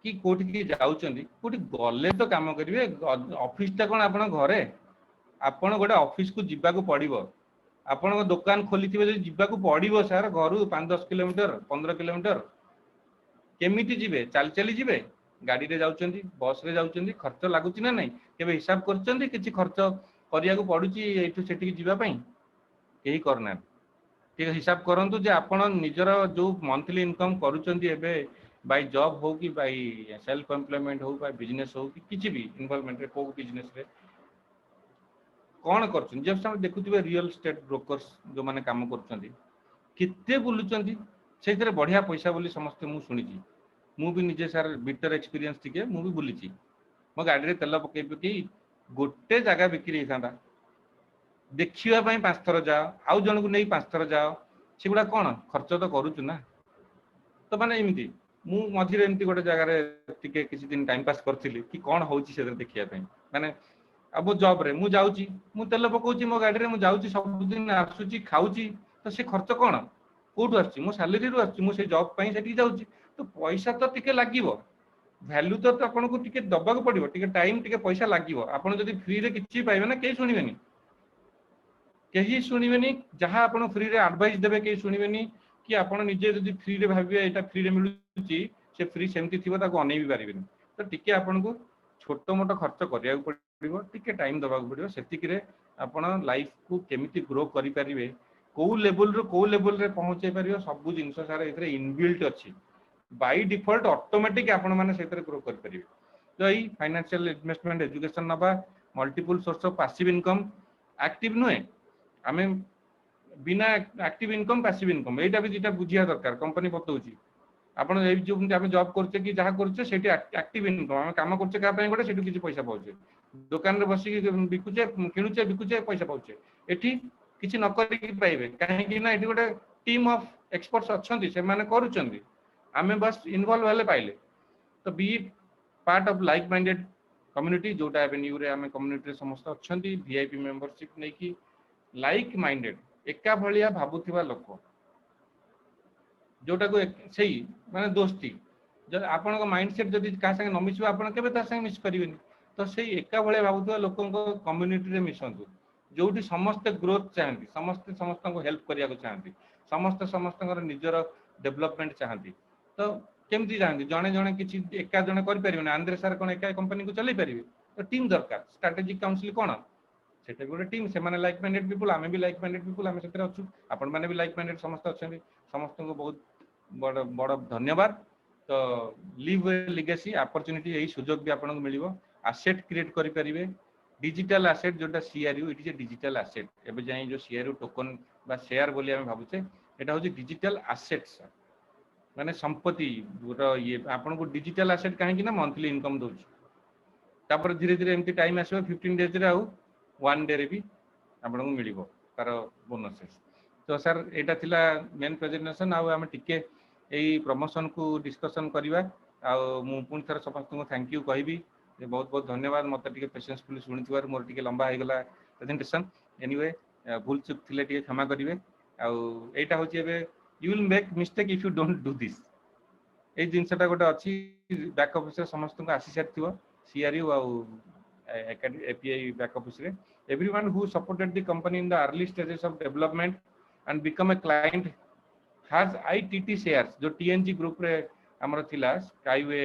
कि कोठी की जाउचंदी कोठी गले तो काम करिवे ऑफिस ता कोन आपण घरे आपण गोटे ऑफिस को जीवा को पड़िबो आपण दुकान खोली थिबे जीवा को पड़िबो सर घर 5-10 किलोमीटर 15 किलोमीटर केमिति जीवे चल चली जीवे गाड़ी रे जाउचंदी बस रे जाउचंदी खर्च लागुची ना नहीं केबे हिसाब करचंदी किछि खर्च करिया को पडुची एठु सेठी जीवा पई केही करना ठीक हिसाब करंतु जे आपण निजर जो मंथली इनकम करूचंदी एबे बाय जॉब हो कि बाय सेल्फ एम्प्लॉयमेंट हो बाय बिजनेस हो कि किछि भी इन्वॉल्वमेंट रे को बिजनेस रे कौन करछन जब हम देखुथिबे रियल एस्टेट ब्रोकर्स जो माने काम करछंदी किते बुलुचंदी सेथरे बढ़िया पैसा बोली समस्त मु सुनिची मु भी निजे सर बिटर एक्सपीरियंस थिके मु भी बुलिची मो गाड़ी रे तेल पके पके गोटे जगह बिक्री थांदा देखिवा पई 5 थर जाओ आउ जन को नै 5 थर जाओ सेगुडा कोन खर्च तो करूछु ना तो माने एमिति मु मझिरे एमिति गोटे जगह रे टिके किछि दिन टाइम पास करथिली कि कोन होउची से देखिया पई माने अब जॉब रे मु जाउची मु तेल पकोची मो गाड़ी रे मु जाउची सब दिन आसुची खाउची तो से खर्च कोन कोठु आछि मो सैलरी रु आछि मु से जॉब पई सेठी जाउची तो पैसा तो टिके लागिवो वैल्यू तो आपन को टिके दबा को पड़िवो टिके टाइम टिके पैसा लागिवो आपन जदी फ्री रे किछि पाइबे ना केही सुनिबेनी केही सुनिबेनी जहां आपन फ्री रे एडवाइस देबे केही सुनिबेनी कि आपन निजे जदी फ्री रे भाबिबे एटा फ्री रे मिलुची से फ्री सेमति थिबो ताको अनै भी पारिबेनी तो टिके आपन को छोटो मोटो खर्च करिया पड़िवो टिके टाइम दबा को पड़िवो सेतिक रे आपन लाइफ को केमिति ग्रो करि पारिबे को लेवल रे पहुंचे पारिबो सब जिंस सारा एथरे इनबिल्ट अछि बाय डिफॉल्ट ऑटोमेटिक आपण माने सेतरे ग्रो कर परिबे तो एई फाइनेंशियल इन्वेस्टमेंट एजुकेशन नबा multiple source of passive income active नुए हमें बिना एक्टिव इनकम पैसिव इनकम एटा भी जेटा बुझिया दरकार कंपनी बतौची आपण ए जो हम जॉब करछे कि जहां करछे सेठी एक्टिव इनकम हम काम करछे का पय गोटे सेठी किछि पैसा पाउछे दुकान रे बसी बिकुछे किनुछे बिकुछे पैसा पाउछे एठी किछि न करि कि पाइबे काहे कि ना एठी गोटे टीम ऑफ एक्सपर्ट्स अछंती से माने करूछंती आमे बस इन्वॉल्व हेले पाइले to be part of like minded community जोटा एवेन्यू रे आमे कम्युनिटी रे समस्त अछंती वीआईपी मेंबरशिप नै कि लाइक माइंडेड एका भलिया भाबुथिबा लोक जोटा को सही माने दोस्ती जब आपन को माइंडसेट जदी का संगे न मिसबा आपन केबे ता संगे मिस करिवेनी तो सही एका भलिया भाबुथिबा लोकन को कम्युनिटी रे मिसंतु जोटी समस्त ग्रोथ चाहती समस्त समस्त को हेल्प करिया को चाहती समस्त समस्त निजर डेवलपमेंट चाहती तो केमती चाहती जड़े जड़े किसी एका जड़े कर आंध्र सार कौन एका कंपनी को चलाई पारे तो टीम दरकार स्ट्रेटेजिक काउंसिल कौन सेटा गोटे टीम से माने लाइक माइंडेड पीपल आमे भी लाइक माइंडेड पीपल आमे सेतरे अछु आपण माने भी लाइक माइंडेड समस्त अछन समस्त को बहुत बड़ बड़ धन्यवाद तो लिव लिगेसी अपॉर्चुनिटी यही सुजोग भी आपन को मिलिबो एसेट क्रिएट करि परिबे डिजिटल एसेट जोटा CRU it is a digital asset एबे जाई जो सीआरयू टोकन बा शेयर बोली हम भाबुचे एटा होची डिजिटल एसेट्स माने संपत्ति ये आपन को डिजिटल एसेट काहे कि ना मंथली इनकम दोछ तापर धीरे धीरे एमती टाइम आसो 15 डेज रे आउ 1 डे रे भी आपन को मिलिबो तार बोनसेस तो सर एटा थिला मेन प्रेजेंटेशन आ हम टिके एई प्रमोशन को डिस्कशन करबा आ मु पुन थर समस्त को थैंक यू कहबी बहुत बहुत धन्यवाद मत टिके पेशेंसफुली सुनिथिबार मोर टिके लंबा हे गला प्रेजेंटेशन एनीवे भूल चुक थिले टिके क्षमा करिवे आ एटा होची एबे you will make mistake if you don't do this ए जिनसटा गोटे अछि बैक ऑफिस समस्त को आसी सारथिबो सीआरयू आ एपीआई बैक ऑफिस रे everyone who supported the company in the early stages of development and become a client has ITT shares जो TNG group रे हमर थिला स्काईवे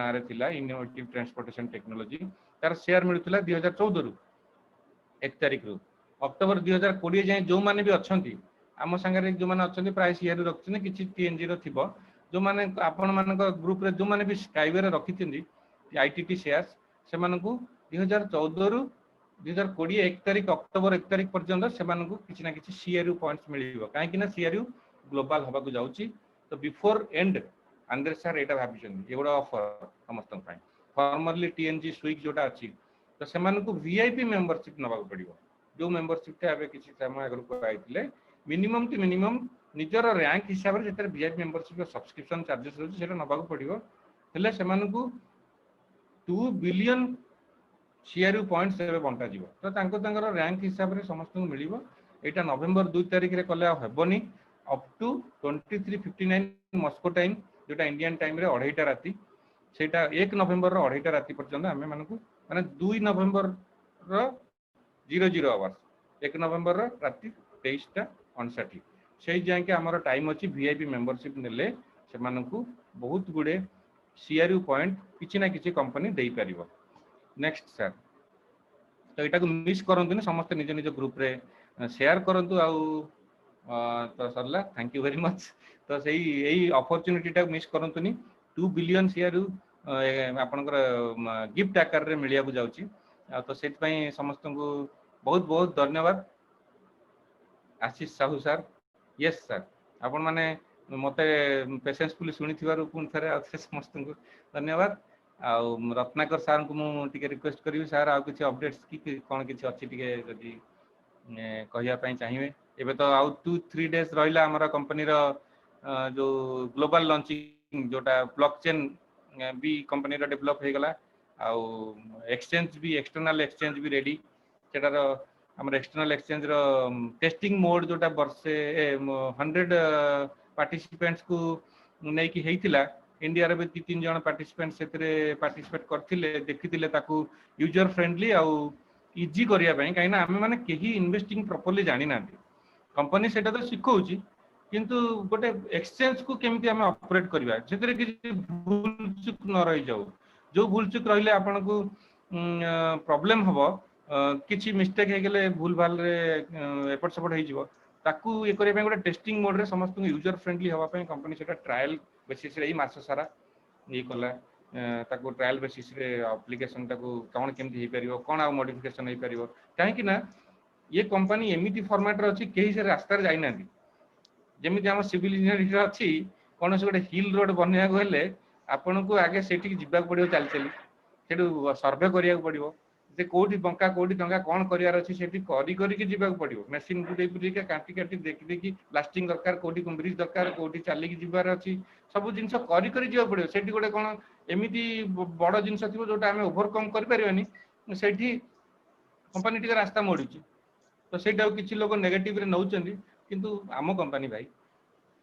नारे थिला इनोवेटिव ट्रांसपोर्टेशन टेक्नोलॉजी तार शेयर मिलुतला 2014 रु 1 तारिख रु अक्टोबर 2020 जाय जो माने भी अछंती आम संगे जो माने अछंती प्राय शेयर रखछन किछि TNG रो थिबो जो माने आपण मानक ग्रुप रे जो माने भी स्काईवे रे रखिथिंदी ITT शेयर्स से मानकू 2014 रु 2020 1 तारिख अक्टोबर 1 तारिख पर्यंत से मानकू किछि ना किछि सीआरयू पॉइंट्स मिलिबो काहे कि ना सीआरयू ग्लोबल हबा को जाउची तो बिफोर एंड अंदर सर एटा भाबिछन एगोडा ऑफर समस्त पाई फॉर्मरली टीएनजी स्विग जोटा अछि तो से मानकू वीआईपी मेंबरशिप नबा पड़िबो जो मेंबरशिप ता आबे किछि समय अगर को आइतिले मिनिमम टू मिनिमम निजर रैंक हिसाब रे जेतर वीआईपी मेंबरशिप सब्सक्रिप्शन चार्जेस होछि सेटा नबा पड़िबो हेले से मानकू 2 बिलियन सीआरयू पॉइंट्स एबे बंटा जीवो तो तांको तांकर रैंक हिसाब रे समस्त को मिलिबो एटा नवंबर 2 तारिख रे कले हेबोनी अप टू 23:59 मॉस्को टाइम जोटा इंडियन टाइम रे 2:30 राती सेटा 1 नवंबर रो 2:30 राती पर्यंत हमें मानकू माने 2 नवंबर रो 00 आवर्स 1 नवंबर रो राती 23:59 सेही जाय के हमर टाइम अछि वीआईपी मेंबरशिप नेले से मानकू बहुत गुडे सीआरयू पॉइंट किछि ना किछि कंपनी देई परिबो नेक्स्ट सर तो एटा को मिस करंतु समस्त निज निज ग्रुप रे शेयर करंतु आउ तो सरला थैंक यू वेरी मच तो सही एई अपॉर्चुनिटी टा मिस करंतुनी 2 बिलियन शेयर आपनकर गिफ्ट आकार रे मिलिया को जाउची तो सेत पई समस्त को बहुत बहुत धन्यवाद आशीष साहू सर यस सर आपण माने मते पेशेंसफुली सुनिथिबार पुन थरे आ समस्त को धन्यवाद आ रत्नाकर सर को मु टिके रिक्वेस्ट करिवि सर आ किछि अपडेट्स की कोन किछि अछि टिके जदी कहिया पई चाहिए एबे तो आउ 2-3 डेज रहिला हमरा कंपनी रो जो ग्लोबल लॉन्चिंग जोटा ब्लॉकचेन भी कंपनी रो डेवलप हे गला आ एक्सचेंज भी एक्सटर्नल एक्सचेंज भी रेडी सेटा रो हमर एक्सटर्नल एक्सचेंज रो टेस्टिंग मोड जोटा वर्षे 100 पार्टिसिपेंट्स को नै कि हेतिला इंडिया रे भी 3 जण पार्टिसिपेंट सेतरे पार्टिसिपेट करथिले देखिथिले ताकू यूजर फ्रेंडली आ इजी करिया पई काइना हमें माने केही इन्वेस्टिंग प्रॉपर्ली जानि ना कंपनी सेटा तो सिखौची किंतु गोटे एक्सचेंज को केमिति हमें ऑपरेट करबा सेतरे कि भूल चुक न रहि जाऊ जो भूल चुक रहिले आपन को प्रॉब्लम हबो किछि मिस्टेक हे गेले भूल भाल रे एपट सपोर्ट हे जिवो ताकू ए करे पे गोटे टेस्टिंग मोड रे समस्त यूजर फ्रेंडली हवा पे कंपनी सेटा ट्रायल बेसिस रे ई मास सारा ये कला ताकू ट्रायल बेसिस रे एप्लीकेशन ताकू कोन केमति हे परिबो कोन आ मॉडिफिकेशन हे परिबो काहे कि ना ये कंपनी एमिति फॉर्मेट रे अछि केही से रास्ता रे जाई नांदी जेमिति हम सिविल इंजीनियरिंग रे अछि कोन से गोटे हिल रोड बनिया को हेले आपन को आगे सेठी जिबा पड़ियो चल चली सेठू सर्वे करिया पड़ियो जे कोठी बंका कोठी डंगा कोन करियार अछि सेठी करी करी के जिबा पड़ियो मशीन गुडे गुडे के काटी काटी देखि देखि प्लास्टिक दरकार कोठी ब्रिज दरकार कोठी चाली के जिबार अछि सब जिंस करी करी जिबा पड़ियो सेठी गोटे कोन एमिति बड़ जिंस थिबो जोटा हमें ओवरकम कर परिबानी सेठी कंपनी टिके रास्ता मोडुची तो सेटा किछि लोग नेगेटिव रे नउचंदी किंतु आम कंपनी भाई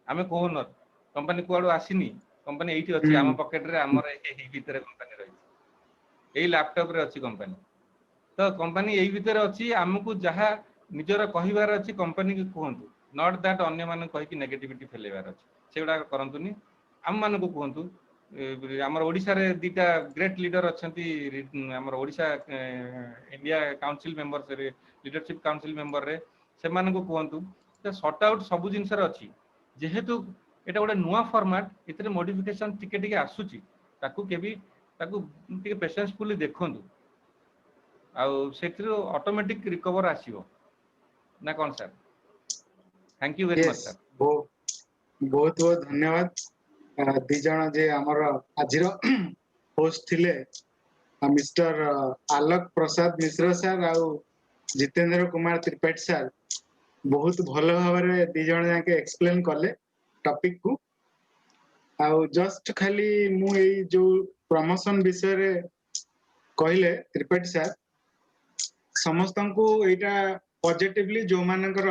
आमे कोहनर कंपनी कोआडो आसीनी कंपनी एठी अछि आम पॉकेट रे हमर एही भीतर कंपनी रही एही लैपटॉप रे अछि कंपनी तो कंपनी एही भीतर अछि हमकु जहा निजर कहिबार अछि कंपनी के कहंतु नॉट दैट अन्य मान कहि कि नेगेटिविटी फैलेबार अछि सेडा करंतुनी हम मान को कहंतु आमर ओडिशा रे दीटा ग्रेट लीडर अछंती आमर ओडिशा इंडिया काउंसिल मेंबर रे लीडरशिप काउंसिल मेंबर रे से मान को कहंतु तो सॉर्ट आउट सब जिंस रे अछि जेहेतु एटा गोटे नुआ फॉर्मेट इतरे मॉडिफिकेशन टिके टिके आसुची ताकू केबी ताकू टिके पेशेंसफुली देखंतु आ सेथिरो ऑटोमेटिक रिकवर आसीबो ना कोन sir thank you very much yes sir बहुत बहुत धन्यवाद दी जण जे हमर आजिरो होस्ट थिले मिस्टर आलोक प्रसाद मिश्र सर आउ जितेंद्र कुमार त्रिपाठी सर बहुत भल भाव दी जण जाके एक्सप्लेन कले टॉपिक को आउ जस्ट खाली मु ए जो प्रमोशन विषय रे कहले त्रिपाठी सर समस्त को एटा पॉजिटिवली जो मानकर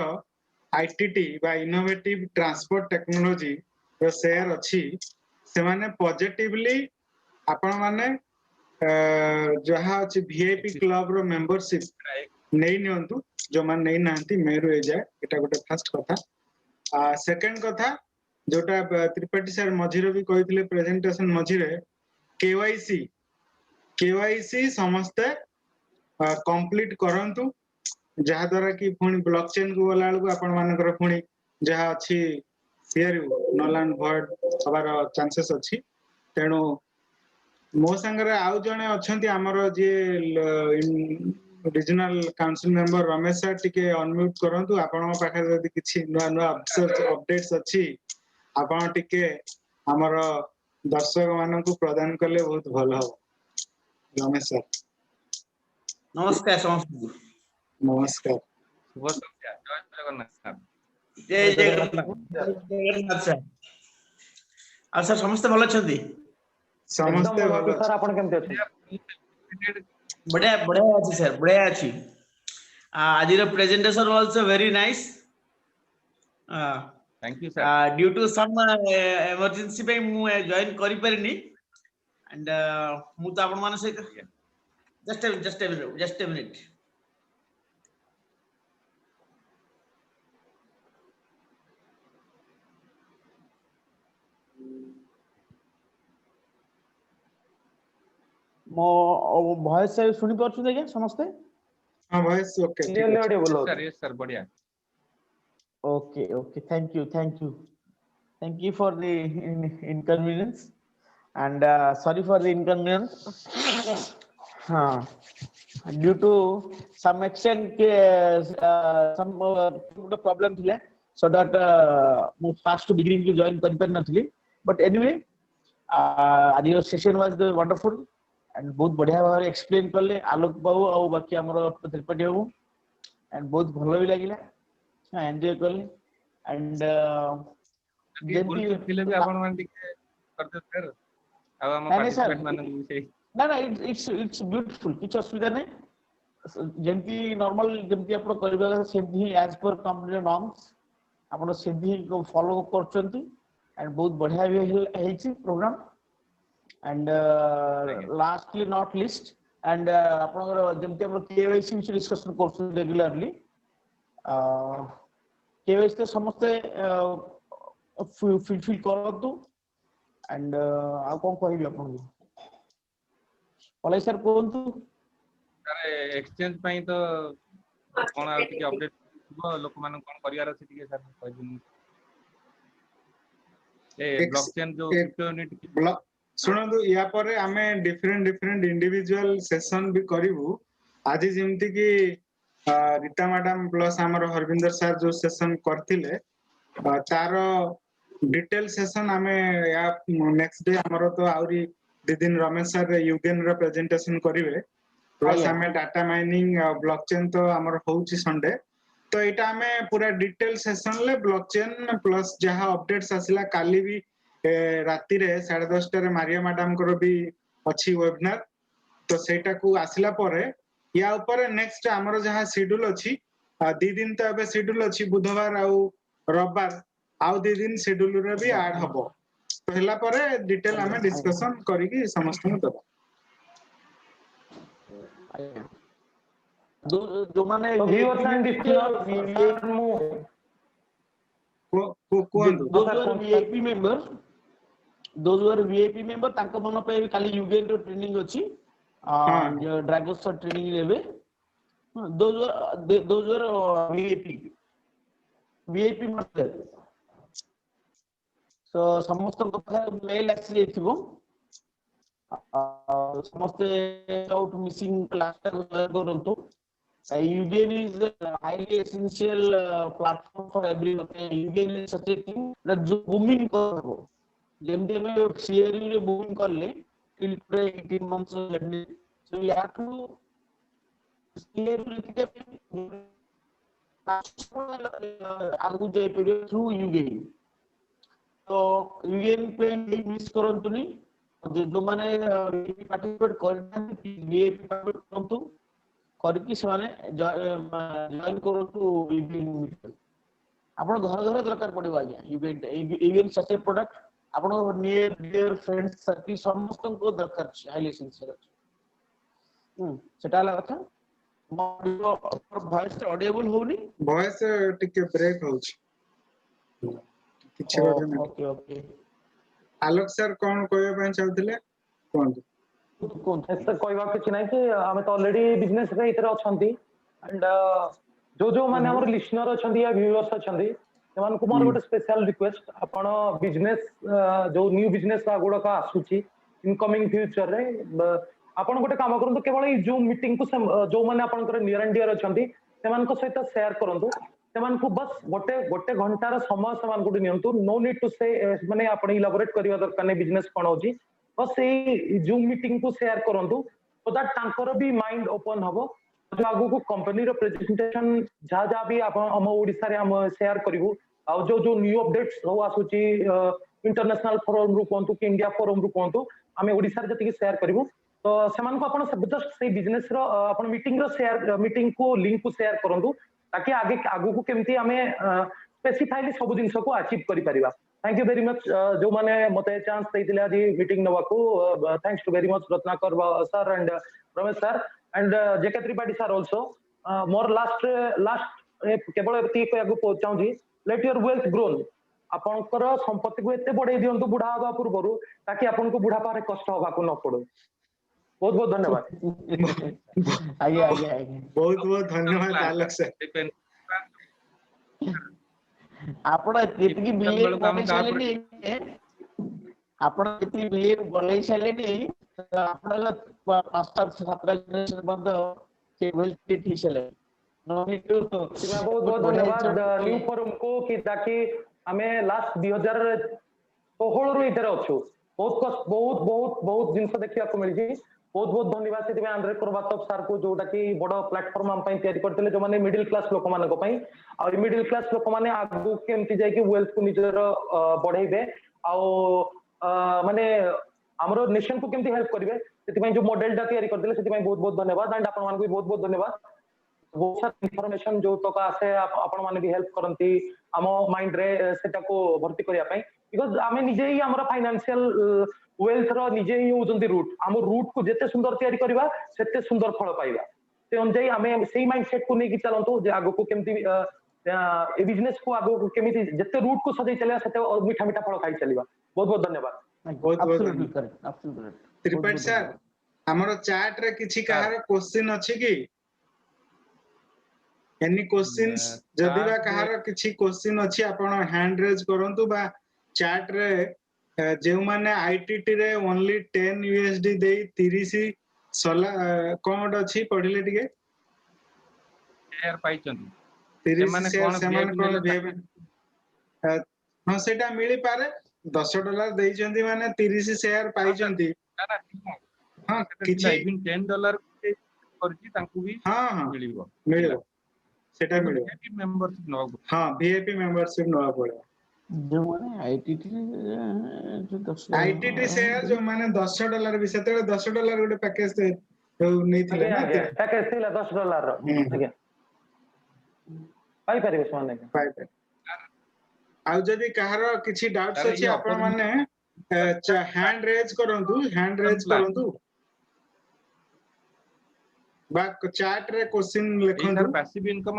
आईटीटी बा इनोवेटिव ट्रांसपोर्ट टेक्नोलॉजी रो शेयर अछि से माने पॉजिटिवली आपण माने जहा अछि वीआईपी क्लब रो मेंबरशिप नै नियंतु जो मान नै नांती मेरु ए जाय एटा गोटे फर्स्ट कथा सेकंड कथा जोटा त्रिपाठी सर मझिरे भी कहिथिले प्रेजेंटेशन मझिरे केवाईसी समस्त कंप्लीट करंतु जहा द्वारा कि पुणी ब्लॉकचेन को गला को आपण मानकर पुणी जहा अछि शेयर नल एंड भॉइड हबार चांसेस अछि तेणु मो संगे आउ जने अछंती हमर जे regional council member Ramesh sir टिके अनम्यूट करंतु आपण पाखे जदी किछि नुआ नुआ अपडेट्स अछि आपण टिके हमर दर्शक मानकु प्रदान करले बहुत भलो हो रमेश सर नमस्कार समस्त नमस्कार शुभ संध्या जय जगन्नाथ जय जगन्नाथ सर आ सर समस्त भलो छथि समस्त भलो सर आपण केमते अछि बढ़िया बढ़िया अछि सर बढ़िया अछि आज रो presentation also very nice thank you sir due to some emergency पे मु जॉइन करि परिनी एंड मु तो आपण मान से just a minute मो वॉइस सुनी परछु देखिए समस्ते हां वॉइस ओके क्लियरली ऑडिबल हो सर यस सर बढ़िया okay thank you for the inconvenience and sorry for the inconvenience due to some extent some problem thile so that first beginning to join kari par nathili but anyway your session was wonderful and बहुत बढ़िया भाव explain करले आलोक बाबू और बाकी हमरो त्रिपाठी बाबू and बहुत भलो भी लागिला एंजॉय करले एंड जेंती थिले भी आपण मान टिके करते सर अब हम पार्टिसिपेंट मान से ना इट्स ब्यूटीफुल किछ असुविधा नहीं जेंती नॉर्मल जेंती आपण करबा सेमती एज पर कंपनी नॉर्म्स आपण सेमती को फॉलो करचंती एंड बहुत बढ़िया भी हेछि programme and lastly not least and आपनकर जेमते हम केवाईसी विषय डिस्कशन करछु रेगुलरली केवाईसी तो समस्त फुलफिल करतु एंड आ कोन कहबी आपन पलाई सर कोंतु सर एक्सचेंज पई तो कोन आ टिके अपडेट लोक मान कोन करियार अछि टिके सर कहदिन ए ब्लॉकचेन जो क्रिप्टोनिट सुनंदु या परे आमे डिफरेंट इंडिविजुअल सेशन भी करिवु आज जेमति कि रीता मैडम प्लस हमर हरविंदर सर जो सेशन करथिले तार डिटेल सेशन आमे या नेक्स्ट डे हमर तो आउरी दि दिन रमेश सर यूगेन रो प्रेजेंटेशन करिवे प्लस आमे डाटा माइनिंग ब्लॉकचेन तो हमर होउची संडे तो एटा आमे पूरा डिटेल सेशन ले ब्लॉकचेन प्लस जहा अपडेट्स आसिला काली भी राति रे 10:30 रे मारिया मैडम को भी अछि वेबिनार तो सेटा को आसिला परे या ऊपर नेक्स्ट हमर जहा शेड्यूल अछि दि दिन तो एबे शेड्यूल अछि बुधवार आ रविवार आ दि दिन शेड्यूल रे भी ऐड हबो पहला परे डिटेल हमें डिस्कशन करी कि समस्त में दबा जो माने viewers and listeners VIP member those who are VIP member तांको मन पे काली UGN रो ट्रेनिंग अछि जो ड्रैगन शॉट ट्रेनिंग लेबे those are VIP member so समस्त को मेल आसी जेथिबो समस्त आउट मिसिंग क्लास करंतु UGN is a highly essential platform for everyone. UGN is such a thing that जो booming करो जेमते में शेयरिंग रे booming कर ले till 18 months so you have to share आगु जाय पड़े through UGN तो UGN पे मिस करंतुनी जो माने पार्टिसिपेट करना VIP पार्टिसिपेट करंतु करके ସେମାନେ ଜଏନ୍ କରନ୍ତୁ ଇଭେଣ୍ଟ ଆପଣ ଘର ଘର ଦରକାର ପଡିବ ଆଜ୍ଞା ଇଭେଣ୍ଟ ସଚ ପ୍ରଡକ୍ଟ ଆପଣ ନିୟର ଡିୟର ଫ୍ରେଣ୍ଡ ସର୍କିଲ ସମସ୍ତଙ୍କୁ ଦରକାର ଅଛି ହାଇଲି ସିନସିୟର ଅଛି ସେଟା ହେଲା କଥା ଭଏସ ଅଡିଏବଲ ହଉନି ଭଏସ ଟିକେ ବ୍ରେକ୍ ହଉଛି କିଛି ଓକେ ଓକେ ଆଲୋକ ସାର୍ କଣ କହିବା ପାଇଁ ଚାହୁଥିଲେ କୁହନ୍ତୁ कहवा कि ना कि आम तो ऑलरेडी बिजनेस अच्छी एंड जो जो माने हमर लिसनर अच्छी या व्यूअर्स अच्छी से मोर गोटे स्पेशल रिक्वेस्ट आपण बिजनेस जो न्यू बिजनेस गुड़ाक आसूची इनकमिंग फ्यूचर रे आपण गोटे काम करंतु केवल ई जूम मीटिंग को जो माने आपनकर नियर एंड डियर अच्छी सेमानक सहित शेयर करंतु सेमानकु बस गोटे गोटे घंटार समय सेमानकु नियंतु नो नीड टू से माने आपण इलाबोरेट करिवा दरकार नै बिजनेस कोन होची बस से जूम मीटिंग को शेयर करंतु सो दैट तांकर भी माइंड ओपन हबो जो आगु को कंपनी रो प्रेजेंटेशन जा जा भी आपण हम ओडिसा रे हम शेयर करिवु आ जो जो न्यू अपडेट्स हो आसुची इंटरनेशनल फोरम रु कोंतु कि इंडिया फोरम रु कोंतु हमें ओडिसा रे जति शेयर करिवु तो सेमान को आपण सब जस्ट से बिजनेस रो आपण मीटिंग रो शेयर मीटिंग को लिंक को शेयर करंतु ताकि आगे आगु को केमती हमें स्पेसिफाइली सब जिंस को अचीव करि परिबा थैंक यू वेरी मच जो माने मते चांस देइतिले आज मीटिंग नवा को thanks to very much Ratnakar sir and Ramesh sir and JK Tripathi sir also more last केवल एति कहू पहुंचाऊँ लेट योर वेल्थ ग्रोन आपनकर संपत्ति को एते बढ़ाई दियंतु बुढ़ा हवा पूर्व ताकि आपन को बुढ़ा पारे कष्ट हवा को न पड़ो बहुत बहुत धन्यवाद आगे आगे आगे बहुत बहुत धन्यवाद आलोक सर आपण एतिकी बिलियन बनै छलेनी आपण एतिकी बिलियन बनै छलेनी आपण पांचटा सातटा जनरेशन बंद के वेल्थ ठीसले नो नीड टू बहुत बहुत धन्यवाद न्यू फोरम को कि ताकि हमें लास्ट 2016 रो इधर अछु बहुत बहुत बहुत बहुत जिंस देखिया को मिल जी बहुत बहुत धन्यवाद से आंध्र प्रभातक सर को जोटा कि बड़ प्लेटफॉर्म हम पई तैयारी करथिले जो माने मिडिल क्लास लोक माने को पई आ मिडिल क्लास लोक माने आगु केमती जाय कि वेल्थ को निजर बढ़ाइबे आ माने हमरो नेशन को केमती हेल्प करिवे सेति पई जो मॉडलटा तैयारी करथिले सेति पई बहुत बहुत धन्यवाद एंड आपन मान को बहुत बहुत धन्यवाद बहुत सारा इंफॉर्मेशन जो तो आसे आपण माने भी हेल्प करंती हम माइंड रे सेटा को भर्ती करिया पई बिकॉज़ आमे निजे ही हमर फाइनेंशियल वेल्थ रो निजे ही होजंती रूट हम रूट को जेते सुंदर तैयारी करबा सेते सुंदर फल पाइबा से अनुसार हमें सेही माइंडसेट को नेकी चलंतो जे आगो को केमती ए बिजनेस को आगो को केमिति जेते रूट को सदै चलिया सेते मीठा मीठा फल खाई चलिबा बहुत बहुत धन्यवाद बहुत बहुत absolutely correct absolutely Tripathi sir हमर चैट रे किछि कहार क्वेश्चन अछि कि एनी क्वेश्चंस जदि बा कहार किछि क्वेश्चन अछि आपण हैंड रेज करंतु बा चैट रे जे माने आईटीटी रे ओनली 10 यूएसडी दे 30 सला कोड अछि पढिले टिके शेयर पाइचंती 30 शेयर समान कोन भेबे हां सेटा मिली पारे $10 देइचंती माने 30 शेयर पाइचंती हां किछि इवन $10 करछि तांकु भी हां मिलिबो मिलिबो सेटा मिलिबो वीआईपी मेंबरशिप नो हां वीआईपी मेंबरशिप नो पड़े जो माने आईटीटी जो 10 आईटीटी शेयर जो माने $10 भी सेते $10 गोटे पैकेज नै थिले ना पैकेज थिला $10 रो आज्ञा पाई परिबे समान पाई पाई आ जदी कहार किछि डाउट्स अछि आपण माने हैंड रेज करंतु बा चैट रे क्वेश्चन लिखंतु पैसिव इनकम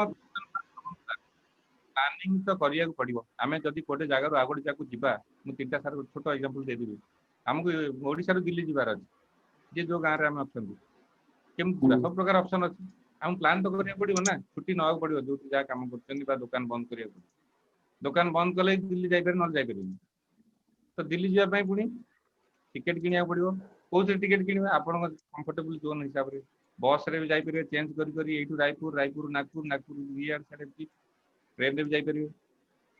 ପ୍ଲାନିଂ ତ କରିବାକୁ ପଡିବ। ଆମେ ଯଦି ଗୋଟେ ଜାଗାରୁ ଆଉ ଗୋଟେ ଜାଗାକୁ ଯିବା, ମୁଁ 3ଟା ସାର୍ ଛୋଟ ଏକ୍ସାମ୍ପଲ ଦେଇଦେବି। ଆମକୁ ଓଡିଶାରୁ ଦିଲ୍ଲୀ ଯିବାର ଅଛି, ଯେ ଯୋଉ ଗାଁରେ ଆମେ ଅଛନ୍ତି, କେମିତି ଯିବା? ସବୁ ପ୍ରକାର ଅପସନ ଅଛି। ଆମକୁ ପ୍ଲାନ୍ ତ କରିବାକୁ ପଡିବ ନା, ଛୁଟି ନେବାକୁ ପଡିବ ଯୋଉଠି ଯାହା କାମ କରୁଛନ୍ତି, ବା ଦୋକାନ ବନ୍ଦ କରିବାକୁ ପଡିବ। ଦୋକାନ ବନ୍ଦ କଲେ ଦିଲ୍ଲୀ ଯାଇପାରିବେ, ନହେଲେ ଯାଇପାରିବେନି। ତ ଦିଲ୍ଲୀ ଯିବା ପାଇଁ ପୁଣି ଟିକେଟ କିଣିବାକୁ ପଡିବ। କୋଉଥିରେ ଟିକେଟ କିଣିବା? ଆପଣଙ୍କ କମ୍ଫର୍ଟେବୁଲ ଜୋନ୍ ହିସାବରେ ବସ୍ ରେ ବି ଯାଇପାରିବେ, ଚେଞ୍ଜ କରି ଏଇଠୁ ରାୟପୁର, ରାୟପୁର ନାଗପୁର, ନାଗପୁର ଇଆଡେ ସିଆଡେ ଟ୍ରେନରେ ବି ଯାଇପାରିବେ,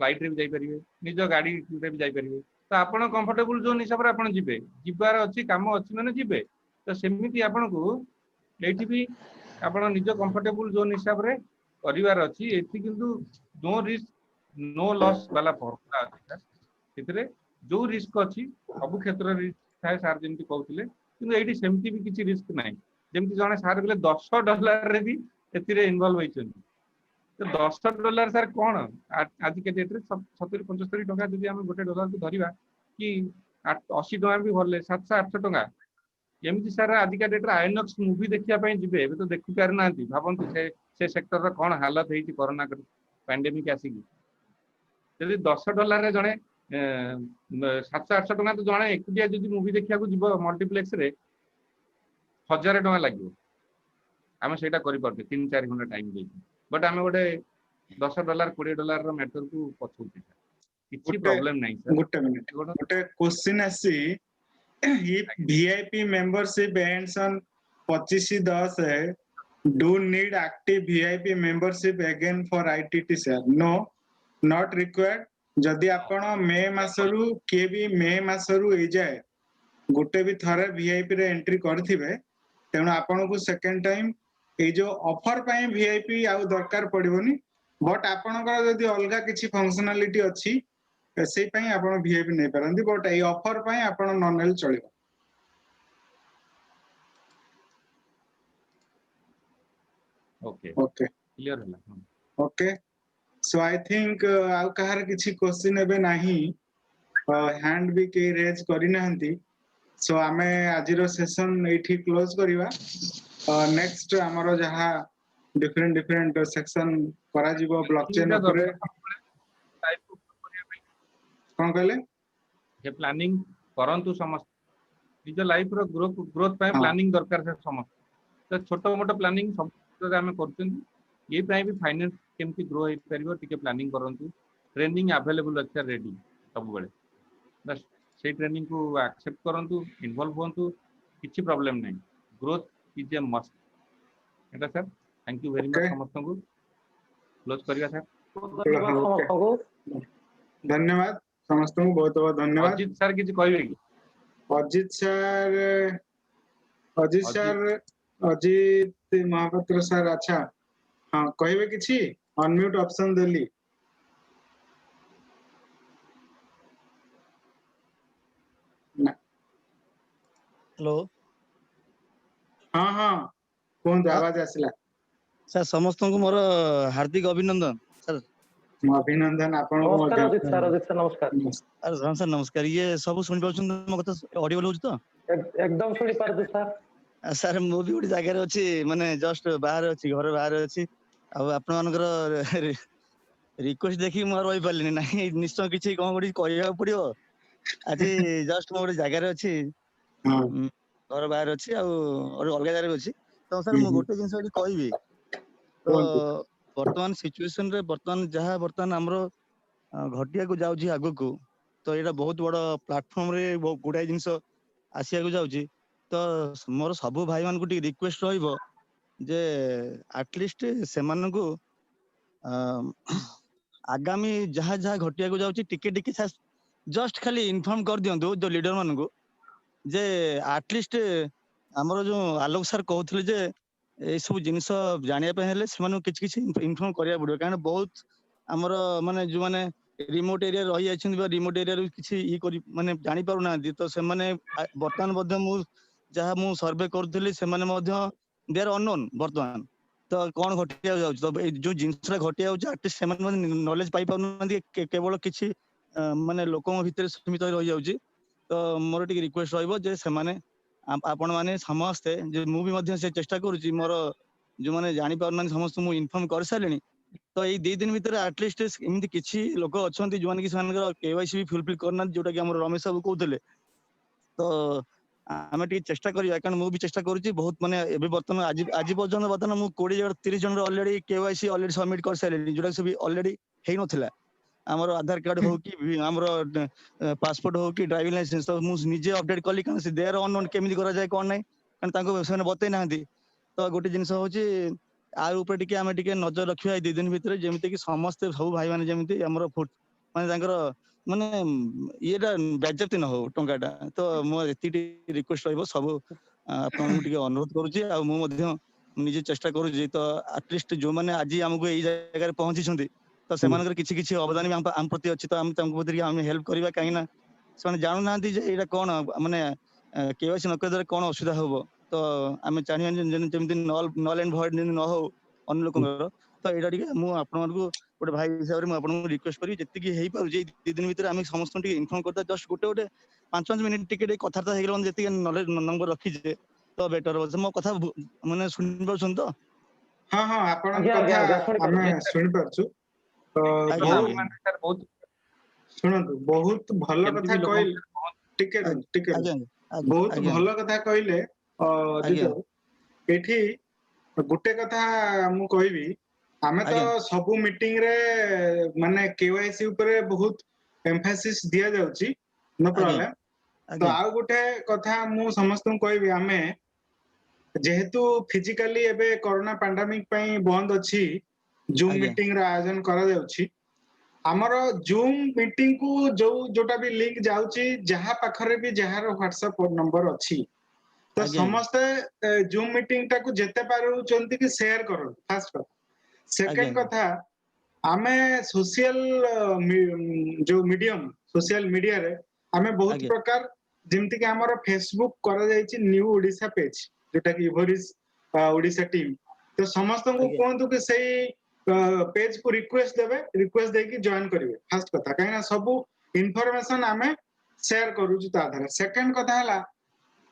ଫ୍ଲାଇଟ ରେ ବି ଯାଇପାରିବେ, ନିଜ ଗାଡିରେ ବି ଯାଇପାରିବେ। ତ ଆପଣ କମ୍ଫର୍ଟେବୁଲ ଜୋନ୍ ହିସାବରେ ଆପଣ ଯିବେ। ଯିବାର ଅଛି, କାମ ଅଛି ମାନେ ଯିବେ। ତ ସେମିତି ଆପଣଙ୍କୁ ଏଇଠି ବି ଆପଣ ନିଜ କମ୍ଫର୍ଟେବୁଲ ଜୋନ୍ ହିସାବରେ କରିବାର ଅଛି। ଏଠି କିନ୍ତୁ ନୋ ରିସ୍କ ନୋ ଲସ୍ ବାଲା ଫର୍ମୁଲା ଅଛି ସାର୍। ସେଥିରେ ଯୋଉ ରିସ୍କ ଅଛି ସବୁ କ୍ଷେତ୍ରରେ ରିସ୍କ ଥାଏ ସାର୍ ଯେମିତି କହୁଥିଲେ, କିନ୍ତୁ ଏଇଠି ସେମିତି ବି କିଛି ରିସ୍କ ନାହିଁ। ଯେମିତି ଜଣେ ସାର୍ କହିଲେ $10ରେ ବି ଏଥିରେ ଇନଭଲ୍ଭ ହେଇଛନ୍ତି। ତ $10 ସାର୍ କଣ? ଆଜିକା ଡେଟ୍ରେ 70-75 ଟଙ୍କା ଯଦି ଆମେ ଗୋଟେ ଡଲାରକୁ ଧରିବା, କି 80 ଟଙ୍କା ବି ଭରିଲେ 700-800 ଟଙ୍କା। ଏମିତି ସାର୍ ଆଜିକା ଡେଟ୍ରେ ଆଇନକ୍ସ ମୁଭି ଦେଖିବା ପାଇଁ ଯିବେ, ଏବେ ତ ଦେଖି ପାରୁନାହାନ୍ତି। ଭାବନ୍ତୁ ସେ ସେକ୍ଟରର କଣ ହାଲତ ହେଇଛି କରୋନା ପାଣ୍ଡେମିକ ଆସିକି। ଯଦି $10ରେ ଜଣେ 700-800 ଟଙ୍କା ତ ଜଣେ ଏକୁଟିଆ ଯଦି ମୁଭି ଦେଖିବାକୁ ଯିବ ମଲ୍ଟିପ୍ଲେକ୍ସ ରେ, 1000 ଟଙ୍କା ଲାଗିବ। ଆମେ ସେଇଟା କରିପାରୁଛେ 3-4 ଘଣ୍ଟା ଟାଇମ ଦେଇକି। ବଟ୍ ଆମେ ଗୋଟେ $10 $20 ମ୍ୟାଟରକୁ ପଛଉଛେ। କିଛି ପ୍ରୋବ୍ଲେମ ନାହିଁ ସାର୍। ଗୋଟେ ମିନିଟ, ଗୋଟେ କ୍ୱେଶ୍ଚିନ୍ ଆସିଛି। if VIP membership ends on 25/10, do need active VIP membership again for ITT sir? No, not required. ଯଦି ଆପଣ ମେ ମାସରୁ କିଏ ବି ମେ ମାସରୁ ଏଯାଏ ଗୋଟେ ବି ଥରେ VIP ରେ ଏଣ୍ଟ୍ରି କରିଥିବେ, ତେଣୁ ଆପଣଙ୍କୁ ସେକେଣ୍ଡ ଟାଇମ ଏଇ ଯୋଉ ଅଫର ପାଇଁ VIP ଆଉ ଦରକାର ପଡିବନି। ବଟ୍ ଆପଣଙ୍କର ଯଦି ଅଲଗା କିଛି ଫଙ୍କସନାଲିଟି ଅଛି, ସେଇ ପାଇଁ ଆପଣ VIP ନେଇପାରନ୍ତି। ବଟ୍ ଏଇ ଅଫର ପାଇଁ ଆପଣ ନ ନେଲେ ଚଳିବ। ଓକେ, ଓକେ କ୍ଲିୟର ହେଲା। ଓକେ, ସୋ ଆଇ ଥିଙ୍କ ଆଉ କାହାର କିଛି କ୍ୱେଶ୍ଚିନ୍ ଏବେ ନାହିଁ, ହ୍ୟାଣ୍ଡ ବି କେହି ରେଜ୍ କରିନାହାନ୍ତି। ସୋ ଆମେ ଆଜିର ସେସନ ଏଇଠି କ୍ଲୋଜ କରିବା। ନେକ୍ସଟ ଆମର ଯାହା ଡିଫରେଣ୍ଟ ସେକ୍ସନ କରାଯିବ ବ୍ଲକଚେନ୍ ଉପରେ। କଣ କହିଲେ? ପ୍ଲାନିଂ କରନ୍ତୁ ସମସ୍ତେ। ନିଜ ଲାଇଫର ଗ୍ରୋଥ ପାଇଁ ହଁ। ପ୍ଲାନିଂ ଦରକାର ସାର୍ ସମସ୍ତେ। ତ ଛୋଟ ମୋଟ ପ୍ଲାନିଂ ସବୁ କ୍ଷେତ୍ରରେ ଆମେ କରୁଛନ୍ତି। ଏ ପାଇଁ ବି ଫାଇନାନ୍ସ କେମିତି ଗ୍ରୋ ହେଇପାରିବ ଟିକେ ପ୍ଲାନିଂ କରନ୍ତୁ। ଟ୍ରେନିଂ ଆଭେଲେବୁଲ ଅଛି ସାର୍, ରେଡି ସବୁବେଳେ। ବାସ୍ ସେଇ ଟ୍ରେନିଂକୁ ଆକ୍ସେପ୍ଟ କରନ୍ତୁ, ଇନଭଲ୍ଭ ହୁଅନ୍ତୁ, କିଛି ପ୍ରୋବ୍ଲେମ ନାହିଁ। Growth is a must. ଏଟା sir, thank you very much ସମସ୍ତଙ୍କୁ। କ୍ଲୋଜ କରିବା ସାର୍। ଧନ୍ୟବାଦ ସମସ୍ତଙ୍କୁ, ବହୁତ ବହୁତ ଧନ୍ୟବାଦ। ଅଜିତ ସାର୍ କିଛି କହିବେ କି? ଅଜିତ ମହାପାତ୍ର ସାର୍, ଆଚ୍ଛା ହଁ କହିବେ କିଛି? ଅନମ୍ୟୁଟ ଅପସନ ଦେଲି। ହ୍ୟାଲୋ। ହଁ ହଁ କୁହନ୍ତୁ, ଆବାଜ ଆସିଲା। ସାର୍ ସମସ୍ତଙ୍କୁ ମୋର ହାର୍ଦ୍ଦିକ ଅଭିନନ୍ଦନ ସାର୍। ଅଭିନନ୍ଦନ ଆପଣଙ୍କୁ ମଧ୍ୟ। ଅଜିତ ସାର୍ ନମସ୍କାର। ହଁ ସାର୍ ନମସ୍କାର। ଇଏ ସବୁ ଶୁଣିପାରୁଛନ୍ତି ମୋ କଥା? ଅଡିଓ ହଉଛି ତ? ଏକଦମ ଶୁଣିପାରୁଛି ସାର୍। ସାର୍ ମୁଁ ବି ଗୋଟେ ଜାଗାରେ ଅଛି, ମାନେ ଜଷ୍ଟ ବାହାରେ ଅଛି, ଘର ବାହାରେ ଅଛି। ଆଉ ଆପଣମାନଙ୍କର ରିକ୍ୱେଷ୍ଟ ଦେଖିକି ମୁଁ ଆଉ ରହିପାରିଲିନି। ନାହିଁ ନିଶ୍ଚୟ କିଛି କଣ ଗୋଟେ କହିବାକୁ ପଡିବ। ଆଜି ଜଷ୍ଟ ମୁଁ ଗୋଟେ ଜାଗାରେ ଅଛି, ଘର ବାହାରେ ଅଛି, ଆଉ ଅଲଗା ଜାଗାରେ ଅଛି। ତ ସାର୍ ମୁଁ ଗୋଟେ ଜିନିଷ ଏଠି କହିବି। ତ ବର୍ତ୍ତମାନ ସିଚୁଏସନରେ ବର୍ତ୍ତମାନ ଆମର ଘଟିବାକୁ ଯାଉଛି ଆଗକୁ, ତ ଏଇଟା ବହୁତ ବଡ ପ୍ଲାଟଫର୍ମରେ ଗୁଡାଏ ଜିନିଷ ଆସିବାକୁ ଯାଉଛି। ତ ମୋର ସବୁ ଭାଇ ମାନଙ୍କୁ ଟିକେ ରିକ୍ୱେଷ୍ଟ ରହିବ ଯେ ଆଟଲିଷ୍ଟ ସେମାନଙ୍କୁ ଆଗାମୀ ଯାହା ଯାହା ଘଟିବାକୁ ଯାଉଛି ଟିକେ ଟିକେ ଜଷ୍ଟ ଖାଲି ଇନଫର୍ମ କରିଦିଅନ୍ତୁ ଯୋଉ ଲିଡର ମାନଙ୍କୁ, ଯେ ଆଟଲିଷ୍ଟ ଆମର ଯୋଉ ଆଲୋକ ସାର୍ କହୁଥିଲେ ଯେ ଏଇ ସବୁ ଜିନିଷ ଜାଣିବା ପାଇଁ ହେଲେ ସେମାନଙ୍କୁ କିଛି କିଛି ଇନଫର୍ମ କରିବାକୁ ପଡିବ। କାରଣ ବହୁତ ଆମର ମାନେ ଯୋଉମାନେ ରିମୋଟ ଏରିଆରେ ରହିଯାଇଛନ୍ତି ବା ରିମୋଟ ଏରିଆରୁ କିଛି ମାନେ ଜାଣି ପାରୁନାହାନ୍ତି, ତ ସେମାନେ ବର୍ତ୍ତମାନ ମଧ୍ୟ ଯାହା ମୁଁ ସର୍ଭେ କରୁଥିଲି, ସେମାନେ ମଧ୍ୟ ଦେ ଆର୍ ଅନନୋନ୍ ବର୍ତ୍ତମାନ। ତ କଣ ଘଟିବାକୁ ଯାଉଛି, ତ ଏଇ ଯୋଉ ଜିନିଷଟା ଘଟିବାକୁ ଯାଉଛି ଆଟଲିଷ୍ଟ ସେମାନେ ନଲେଜ ପାଇପାରୁନାହାନ୍ତି, କେବଳ କିଛି ମାନେ ଲୋକଙ୍କ ଭିତରେ ସୀମିତ ରହିଯାଉଛି। ତ ମୋର ଟିକେ ରିକ୍ୱେଷ୍ଟ ରହିବ ଯେ ସେମାନେ ଆପଣ ମାନେ ସମସ୍ତେ, ଯେ ମୁଁ ବି ମଧ୍ୟ ସେ ଚେଷ୍ଟା କରୁଛି, ମୋର ଯୋଉମାନେ ଜାଣିପାରୁନାହାନ୍ତି ସମସ୍ତଙ୍କୁ ମୁଁ ଇନଫର୍ମ କରିସାରିଲିଣି, तो ये 2 दिन भितर एटलिस्ट एमती किछि लोक अछंती जोन कि सेमानकर केवाईसी भी फुलफिल करना जोटा कि हमर रमेश बाबू कहउतले तो आमे टी चेष्टा करिया कारण मु भी चेष्टा करूची बहुत माने एबे वर्तमान आज पर्यंत वर्तमान मु 20 जन 30 जन ऑलरेडी केवाईसी ऑलरेडी सबमिट कर साइलेनी जोटा सब ऑलरेडी हेइ नथिला हमर आधार कार्ड हो कि हमर पासपोर्ट हो कि ड्राइविंग लाइसेंस तो मु निजे अपडेट कली कारण से देयर अननोन केमिति करा जाय कोन नै कारण तांको सेने बतै नाहंती तो गोटे जिनिस होची आर ऊपर टिके आमे टिके नजर रखिया 2 दिन भितर जेमिति कि समस्त सब भाई माने जेमिति हमर माने तांकर माने येटा बेजती न हो टंकाटा तो मो एति रिक्वेस्ट रहबो सब आपन टिके अनुरोध करूची आ मु मध्य निजे चेष्टा करूची तो एटलिस्ट जो माने आज हमको एई जगह रे पहुंची छथि तो सेमानकर किछि किछि अवदान भी हम प्रति अछि तो हम तंको पति हम हेल्प करबा काई ना से जानू नांती जे एटा कोन माने केवाईसी न करे कोन असुविधा होबो तो आमे चाहनिया जेमिति नॉल एंड भॉइड न हो अन लोकंकर तो एटा टिके मु आपन को गोटे भाई हिसाब रे मु आपन को रिक्वेस्ट करी जति कि हेई पाउ जे 2 दिन भीतर आमे समस्त टिके इन्फॉर्म करता जस्ट गोटे 5-5 मिनिट टिके कथार्ता हे गेलन जति नॉलेज नंबर रखी जे तो बेटर हो मो कथा माने सुनि पाउछन तो हाँ हाँ आपण आज्ञा, आज्ञा, आज्ञा, कथा सुनि आमे पारुछु। सुनि पारछु तो आज्ञा, बहुत आज्ञा। ମାନେ ସାର୍ ବହୁତ ଶୁଣନ୍ତୁ ବହୁତ ଭଲ କେମିତି କଥା ବି କହିଲେ ଲୋକଙ୍କ ଟିକେ ରୁହନ୍ତୁ, ଟିକେ ଆଜ୍ଞା ରୁହନ୍ତୁ। ଆଜ୍ଞା ବହୁତ ଆଜ୍ଞା ଭଲ କଥା କହିଲେ ଆଜ୍ଞା ଦିଦ ଏଠି ଗୋଟେ କଥା ମୁଁ କହିବି ଆମେ ତ ଆଜ୍ଞା ସବୁ ମିଟିଂ ରେ ମାନେ କେୱାଇସି ଉପରେ ବହୁତ ଏମ୍ଫାସିସ୍ ଦିଆ ଯାଉଛି नो ଆଜ୍ଞା ପ୍ରୋବ୍ଲେମ ତ ଆଜ୍ଞା ଆଉ ଗୋଟେ କଥା ମୁଁ ସମସ୍ତଙ୍କୁ କହିବି ଆମେ ଯେହେତୁ ଫିଜିକାଲି ଏବେ କରୋନା ପାଣ୍ଡାମିକ ପାଇଁ ବନ୍ଦ ଅଛି ଜୁମ୍ ଆଜ୍ଞା ମିଟିଂ ର ଆୟୋଜନ କରାଯାଉଛି ଆମର ଜୁମ୍ ମିଟିଂ କୁ ଯୋଉଟା ବି ଲିଙ୍କ ଯାଉଛି ଯାହା ପାଖରେ ବି ଯାହାର ହ୍ୱାଟ୍ସଆପ ନମ୍ବର ଅଛି ତ ଆଜ୍ଞା ସମସ୍ତେ ଜୁମ୍ ମିଟିଂ ଟାକୁ ଯେତେ ପାରୁଛନ୍ତି କି ସେୟାର କରନ୍ତୁ ଫାର୍ଷ୍ଟ କଥା ଆଜ୍ଞା ସେକେଣ୍ଡ କଥା ଆମେ सोशल जो मीडियम सोशल मीडिया रे ଆମେ ବହୁତ ଆଜ୍ଞା ପ୍ରକାର ଯେମିତି କି ଆମର ଫେସବୁक କରାଯାଇଛି ନ୍ୟୁ ଓଡିଶା ପେଜ जोटा कि इभोरिस ओडिशा टीम तो समस्तଙ୍କୁ ଆଜ୍ଞା କୁହନ୍ତୁ कि ସେଇ पेज को रिक्वेस्ट देबे रिक्वेस्ट देकी जॉइन करिवे फर्स्ट कथा काहेना सब इन्फॉर्मेशन आमे शेयर करूछु ता आधार सेकंड कथा हला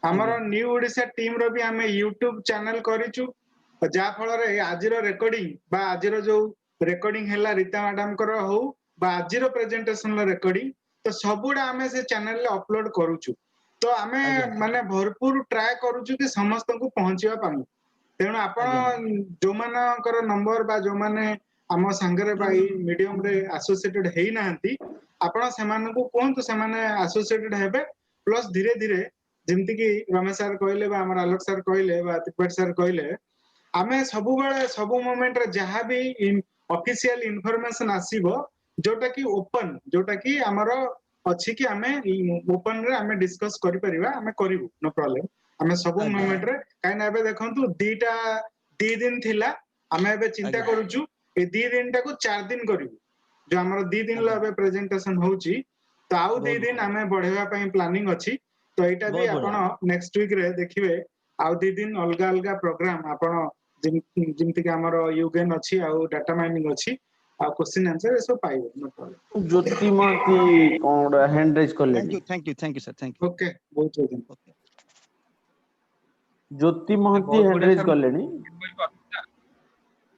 हमर ଆଜ୍ଞା न्यू ओडिशा टीम रो भी आमे यूट्यूब चैनल करिछु जा फल रे आजिरो रेकॉर्डिंग बा आजिरो जो रेकॉर्डिंग हैला रीता मैडम कर हो बा आजिरो प्रेजेंटेशन ला रेकॉर्डिंग तो सबुडा आमे से चैनल ले अपलोड करूछु तो आमे ଆଜ୍ଞା माने भरपूर ट्राई करूछु कि समस्त को पहुंचिबा पाऊ तेणु आपण ଆଜ୍ଞା जो मानकर नंबर बा जो माने आम संगरे बा मीडियम रे एसोसिएटेड हेई नाहंती आपण सेमानकु कोंतु सेमाने एसोसिएटेड हेबे प्लस धीरे धीरे जेमति कि रमेश सर कहले बा हमर आलोक सर कहले बा तिपट सर कहले आमे सबु बेले सबु मोमेंट रे जहां भी ऑफिशियल इंफॉर्मेशन आसीबो जोटा कि ओपन जोटा कि हमर अछि कि आमे ओपन रे आमे डिस्कस करि परिबा आमे करिवु नो प्रॉब्लम आमे सबु ଆଜ୍ଞା मोमेंट रे काइना एबे देखंतु दीटा 2 दिन थिला आमे एबे चिंता ଆଜ୍ଞା करूछु ए 2 दिन टाको 4 दिन करिवु जो हमर 2 दिन ला ଆଜ୍ଞା एबे प्रेजेंटेशन होउची तो आउ 2 ବହୁତ दिन ବଢିଆ आमे बढ़ेवा पई प्लानिंग अछि तो एटा भी ବହୁତ आपण ବଢିଆ नेक्स्ट वीक रे देखिबे आउ 2 दिन अलगा अलगा प्रोग्राम आपण जिमति कि हमर यूगेन अछि आउ डाटा माइनिंग अछि आ क्वेश्चन आंसर एसो पाइबे नो प्रॉब्लम ज्योति महांती कौन हैंड रेज कर लेनी thank you sir thank okay बहुत बहुत यू ओके ज्योति महांती ବହୁତ हैंड ବଢିଆ रेज ସାର୍ कर लेनी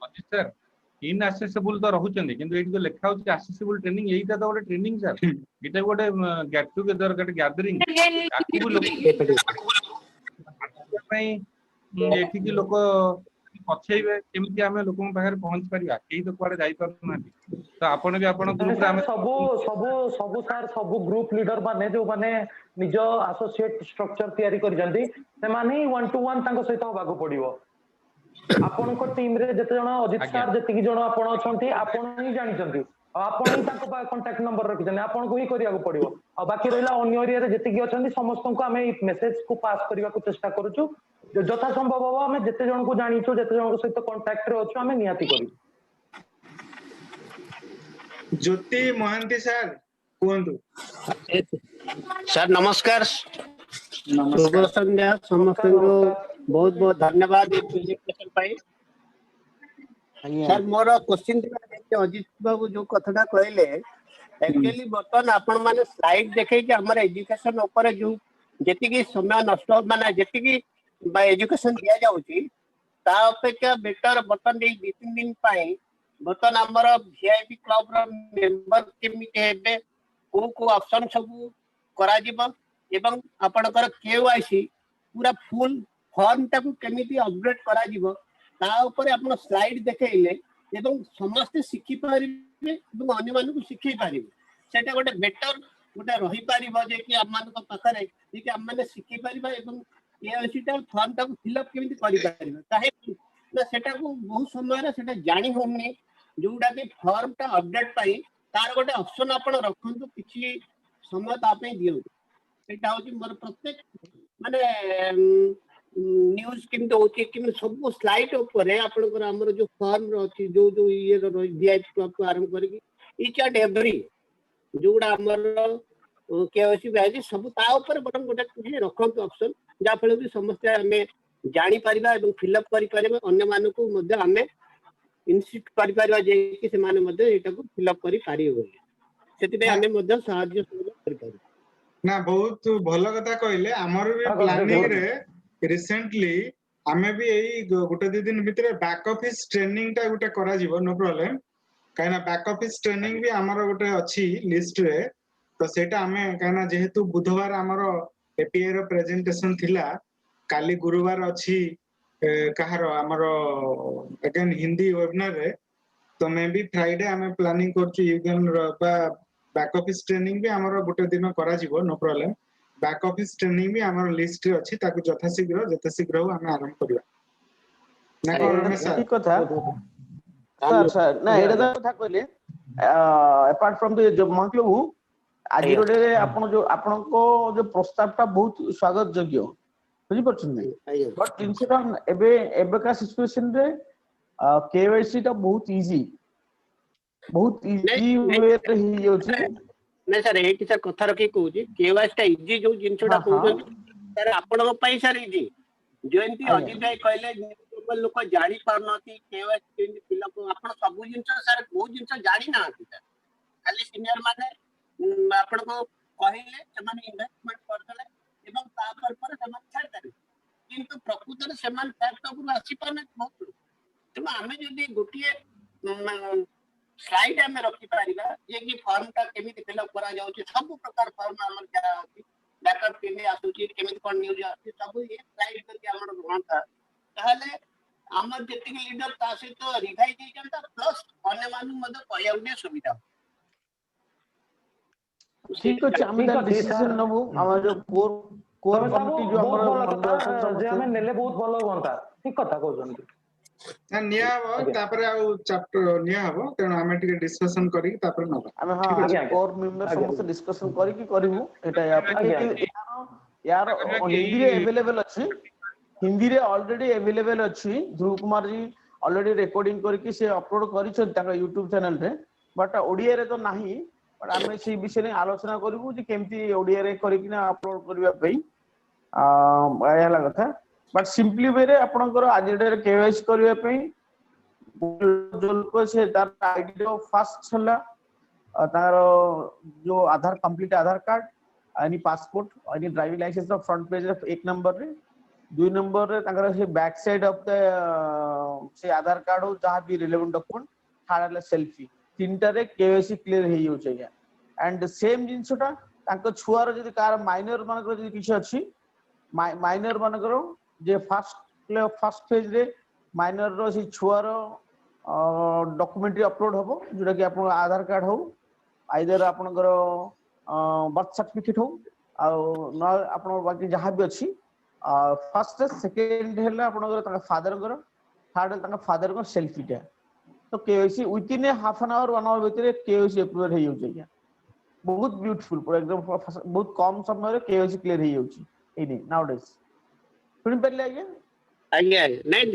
ଅଜିତ ସାର୍ ଇନଆସେସିବୁଲ ତ ରହୁଛନ୍ତି କିନ୍ତୁ ଏଇଠି ଯୋଉ ଲେଖା ହଉଛି ଆସେସିବୁଲ ଟ୍ରେନିଂ ଏଇଟା ତ ଗୋଟେ ଟ୍ରେନିଂ ସାର୍ ଏଇଟା ଗୋଟେ ଗେଟ୍ ଟୁଗେଦର ଗୋଟେ ଗ୍ୟାଦରିଂ ତାକୁ ବି ଲୋକ ପାଇଁ ଏଠିକି ଲୋକ ପଛେଇବେ କେମିତି ଆମେ ଲୋକଙ୍କ ପାଖରେ ପହଞ୍ଚି ପାରିବା କେହି ତ କୁଆଡେ ଯାଇପାରୁନାହାନ୍ତି ତ ଆପଣ ବି ଆପଣ ଗ୍ରୁପରେ ଆମେ ସବୁ ସବୁ ସବୁ ସାର୍ ସବୁ ଗ୍ରୁପ ଲିଡର ମାନେ जो माने निज एसोसिएट स्ट्रक्चर तयारी करिसंती सेमाने 1 to 1 तांको सहित होबाको पड़िबो आपनको टीम रे जते जण अजित आज्ञा सार जति जण आपण अछंती आपण ही जानिसंती आपण ही तांको कांटेक्ट नंबर रखिसंती आपण को ही करियाको पड़िबो आ बाकी रहिला अन्य एरिया रे जति अछंती समस्त को हमें मेसेज को पास करबा को चेष्टा करूछु यथा संभव हो हमें जते जण को जानिछु जते जण को सहित कांटेक्ट रे अछु हमें नियाती करी ज्योति महांती सर कुहंतु सर नमस्कार शुभ नमस्कार संध्या समस्त नमस्कार को नमस्कार बहुत बहुत धन्यवाद ये प्रेजेंटेशन पाई आज्ञा सर मोर क्वेश्चन अजित बाबू जो कथाटा कहले एक्चुअली बर्तमान आपण माने स्लाइड देखे कि हमर एजुकेशन ऊपर जो जेतिकी समय नष्ट माने जेतिकी एजुकेशन दिया जाउची ता अपेक्षा बेटर बर्तमान 2-3 दिन पाई बर्तमान आमर वीआईपी क्लब रो मेंबर केमिति हेबे को ऑप्शन सब करा जिवो एवं आपनकर केवाईसी पूरा फुल फॉर्म टाकू केमिति अपडेट करा जिवो ता ऊपर आपण स्लाइड देखेइले एवं समस्त शिखि पारिबे एवं अन्य मानकु शिखि पारिबे सेटा गोटे बेटर गोटे रही पारिबो जे कि हम मानक पाखरे जे कि हम माने शिखि पारिबा एवं केवाईसी टा फॉर्म टाकू फिल अप केमिति करि पारिबे काहे ना सेटा को बहुत समय रे सेटा जानि होमनी जोडा के फॉर्म टा अपडेट पाई तार गोटे ऑप्शन आपण रखंतु किछि समय ता पे दियो एटा होची मोर प्रत्येक माने न्यूज किंतु होची कि सब स्लाइड ऊपर आपनकर हमर जो फॉर्म रहची जो जो ये वीआईपी क्लब को आरंभ करी ईच एंड एवरी जोडा हमर केवाईसी बैज सब ता ऊपर बटन गोटे किछि रखंतु ऑप्शन जा फल भी समस्त हमें जानि परिबा एवं फिल अप करि परिबा अन्य मानको मध्ये हमें इनसिट करि परिबा जे कि से माने मध्ये एटा को फिल अप करि पारिबो सेति पे हमें मध्ये सहाय्य करि पारिबो ना बहुत भल कथा कहले हमर भी प्लानिंग रे रिसेंटली आमे भी एई गोटे दि दिन भितरे बैक ऑफिस ट्रेनिंग टा गोटे करा जीवो नो प्रॉब्लम काइना बैक ऑफिस ट्रेनिंग भी हमर गोटे अछि लिस्ट रे तो सेटा हमें काइना जेहेतु बुधवार हमर एपीआई रो प्रेजेंटेशन थिला काली गुरुवार अछि कहार हमर अगेन हिंदी वेबिनार रे तो मैं भी फ्राइडे हमें प्लानिंग करछु यूगन बैक ऑफिस ट्रेनिंग भी हमर गोटे दिन करा जीवो no problem back office training भी हमर लिस्ट रे अछि ताकु जथा शीघ्र जथा शीघ्र हम आरंभ करिया ना को रमेश सर ठीक कथा सर सर ना एटा तो कथा कहले अपार्ट फ्रॉम द जो मंकलबू आज रोडे रे आपण को जो प्रस्ताव ता बहुत स्वागत योग्य बुझी परछन बट इनसेटा एबे का सिचुएशन रे केवाईसी ता बहुत इजी वे रे ही जोछि नहीं सर एटी सर कथा रखी कहूँ केवाईसी टा इजी जो जिनसटा कहउछन सर आपण पई सर इजी जेंती अजीत भाई कहले लोक जानि पारनती केवाईसी केंती फिल अप आपण सब जिनस सर बहुत जिनस जानि नांती सर खाली सीनियर माने आपण को कहिले समान इन्वेस्टमेंट करथले एवं ता पर समान छाड़ देबे किंतु प्रकृत रे समान फैक्ट ऊपर आसी पाने बहुत तो हमें जदी गोटिए स्लाइड हमें रखी पारिबा जे कि फॉर्म टा केमिति फिल अप करा जाउची सब प्रकार फॉर्म हमर क्या होची बैकअप केमे आसुची केमिति कोन न्यूज आसी सब ये स्लाइड करके हमर होता ताले हमर जेति लीडर ता से तो रिवाइज दै जंता प्लस अन्य मानु मदे कहया उडे सुविधा ठीक अछि हम डिसीजन नबो हमर जो कोर कमिटी जो हमर जे हमें नेले बहुत भलो होंता ठीक कथा कहउछन ना निया हो तापरे आ चैप्टर निया हो तेनो हमें टिके डिस्कशन करी तापरे नबा हमें हां कोर मेंबर समस्त डिस्कशन करी कि करिवु एटा यार हिंदी रे अवेलेबल अछि हिंदी रे ऑलरेडी अवेलेबल अछि ध्रुव कुमार जी ऑलरेडी रिकॉर्डिंग करके से अपलोड करिछ ताका YouTube चैनल रे बट ओडिया रे तो नाही बट हमें से विषय रे आलोचना करिवु जे केमती ओडिया रे करी कि ना अपलोड करबा पई आया कथा बट सिंपली वे रे आपनकर आज डे केवाईसी करबा पई जो लोक से तार आईडी फर्स्ट छला तार जो Aadhaar complete Aadhaar card any passport any driving licence front page रे एक नंबर रे दुई नंबर रे ताकर से बैक साइड ऑफ द से आधार कार्ड हो जहां भी रिलेवेंट डॉक्यूमेंट थाडले सेल्फी तीनटा रे केवाईसी क्लियर हे यो छैया एंड सेम जिंसटा ताको छुआर जदी कार माइनर मानकर जदी किछ अछि माइनर मानकर जे फर्स्ट फेज रे माइनर रो से छुआर डॉक्यूमेंट अपलोड होबो जोटा कि आपन आधार कार्ड हो आइदर आपनकर बर्थ सर्टिफिकेट हो आ न आपन बाकी जहां भी अछि फर्स्ट सेकंड हेला आपनकर ताका फादर कर थर्ड ताका फादर को सेल्फी टा तो KYC within half an hour 1 hour भीतर केवाईसी अप्रूव हे यो छैया बहुत ब्यूटीफुल पूरा एकदम बहुत कम समय रे केवाईसी क्लियर हे यो छी एनी नाउ डेज सुन परले आज्ञा आज्ञा नहीं